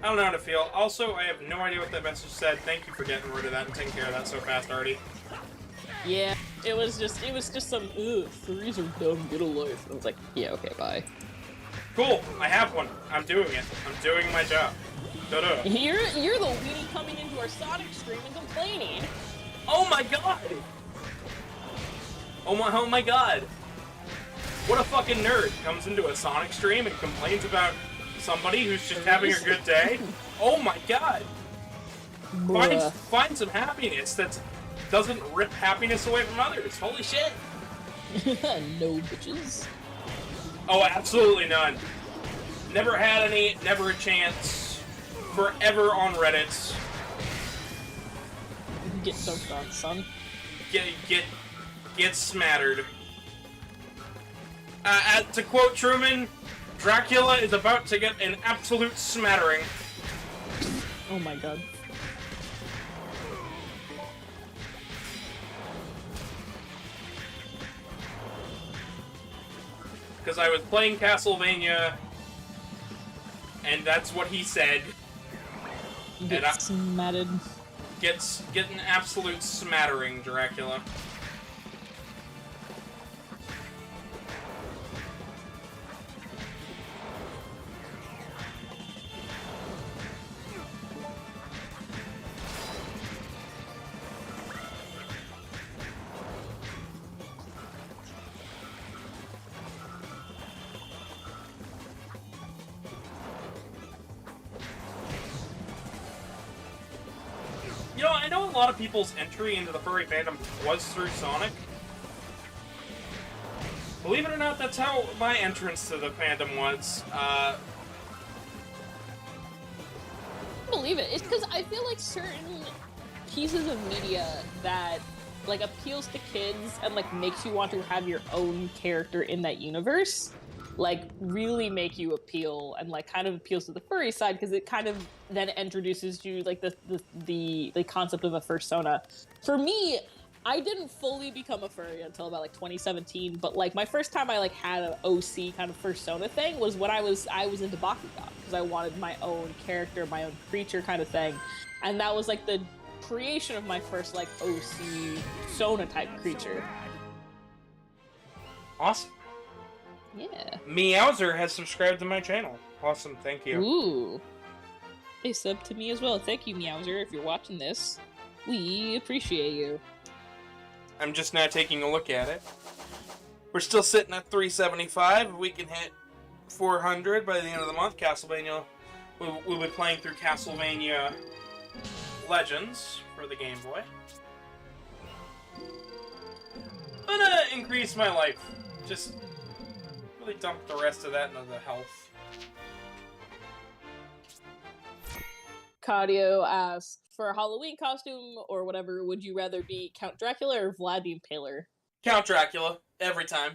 I don't know how to feel. Also, I have no idea what that message said. Thank you for getting rid of that and taking care of that so fast, Artie. Yeah, it was just some, furries are dumb, get a life. And I was like, yeah, okay, bye. Cool, I have one. I'm doing it. I'm doing my job. Da-da. You're the weenie coming into our Sonic stream and complaining. Oh my god! Oh my god! What a fucking nerd comes into a Sonic stream and complains about somebody who's just having a good day. Oh my god! Find some happiness that doesn't rip happiness away from others. Holy shit! No bitches. Oh, absolutely none. Never had any, never a chance. Forever on Reddit. Get dunked on, son. Get smattered. To quote Truman, Dracula is about to get an absolute smattering. Oh my god. Because I was playing Castlevania, and that's what he said. Get smattered. Get an absolute smattering, Dracula. You know, I know a lot of people's entry into the furry fandom was through Sonic. Believe it or not, that's how my entrance to the fandom was. Believe it. It's because I feel like certain pieces of media that like appeals to kids and like makes you want to have your own character in that universe, like really make you appeal and like kind of appeals to the furry side because it kind of then introduces you like the concept of a fursona. For me, I didn't fully become a furry until about like 2017, but like my first time I like had an OC kind of fursona thing was when I was into Bakugan because I wanted my own character, my own creature kind of thing, and that was like the creation of my first like OC Sona type creature. Awesome. Yeah. Meowser has subscribed to my channel. Awesome, thank you. Ooh. They subbed to me as well. Thank you, Meowser, if you're watching this. We appreciate you. I'm just now taking a look at it. We're still sitting at 375. We can hit 400 by the end of the month. Castlevania. We'll be playing through Castlevania Legends for the Game Boy. I'm gonna increase my life. Just really dump the rest of that into the health. Cardio asks, for a Halloween costume or whatever, would you rather be Count Dracula or Vlad the Impaler? Count Dracula, every time.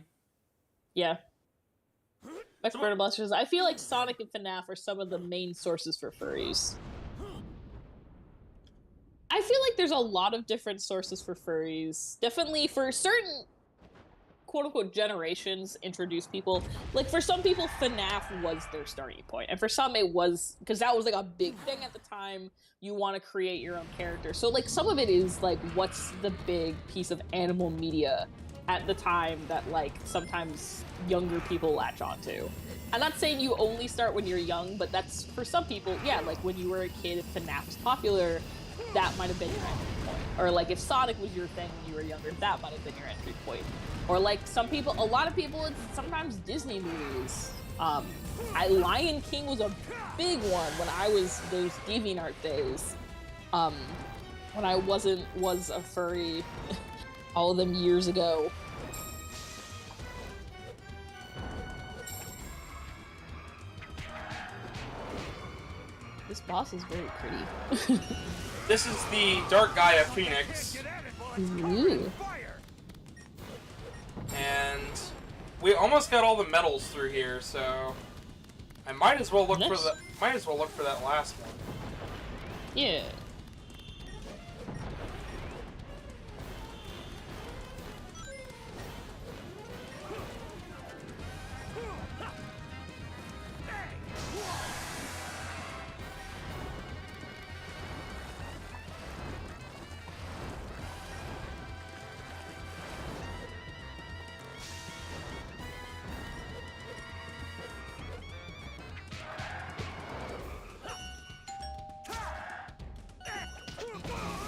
Yeah. Burner Blasters, I feel like Sonic and FNAF are some of the main sources for furries. I feel like there's a lot of different sources for furries. Definitely for certain quote-unquote generations introduce people. Like, for some people, FNAF was their starting point. And for some, it was... Because that was, like, a big thing at the time. You want to create your own character. So, like, some of it is, like, what's the big piece of animal media at the time that, like, sometimes younger people latch onto. I'm not saying you only start when you're young, but that's... For some people, yeah, like, when you were a kid, if FNAF was popular, that might have been your entry point. Or, like, if Sonic was your thing when you were younger, that might have been your entry point. Or, like, some people, a lot of people, it's sometimes Disney movies. Lion King was a big one when I was those DeviantArt days. When I was a furry all of them years ago. This boss is very pretty. This is the Dark Gaia Phoenix. Ooh. And we almost got all the medals through here, so I might as well look for that last one. Yeah.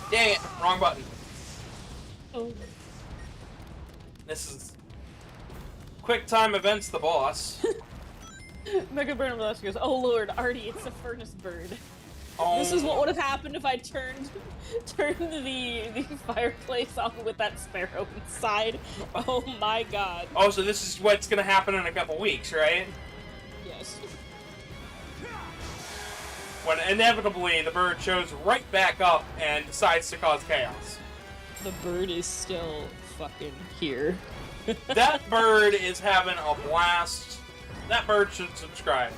Dang it, wrong button. Oh. This is Quick Time Events the boss. Mega Burner Blast goes, oh lord, Artie, it's a furnace bird. Oh. This is what would have happened if I turned the fireplace on with that sparrow inside. Oh my god. Oh, so this is what's gonna happen in a couple weeks, right? Yes. when inevitably the bird shows right back up and decides to cause chaos. The bird is still fucking here. That bird is having a blast. That bird should subscribe.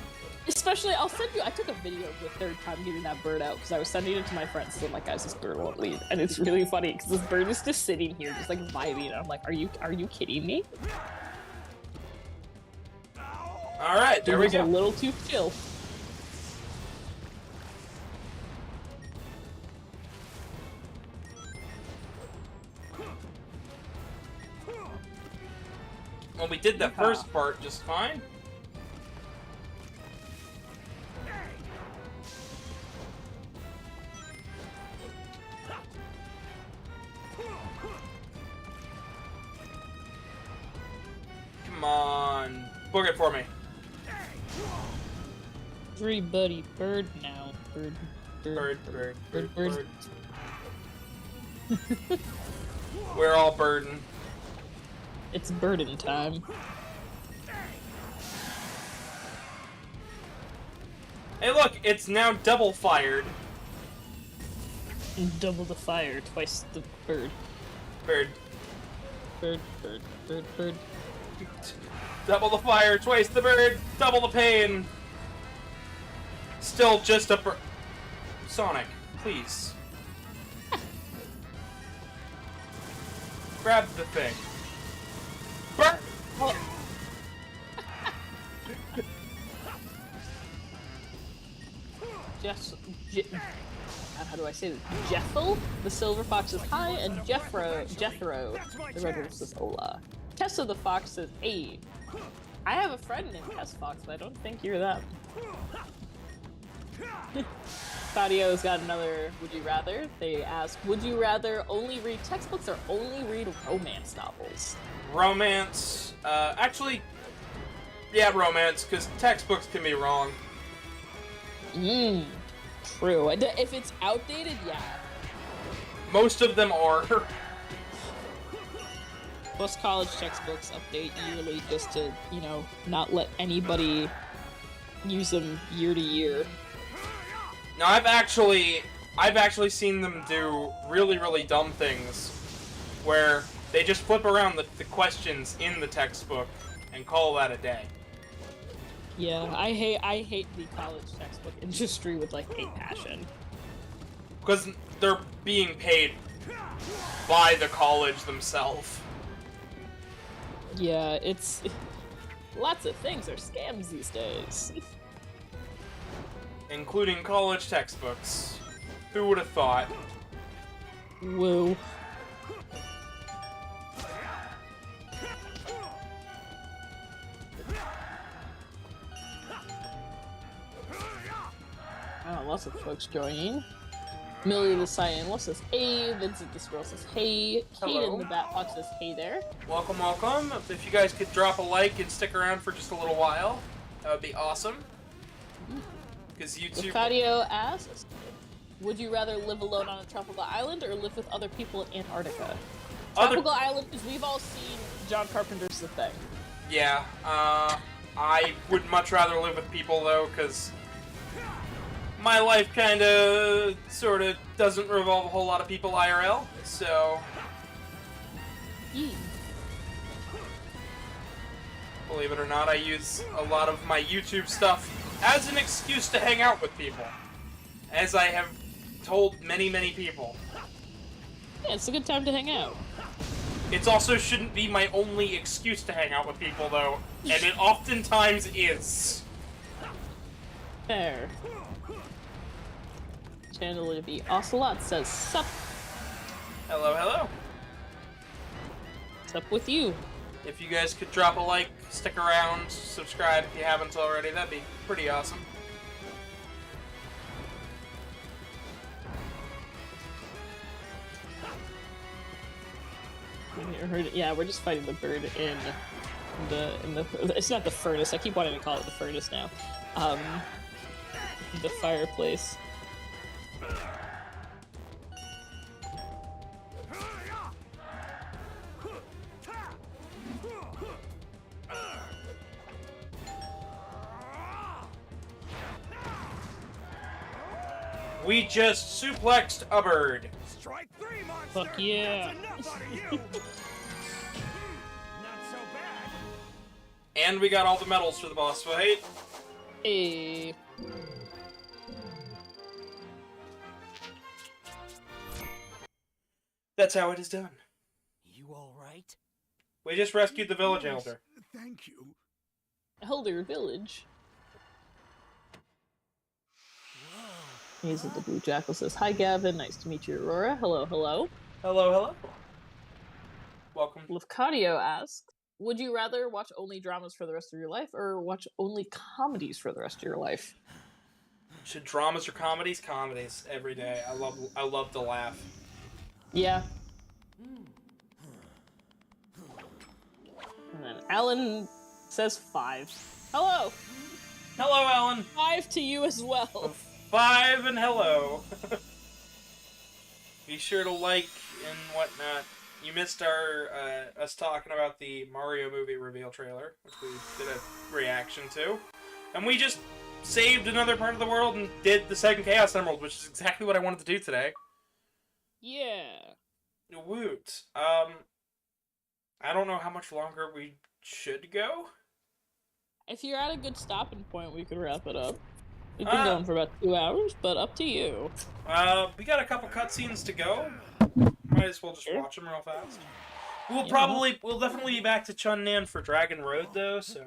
Especially, I'll send you. I took a video of the third time getting that bird out because I was sending it to my friends. So I'm like, guys, this bird won't leave, and it's really funny because this bird is just sitting here, just like vibing. And I'm like, are you kidding me? All right, there we It was go. a little too chill. Well, we did the first part just fine. Come on. Book it for me. Everybody bird now. Bird. Bird. We're all burdened. It's burden time. Hey look, it's now double fired. Double the fire, twice the bird. Bird. Bird. Double the fire, twice the bird, double the pain. Still just a bird. Sonic, please. Grab the thing. Bird! How do I say this? Jethel, the silver fox is high, and Jethro, the red wolf says hola. Tessa the fox says hey. I have a friend named Tess Fox, but I don't think you're them. Fabio's got another would you rather. They ask, would you rather only read textbooks or only read romance novels? Romance. Actually, yeah, romance, because textbooks can be wrong. True. If it's outdated, yeah. Most of them are. Most college textbooks update yearly just to, you know, not let anybody use them year to year. Now, I've actually seen them do really, really dumb things where they just flip around the questions in the textbook and call that a day. Yeah, I hate the college textbook industry with like a passion. Because they're being paid by the college themselves. Yeah, it's lots of things are scams these days. Including college textbooks. Who would have thought? Woo. Oh, lots of folks joining. Millie the Cyan says hey, Vincent the Squirrel says hey, Hello. Kaden the Bat Fox says hey there. Welcome, welcome. If you guys could drop a like and stick around for just a little while, that would be awesome. Because YouTube... Fadio asks, would you rather live alone on a tropical island or live with other people in Antarctica? Tropical island, because we've all seen John Carpenter's The Thing. Yeah, I would much rather live with people, though, because my life kinda, sorta, doesn't revolve a whole lot of people IRL, so... Believe it or not, I use a lot of my YouTube stuff as an excuse to hang out with people. As I have told many, many people. Yeah, it's a good time to hang out. It also shouldn't be my only excuse to hang out with people, though, and it oftentimes is. Fair. Chandler B. Ocelot says, sup. Hello, hello. What's up with you? If you guys could drop a like, stick around, subscribe if you haven't already, that'd be pretty awesome. Yeah, we're just fighting the bird in the it's not the furnace. I keep wanting to call it the furnace now. The fireplace. We just suplexed a bird. Strike 3, monster! Fuck yeah. That's enough out of you! Not so bad. And we got all the medals for the boss fight. Hey. That's how it is done. You all right? We just rescued the village elder. Thank you. Elder Village. He's at the Blue Jackal says, "Hi Gavin, nice to meet you, Aurora. Hello, hello." Hello, hello. Welcome. Lefcadio asks, "Would you rather watch only dramas for the rest of your life, or watch only comedies for the rest of your life?" Should dramas or comedies? Comedies every day. I love to laugh. Yeah. And then Alan says 5. Hello! Hello, Alan. 5 to you as well. 5 and hello. Be sure to like and whatnot. You missed our us talking about the Mario movie reveal trailer, which we did a reaction to, and we just saved another part of the world and did the second Chaos Emerald, which is exactly what I wanted to do today. Yeah. Woot. I don't know how much longer we should go. If you're at a good stopping point, we could wrap it up. We've been going for about 2 hours, but up to you. We got a couple cutscenes to go. Might as well just watch them real fast. We'll definitely be back to Chunnan for Dragon Road, though, so...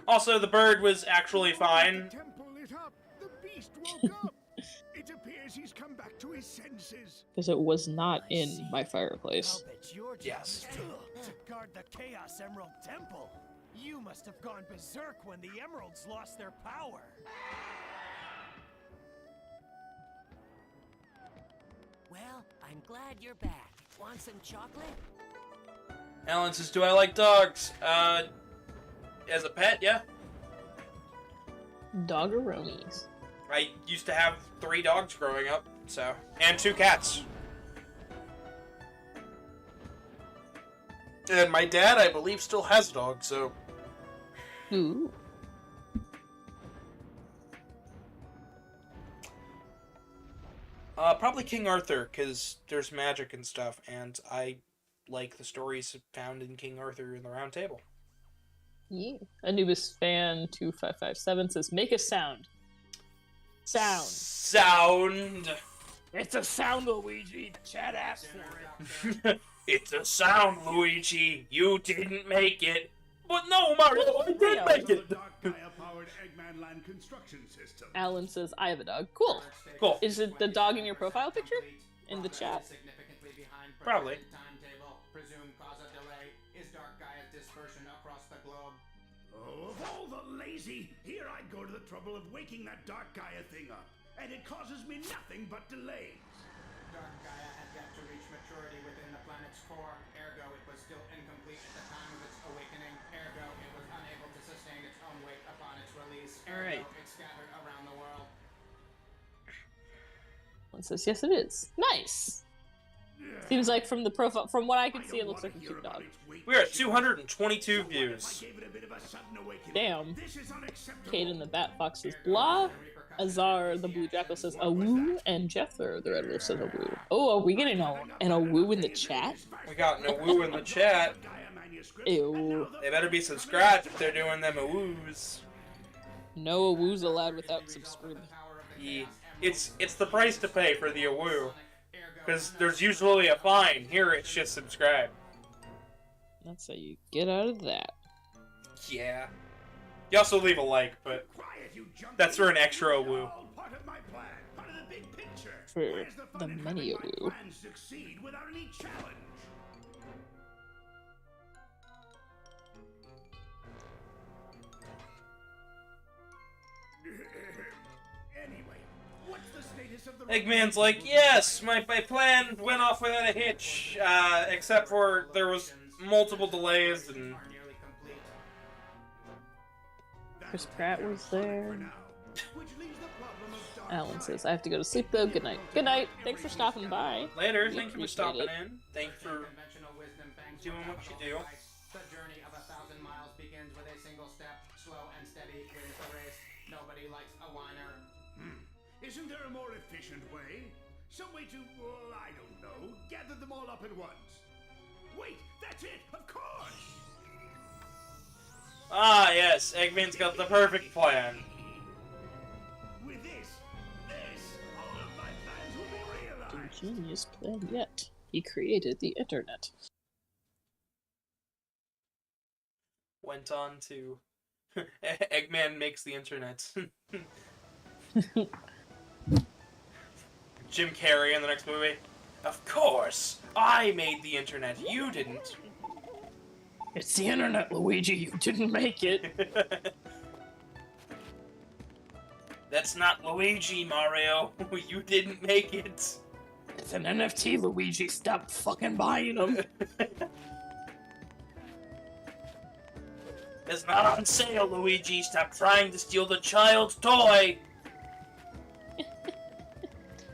Also, the bird was actually fine. The temple lit up. The beast woke up. It appears he's come back to his senses. Because it was not in my fireplace. Yes. To guard the Chaos Emerald Temple. You must have gone berserk when the emeralds lost their power. Well, I'm glad you're back. Want some chocolate? Alan says, "Do I like dogs?" As a pet, yeah. Doggeronis. I used to have 3 dogs growing up, so... And 2 cats. And my dad, I believe, still has a dog, so... Ooh. Probably King Arthur, because there's magic and stuff, and I like the stories found in King Arthur in the Round Table. Yeah. Anubis fan 2557 says, "Make a sound." Sound. Sound. It's a sound, Luigi. The chat asked for it. It's a sound, Luigi. You didn't make it. But no, Mario, I did make it. Dark-Gaia-powered Eggman Land construction system. Alan says, "I have a dog." Cool. Cool. Is it the dog in your profile picture? In the chat? Probably. Presumed cause of delay is Dark Gaia's dispersion across the globe. Oh, of all the lazy, here I go to the trouble of waking that Dark Gaia thing up, and it causes me nothing but delays. Dark Gaia had yet to reach maturity within the planet's core, ergo it was still incomplete at the time of its awakening, ergo it was unable to sustain its own weight upon its release, ergo it scattered around the world. One says, "Yes, it is." Nice. Seems like from the profile, from what I can see, it looks like a cute dog. We're at 222 views. Damn. Kate and the Bat Fox says blah. Azar the Blue Jackal says a woo, and Jethro the Red Wolf says a woo. Oh, are we getting a woo in the chat? We got an woo in the chat. Ew. They better be subscribed if they're doing them woos. No woos allowed without subscribing. Yeah. It's the price to pay for the woo. Because there's usually a fine. Here it's just subscribe. That's how you get out of that. Yeah. You also leave a like, but that's for an extra woo. For the many a woo. Eggman's like, yes, my plan went off without a hitch, except for there was multiple delays and... Chris Pratt was there. Alan says, "I have to go to sleep though. Good night." Good night. Thanks for stopping by. Later. Thank you for stopping in. Thank you for doing what you do. The journey of 1,000 miles begins with a single step. Slow and steady wins the race. Nobody likes a whiner. Isn't there a more efficient way? Some way to, well, I don't know, gather them all up at once. Wait, that's it, of course! Ah, yes, Eggman's got the perfect plan. With this, all of my plans will be realized. The genius plan yet. He created the internet. Went on to... Eggman makes the internet. Jim Carrey in the next movie. Of course! I made the internet, you didn't. It's the internet, Luigi. You didn't make it. That's not Luigi, Mario. You didn't make it. It's an NFT, Luigi. Stop fucking buying them. It's not on sale, Luigi. Stop trying to steal the child's toy.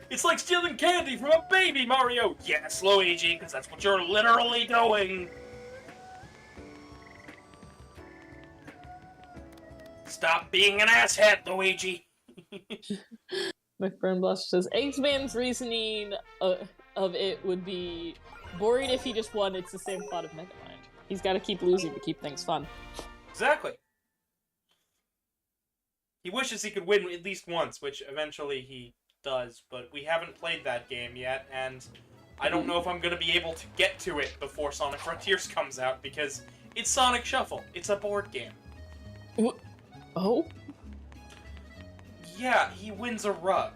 It's like stealing candy from a baby, Mario. Yes, Luigi, because that's what you're literally doing. Stop being an asshat, Luigi. My friend Blush says, Eggman's reasoning of it would be boring if he just won. It's the same plot of Megamind. He's got to keep losing to keep things fun. Exactly. He wishes he could win at least once, which eventually he does, but we haven't played that game yet, and I don't know if I'm going to be able to get to it before Sonic Frontiers comes out, because it's Sonic Shuffle. It's a board game. Oh? Yeah, he wins a rug.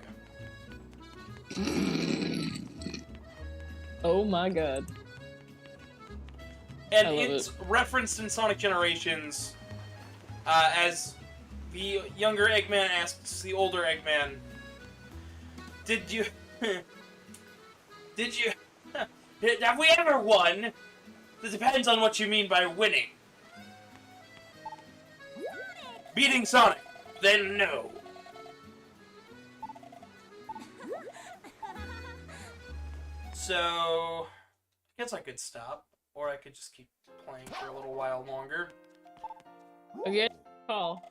Oh my god. And it's referenced in Sonic Generations as the younger Eggman asks the older Eggman, Did you... have we ever won? It depends on what you mean by winning. Beating Sonic, then no. So, I guess I could stop, or I could just keep playing for a little while longer. Okay, call.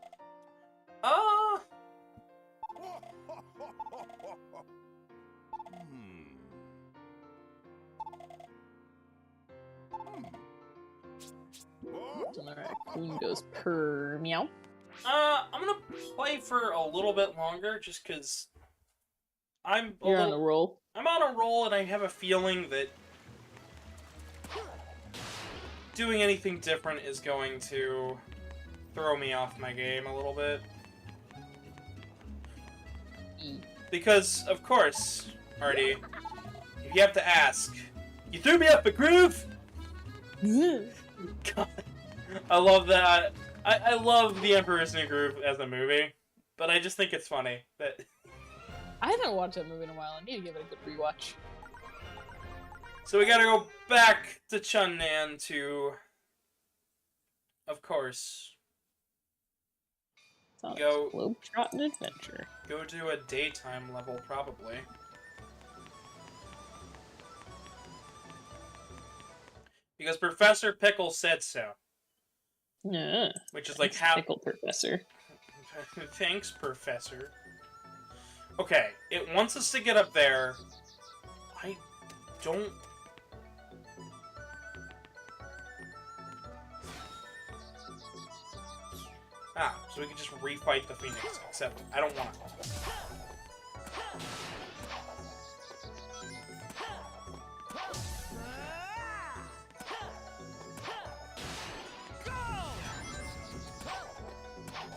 So my raccoon goes purr meow. I'm gonna play for a little bit longer, just because You're on a roll. I'm on a roll, and I have a feeling that doing anything different is going to throw me off my game a little bit. Because, of course, Artie, if you have to ask, you threw me off a groove? God, I love that. I love The Emperor's New Groove as a movie, but I just think it's funny that... I haven't watched that movie in a while. I need to give it a good rewatch. So we gotta go back to Chunnan to, of course, go Globetrotting Adventure. Go to a daytime level, probably. Because Professor Pickle said so. Yeah. Which is like how... Pickle Professor. Thanks, Professor. Okay, it wants us to get up there. I don't... So we can just refight the Phoenix, except I don't want to.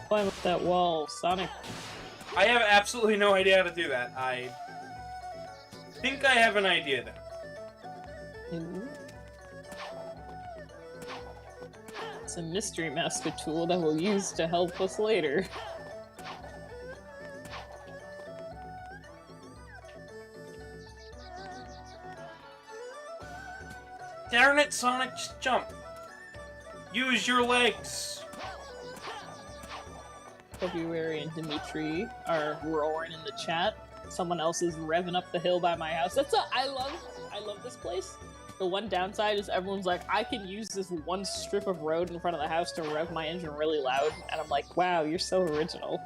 Climb up that wall, Sonic. I have absolutely no idea how to do that. I think I have an idea though. It's a mystery master tool that we'll use to help us later. Darn it, Sonic, just jump. Use your legs. February and Dimitri are roaring in the chat. Someone else is revving up the hill by my house. I love this place. The one downside is everyone's like, I can use this one strip of road in front of the house to rev my engine really loud. And I'm like, wow, you're so original.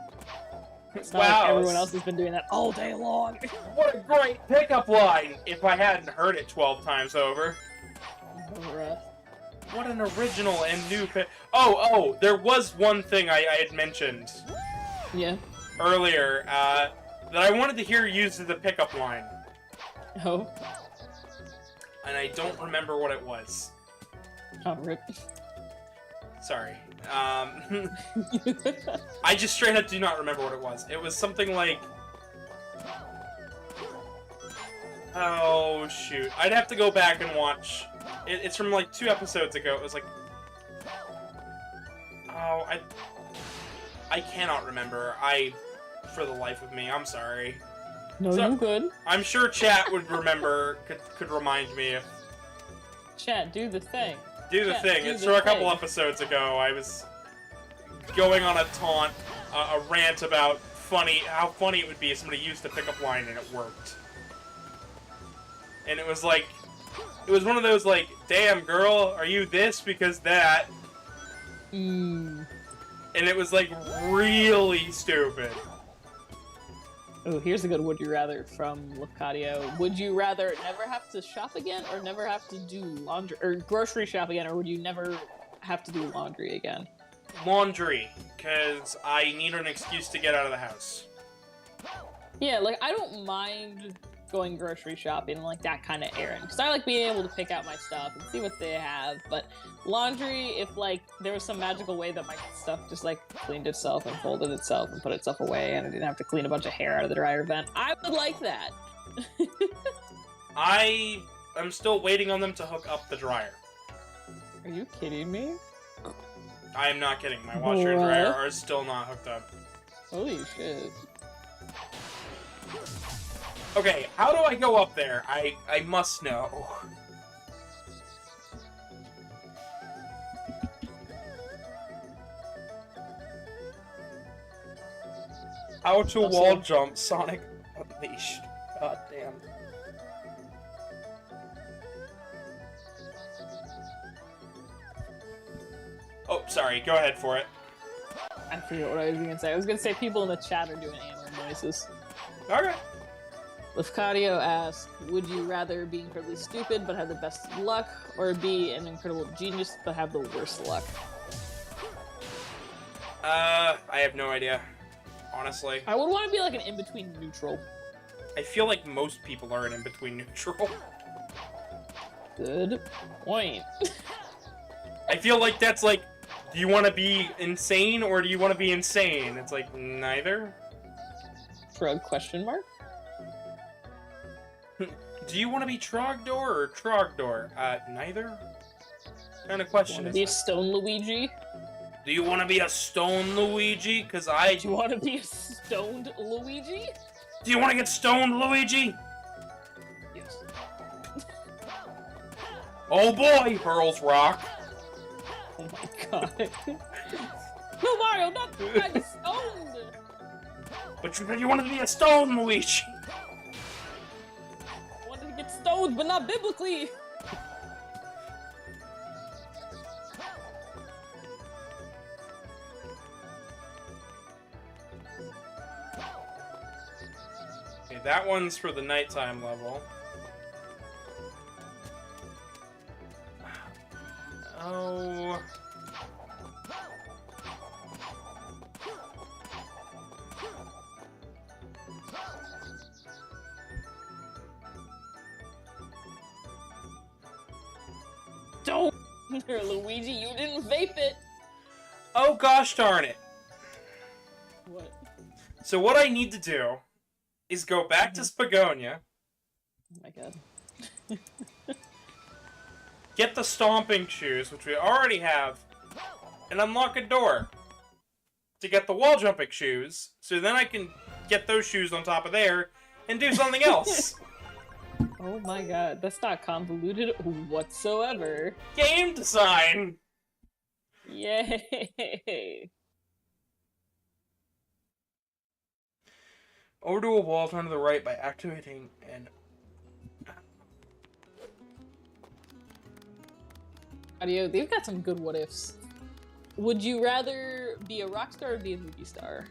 It's not Wow. like everyone else has been doing that all day long. What a great pickup line! If I hadn't heard it 12 times over. Rough. What an original and new Oh, there was one thing I had mentioned. Yeah. Earlier, that I wanted to hear used as a pickup line. Oh. And I don't remember what it was. Oh, rip. Sorry. I just straight up do not remember what it was. It was something like... Oh, shoot. I'd have to go back and watch. It's from like 2 episodes ago. It was like... Oh, I cannot remember. For the life of me, I'm sorry. No, you're good. I'm sure chat would remember, could remind me if... Chat, do the thing. Do the Chat, thing. do It's the from a couple thing. episodes ago. I was going on a taunt, a rant about how funny it would be if somebody used the pickup line and it worked. And it was like, it was one of those like, damn girl, are you this because that? Mm. And it was like really stupid. Oh, here's a good would you rather from Lucadio. Would you rather never have to shop again or never have to do laundry or grocery shop again, or would you never have to do laundry again? Laundry, because I need an excuse to get out of the house. Yeah, like I don't mind going grocery shopping, like that kind of errand, because I like being able to pick out my stuff and see what they have. But laundry, if like there was some magical way that my stuff just like cleaned itself and folded itself and put itself away, and I didn't have to clean a bunch of hair out of the dryer vent, I would like that. I am still waiting on them to hook up the dryer. Are you kidding me? I am not kidding. My washer and dryer are still not hooked up. Holy shit. Okay, how do I go up there? I must know. How to wall jump Sonic Unleashed. God damn. Oh, sorry. Go ahead for it. I forget what I was gonna say. I was gonna say people in the chat are doing animal noises. Okay. Lefcadio asks, would you rather be incredibly stupid but have the best luck, or be an incredible genius but have the worst luck? I have no idea. Honestly. I would want to be like an in-between neutral. I feel like most people are an in-between neutral. Good point. I feel like that's like, do you want to be insane or do you want to be insane? It's like, neither. Shrug question mark? Do you want to be Trogdor or Trogdor? Neither? What kind of question Want to is be a that? stone Luigi? Do you want to be a stone Luigi? Cause I... Do you want to be a stoned Luigi? Do you want to get stoned, Luigi? Yes. Oh boy! Hurls rock. Oh my god. No, Mario, not be stoned! But you want to be a stone, Luigi? I wanted to get stoned, but not biblically! Okay, that one's for the nighttime level. Oh... Don't! Luigi, you didn't vape it! Oh gosh darn it. What? So what I need to do is go back to Spagonia, Oh my god. get the stomping shoes, which we already have, and unlock a door to get the wall jumping shoes, so then I can get those shoes on top of there and do something else. Oh my god, that's not convoluted whatsoever. Game design! Yay! Over to a wall, turn to the right by activating an... Audio, they've got some good what ifs. Would you rather be a rock star or be a movie star?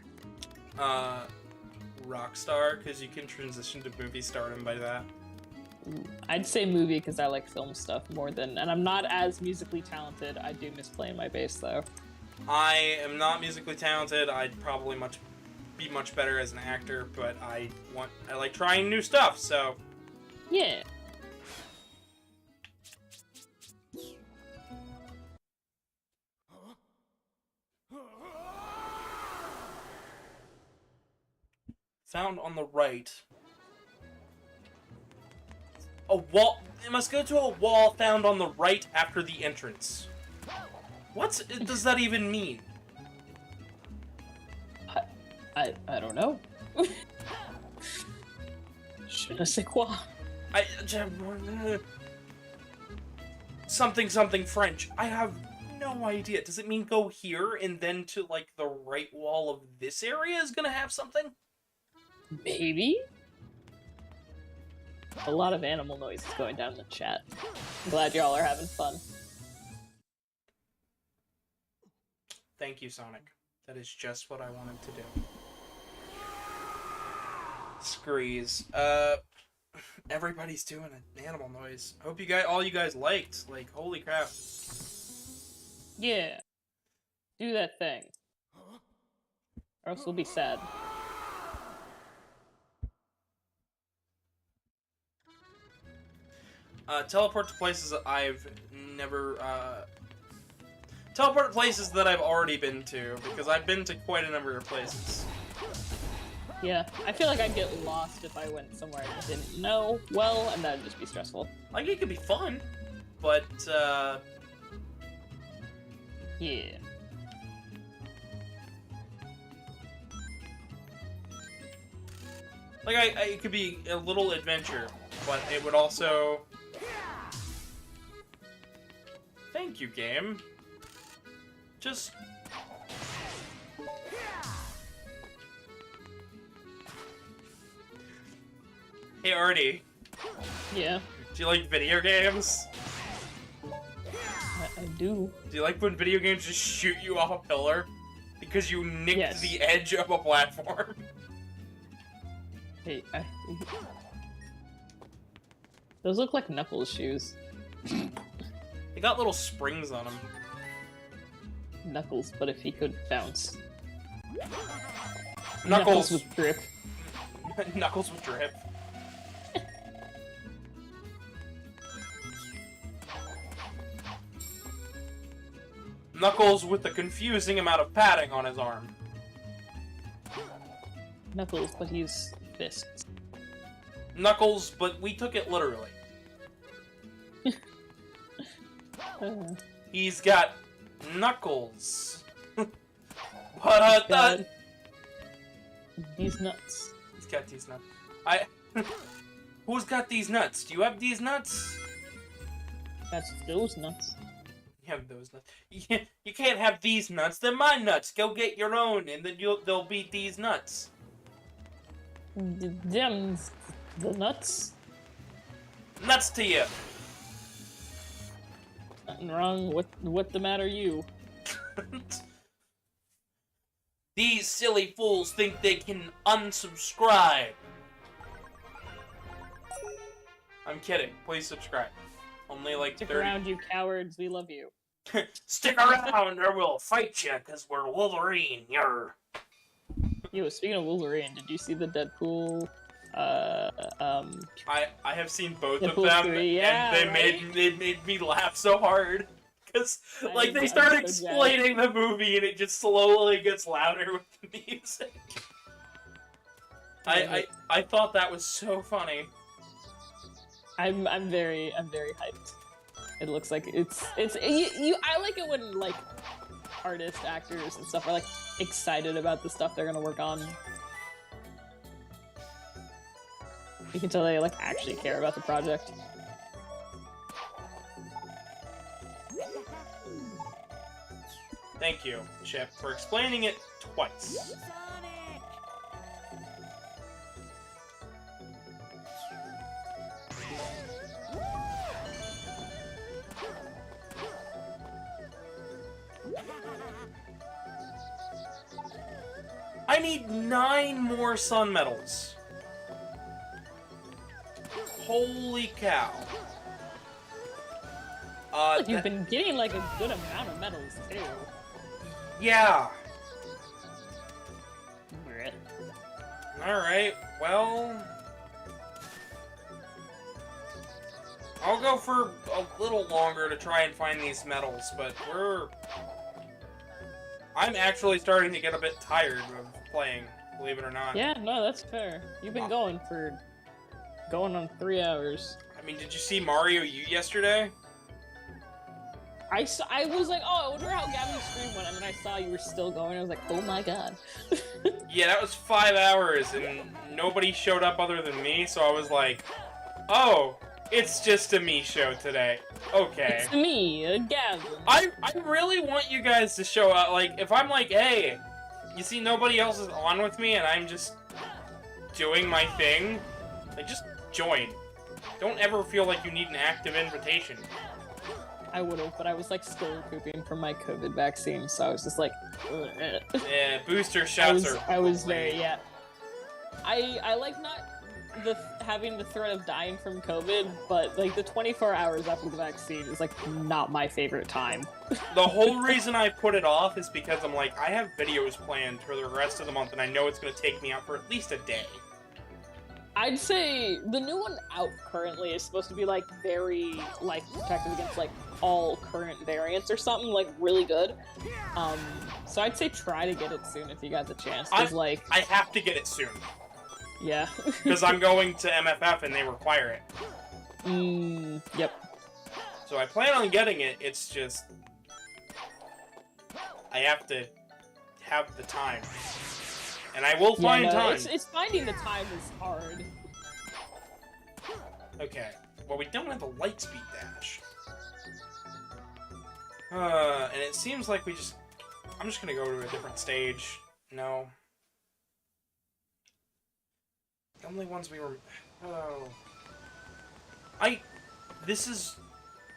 rock star, because you can transition to movie stardom by that. I'd say movie because I like film stuff more than, and I'm not as musically talented. I do miss playing my bass though. I am not musically talented. I'd probably be much better as an actor, but I like trying new stuff, so yeah. Found on the right. A wall. It must go to a wall found on the right after the entrance. What does that even mean? I don't know. Je ne sais quoi. Something French. I have no idea. Does it mean go here and then to like the right wall of this area is gonna have something? Maybe? A lot of animal noises going down in the chat. I'm glad y'all are having fun. Thank you, Sonic. That is just what I wanted to do. Screes. Everybody's doing an animal noise. Hope all you guys liked. Like, holy crap. Yeah. Do that thing. Or else we'll be sad. Teleport to places that I've never, teleport to places that I've already been to, because I've been to quite a number of places. Yeah, I feel like I'd get lost if I went somewhere I didn't know well, and that'd just be stressful. Like, it could be fun, but, yeah. like, it could be a little adventure, but it would also... Thank you, game. Just... Hey, Artie. Yeah. Do you like video games? I do. Do you like when video games just shoot you off a pillar? Because you nicked the edge of a platform? Hey, those look like Knuckles shoes. They got little springs on them. Knuckles, but if he could bounce. Knuckles with drip. Knuckles with drip. Knuckles with the confusing amount of padding on his arm. Knuckles, but he's fists. Knuckles, but we took it literally. He's got knuckles. What these nuts. He's got these nuts. Who's got these nuts? Do you have these nuts? That's those nuts. You have those nuts. You can't have these nuts. They're my nuts. Go get your own, and then they'll be these nuts. Them, the nuts. Nuts to you. Nothing wrong. What the matter, you? These silly fools think they can unsubscribe. I'm kidding. Please subscribe. Only like Stick 30. around, you cowards. We love you. Stick around or we'll fight you, because we're Wolverine. Yer. Yo, speaking of Wolverine, did you see the Deadpool? I have seen both of Deadpool them, 3, yeah, and they made me laugh so hard. Because, like, they start so explaining the movie, and it just slowly gets louder with the music. I thought that was so funny. I'm very hyped. It looks like it's I like it when like artists, actors, and stuff are like excited about the stuff they're gonna work on. You can tell they like actually care about the project. Thank you, Chip, for explaining it twice. I need 9 more sun medals. Holy cow. Look, you've been getting like a good amount of medals too. Yeah. Blech. Alright, well... I'll go for a little longer to try and find these medals, but I'm actually starting to get a bit tired of playing, believe it or not. Yeah, no, that's fair. You've been going on 3 hours. I mean, did you see Mario U yesterday? I was like, oh, I wonder how Gavin's stream went, and then I saw you were still going. I was like, oh my god. Yeah, that was 5 hours, and nobody showed up other than me, so I was like, oh, it's just a me show today. Okay. It's me, Gavin. I really want you guys to show up. Like, if I'm like, hey, you see nobody else is on with me, and I'm just doing my thing, like, just join. Don't ever feel like you need an active invitation. I would've, but I was like still recouping from my COVID vaccine, so I was just like, ugh. Yeah, booster shots are... I was very, yeah. I like not having the threat of dying from COVID, but like the 24 hours after the vaccine is like not my favorite time. The whole reason I put it off is because I'm like, I have videos planned for the rest of the month, and I know it's going to take me out for at least a day. I'd say the new one out currently is supposed to be like very like protective against like all current variants or something, like really good. So I'd say try to get it soon if you got the chance. I have to get it soon. Yeah. Because I'm going to MFF and they require it. Yep. So I plan on getting it, it's just... I have to have the time. And I will find time. It's finding the time is hard. Okay. Well, we don't have a light speed dash. And it seems like I'm just gonna go to a different stage. No. The only ones we were... Oh.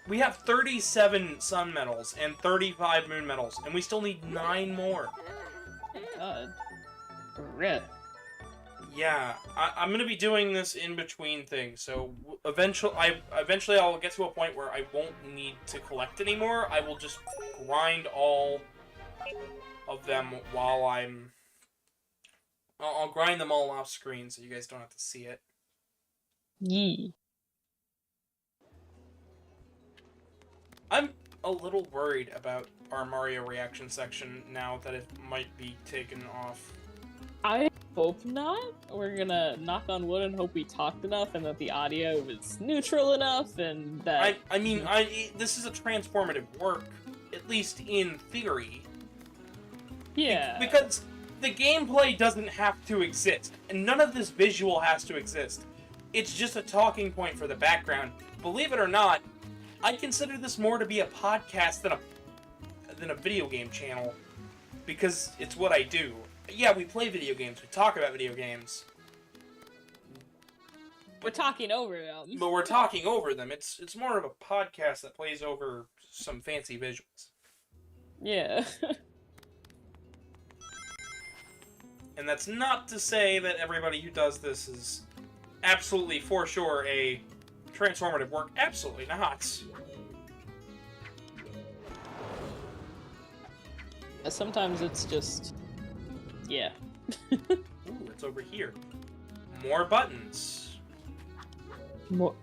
We have 37 sun medals and 35 moon medals, and we still need 9 more. God. Rip. Yeah, I'm gonna be doing this in between things, so eventually I'll get to a point where I won't need to collect anymore. I will just grind all of them while I'll grind them all off screen so you guys don't have to see it. Yee. I'm a little worried about our Mario reaction section now that it might be taken off. I hope not. We're gonna knock on wood and hope we talked enough and that the audio is neutral enough and that... I mean, this is a transformative work, at least in theory. Yeah. Because the gameplay doesn't have to exist, and none of this visual has to exist. It's just a talking point for the background. Believe it or not, I consider this more to be a podcast than a video game channel, because it's what I do. Yeah, we play video games, we talk about video games. We're talking over them. But we're talking over them. It's more of a podcast that plays over some fancy visuals. Yeah. And that's not to say that everybody who does this is absolutely, for sure, a transformative work. Absolutely not. Sometimes it's just... yeah. Ooh, it's over here. More buttons. More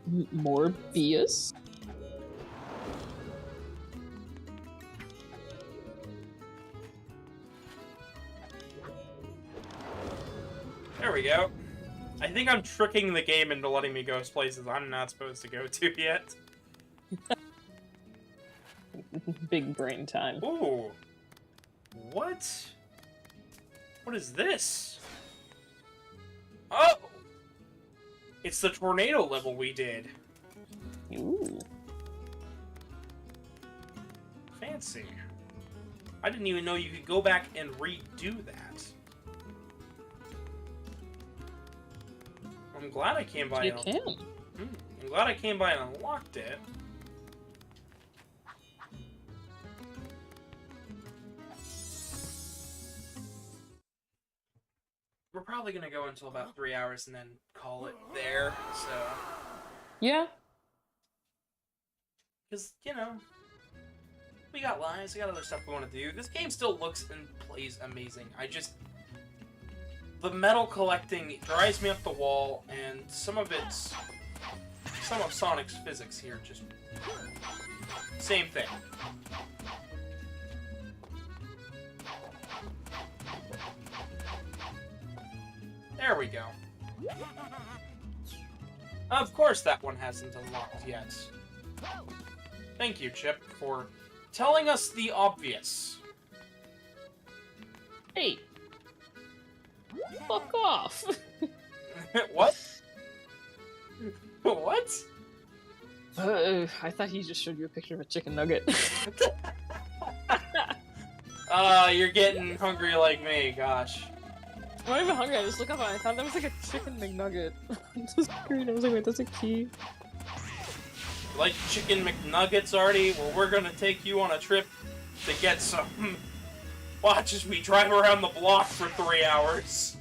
BS? There we go. I think I'm tricking the game into letting me go places I'm not supposed to go to yet. Big brain time. Ooh. What? What is this? Oh! It's the tornado level we did. Ooh. Fancy. I didn't even know you could go back and redo that. I'm glad I came by and... I'm glad I came by and unlocked it. we're probably gonna go until about 3 hours and then call it there. So. Yeah. Because, you know, we got lives, we got other stuff we want to do. This game still looks and plays amazing. The metal collecting drives me up the wall, and some of Sonic's physics here just... Same thing. There we go. Of course that one hasn't unlocked yet. Thank you, Chip, for telling us the obvious. Hey. Fuck off. What? What? I thought he just showed you a picture of a chicken nugget. You're getting hungry like me, gosh. I'm not even hungry, I just looked up and I thought that was like a chicken McNugget. Just green, I was like, wait, that's a key. Like chicken McNuggets, Artie? Well, we're gonna take you on a trip to get some. Watch as we drive around the block for 3 hours.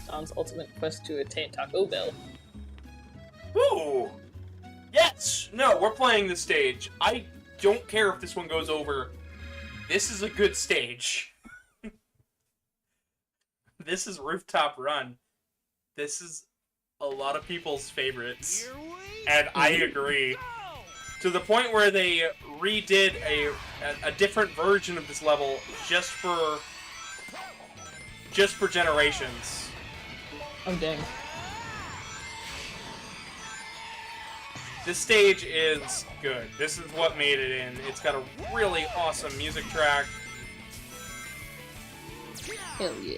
Don's ultimate quest to attain Taco Bell. Ooh! Yes! No, we're playing the stage. I don't care if this one goes over. This is a good stage. This is Rooftop Run. This is a lot of people's favorites. And I agree. To the point where they redid a different version of this level just for Generations. Oh, dang. This stage is good. This is what made it in. It's got a really awesome music track. Hell yeah.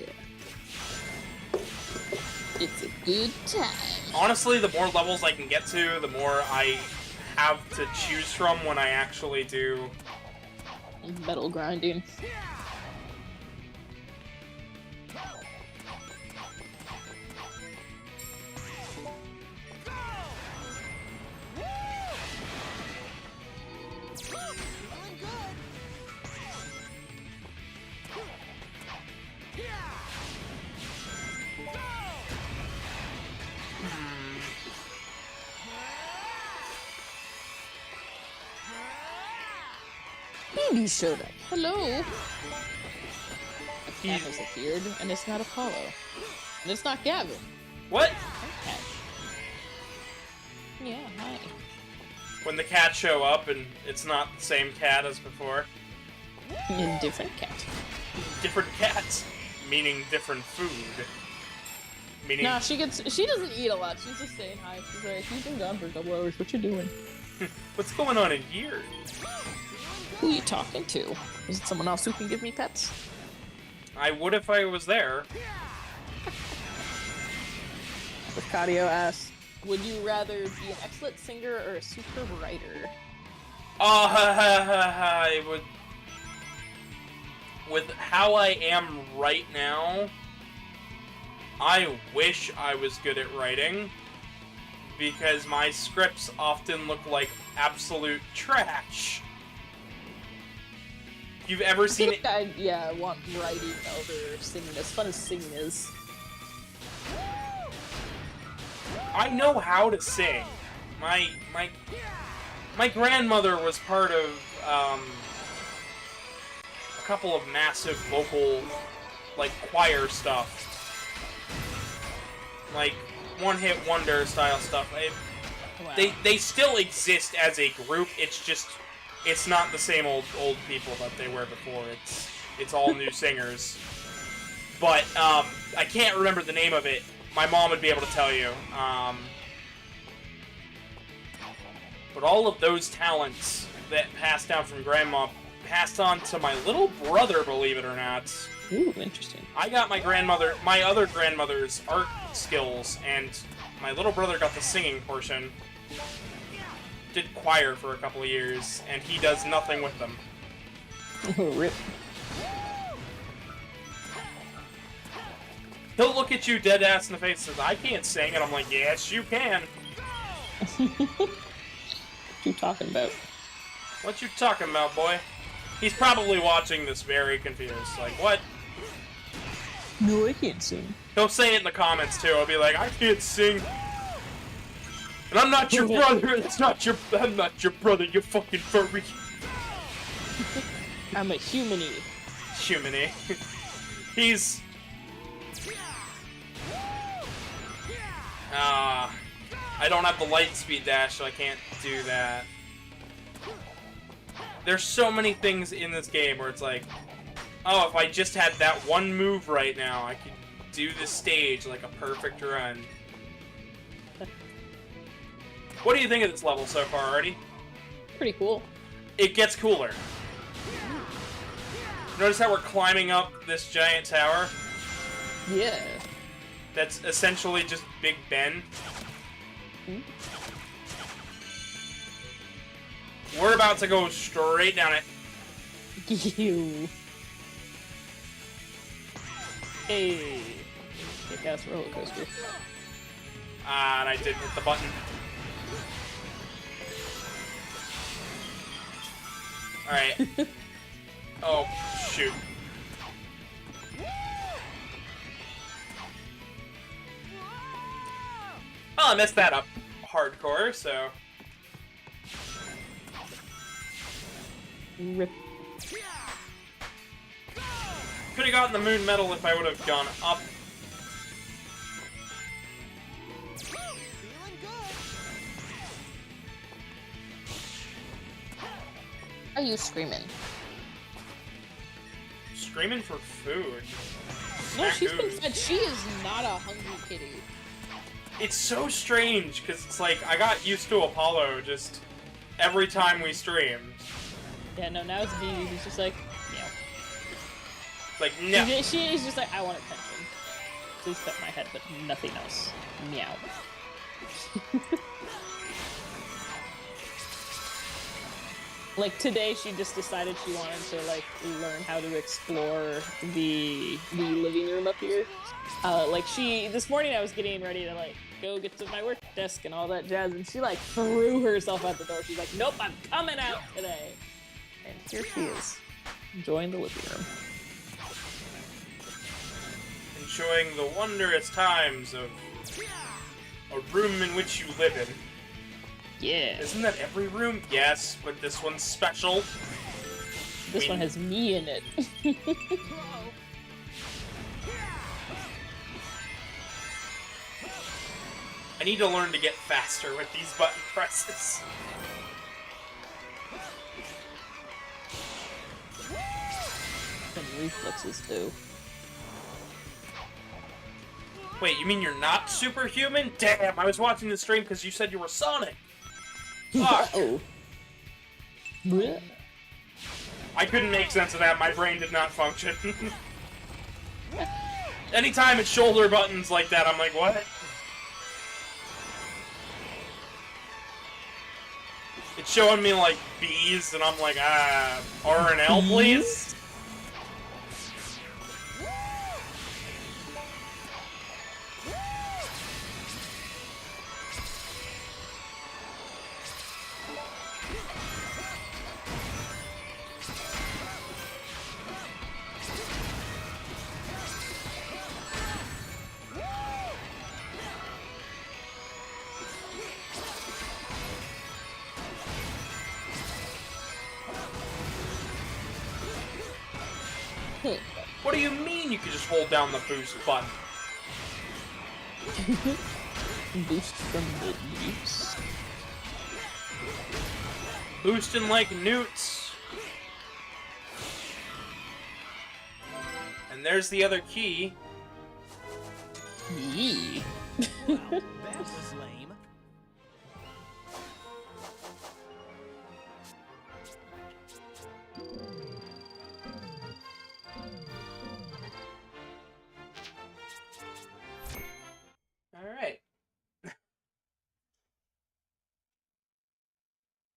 It's a good time. Honestly, the more levels I can get to, the more I have to choose from when I actually do metal grinding. Baby showed up. Hello. A cat has appeared, and it's not Apollo. And it's not Gavin. What? Cat. Yeah, hi. When the cats show up and it's not the same cat as before. Different cat. Different cats, meaning different food. Meaning... Nah, she doesn't eat a lot. She's just saying hi. She's like, you've been gone for a couple hours. What you doing? What's going on in here? Who are you talking to? Is it someone else who can give me pets? I would if I was there. Ricardio asks, would you rather be an excellent singer or a superb writer? I would... With how I am right now, I wish I was good at writing, because my scripts often look like absolute trash. You've ever seen it? I want writing over singing, as fun as singing is. I know how to sing. My grandmother was part of a couple of massive vocal, like, choir stuff. Like, one-hit wonder style stuff. Wow. They still exist as a group, it's just... It's not the same old people that they were before. It's all new singers. But I can't remember the name of it. My mom would be able to tell you. But all of those talents that passed down from grandma passed on to my little brother, believe it or not. Ooh, interesting. I got my other grandmother's art skills, and my little brother got the singing portion. Did choir for a couple of years, and he does nothing with them. Rip. He'll look at you dead ass in the face and says, I can't sing, and I'm like, yes, you can. What you talking about? What you talking about, boy? He's probably watching this very confused. Like, what? No, I can't sing. He'll say it in the comments too. He'll be like, I can't sing. And I'm not your brother. I'm not your brother, you fucking furry. I'm a humany. Humany. He's... I don't have the light speed dash, so I can't do that. There's so many things in this game where it's like, oh, if I just had that one move right now, I could do this stage like a perfect run. What do you think of this level so far, Artie? Pretty cool. It gets cooler. Notice how we're climbing up this giant tower? Yeah. That's essentially just Big Ben. We're about to go straight down it. You. Hey. Kick-ass roller coaster. Ah, and I didn't hit the button. Alright. Oh, shoot. Oh, I messed that up hardcore, so... Rip. Could have gotten the moon medal if I would have gone up. Are you screaming? Screaming for food. No, she's been fed. She is not a hungry kitty. It's so strange, because it's like, I got used to Apollo just every time we streamed. Yeah, no, now it's Vivi who's just like, meow. Like, no. She is just like, I want attention. Please pet my head, but nothing else. Meow. Like, today she just decided she wanted to, like, learn how to explore the living room up here. This morning I was getting ready to, like, go get to my work desk and all that jazz, and she, like, threw herself out the door. She's like, nope, I'm coming out today. And here she is, enjoying the living room. Enjoying the wondrous times of a room in which you live in. Yeah. Isn't that every room? Yes, but this one's special. This one has me in it. I need to learn to get faster with these button presses. And reflexes too. Wait, you mean you're not superhuman? Damn, I was watching the stream because you said you were Sonic. Fuck. Oh. I couldn't make sense of that. My brain did not function. Anytime it's shoulder buttons like that, I'm like, what? It's showing me, like, B's, and I'm like, R and L, please? What do you mean you can just hold down the boost button? Boost from the newts. Boosting like newts. And there's the other key. Yee. Well, that was lame. Alright.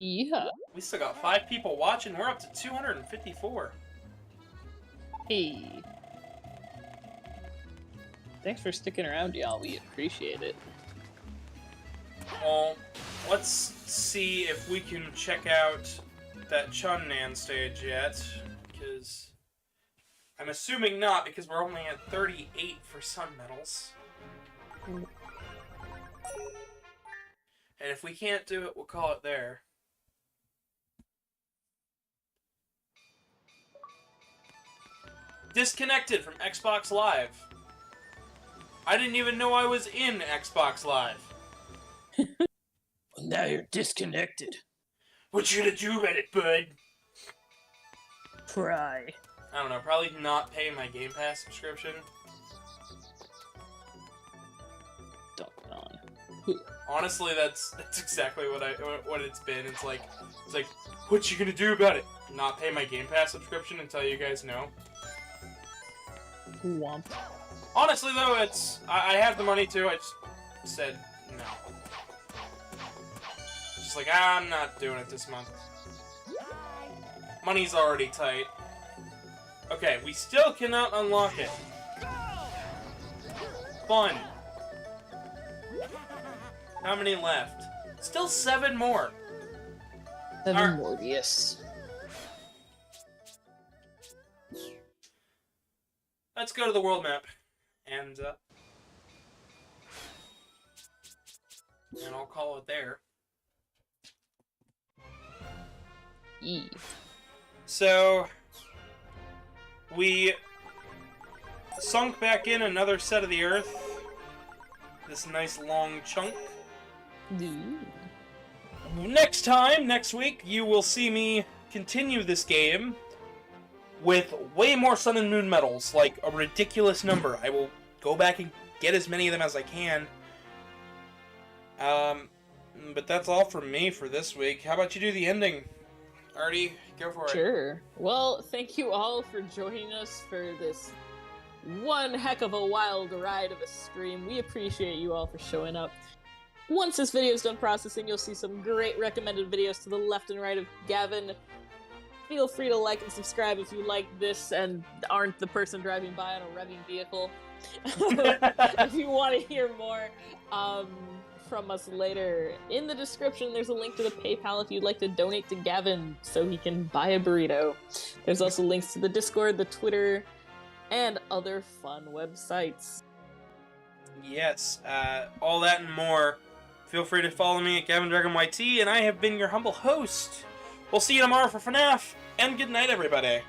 Yeah. We still got 5 people watching. We're up to 254. Hey. Thanks for sticking around, y'all. We appreciate it. Well, let's see if we can check out that Chunnan stage yet, because I'm assuming not, because we're only at 38 for sun medals. And if we can't do it, we'll call it there. Disconnected from Xbox Live. I didn't even know I was in Xbox Live. Well, now you're disconnected. What you gonna do about it, bud? Try. I don't know, probably not pay my Game Pass subscription. Honestly, that's exactly what it's been. It's like, what you gonna do about it? Not pay my Game Pass subscription until you guys know. Womp. Honestly, though, I have the money to. I just said no. Just like, I'm not doing it this month. Money's already tight. Okay, we still cannot unlock it. Fun. How many left? Still 7 more. 7 more, yes. Let's go to the world map. And I'll call it there. E. So, we sunk back in another set of the Earth. This nice long chunk. Next week, you will see me continue this game with way more Sun and Moon medals, like a ridiculous number. I will go back and get as many of them as I can. But that's all from me for this week. How about you do the ending? Artie, go for it. Sure. Well, thank you all for joining us for this one heck of a wild ride of a stream. We appreciate you all for showing up. Once this video is done processing, you'll see some great recommended videos to the left and right of Gavin. Feel free to like and subscribe if you like this and aren't the person driving by on a revving vehicle. If you want to hear more from us later, in the description there's a link to the PayPal if you'd like to donate to Gavin so he can buy a burrito. There's also links to the Discord, the Twitter, and other fun websites. Yes, all that and more. Feel free to follow me at GavinDragonYT, and I have been your humble host. We'll see you tomorrow for FNAF, and good night, everybody.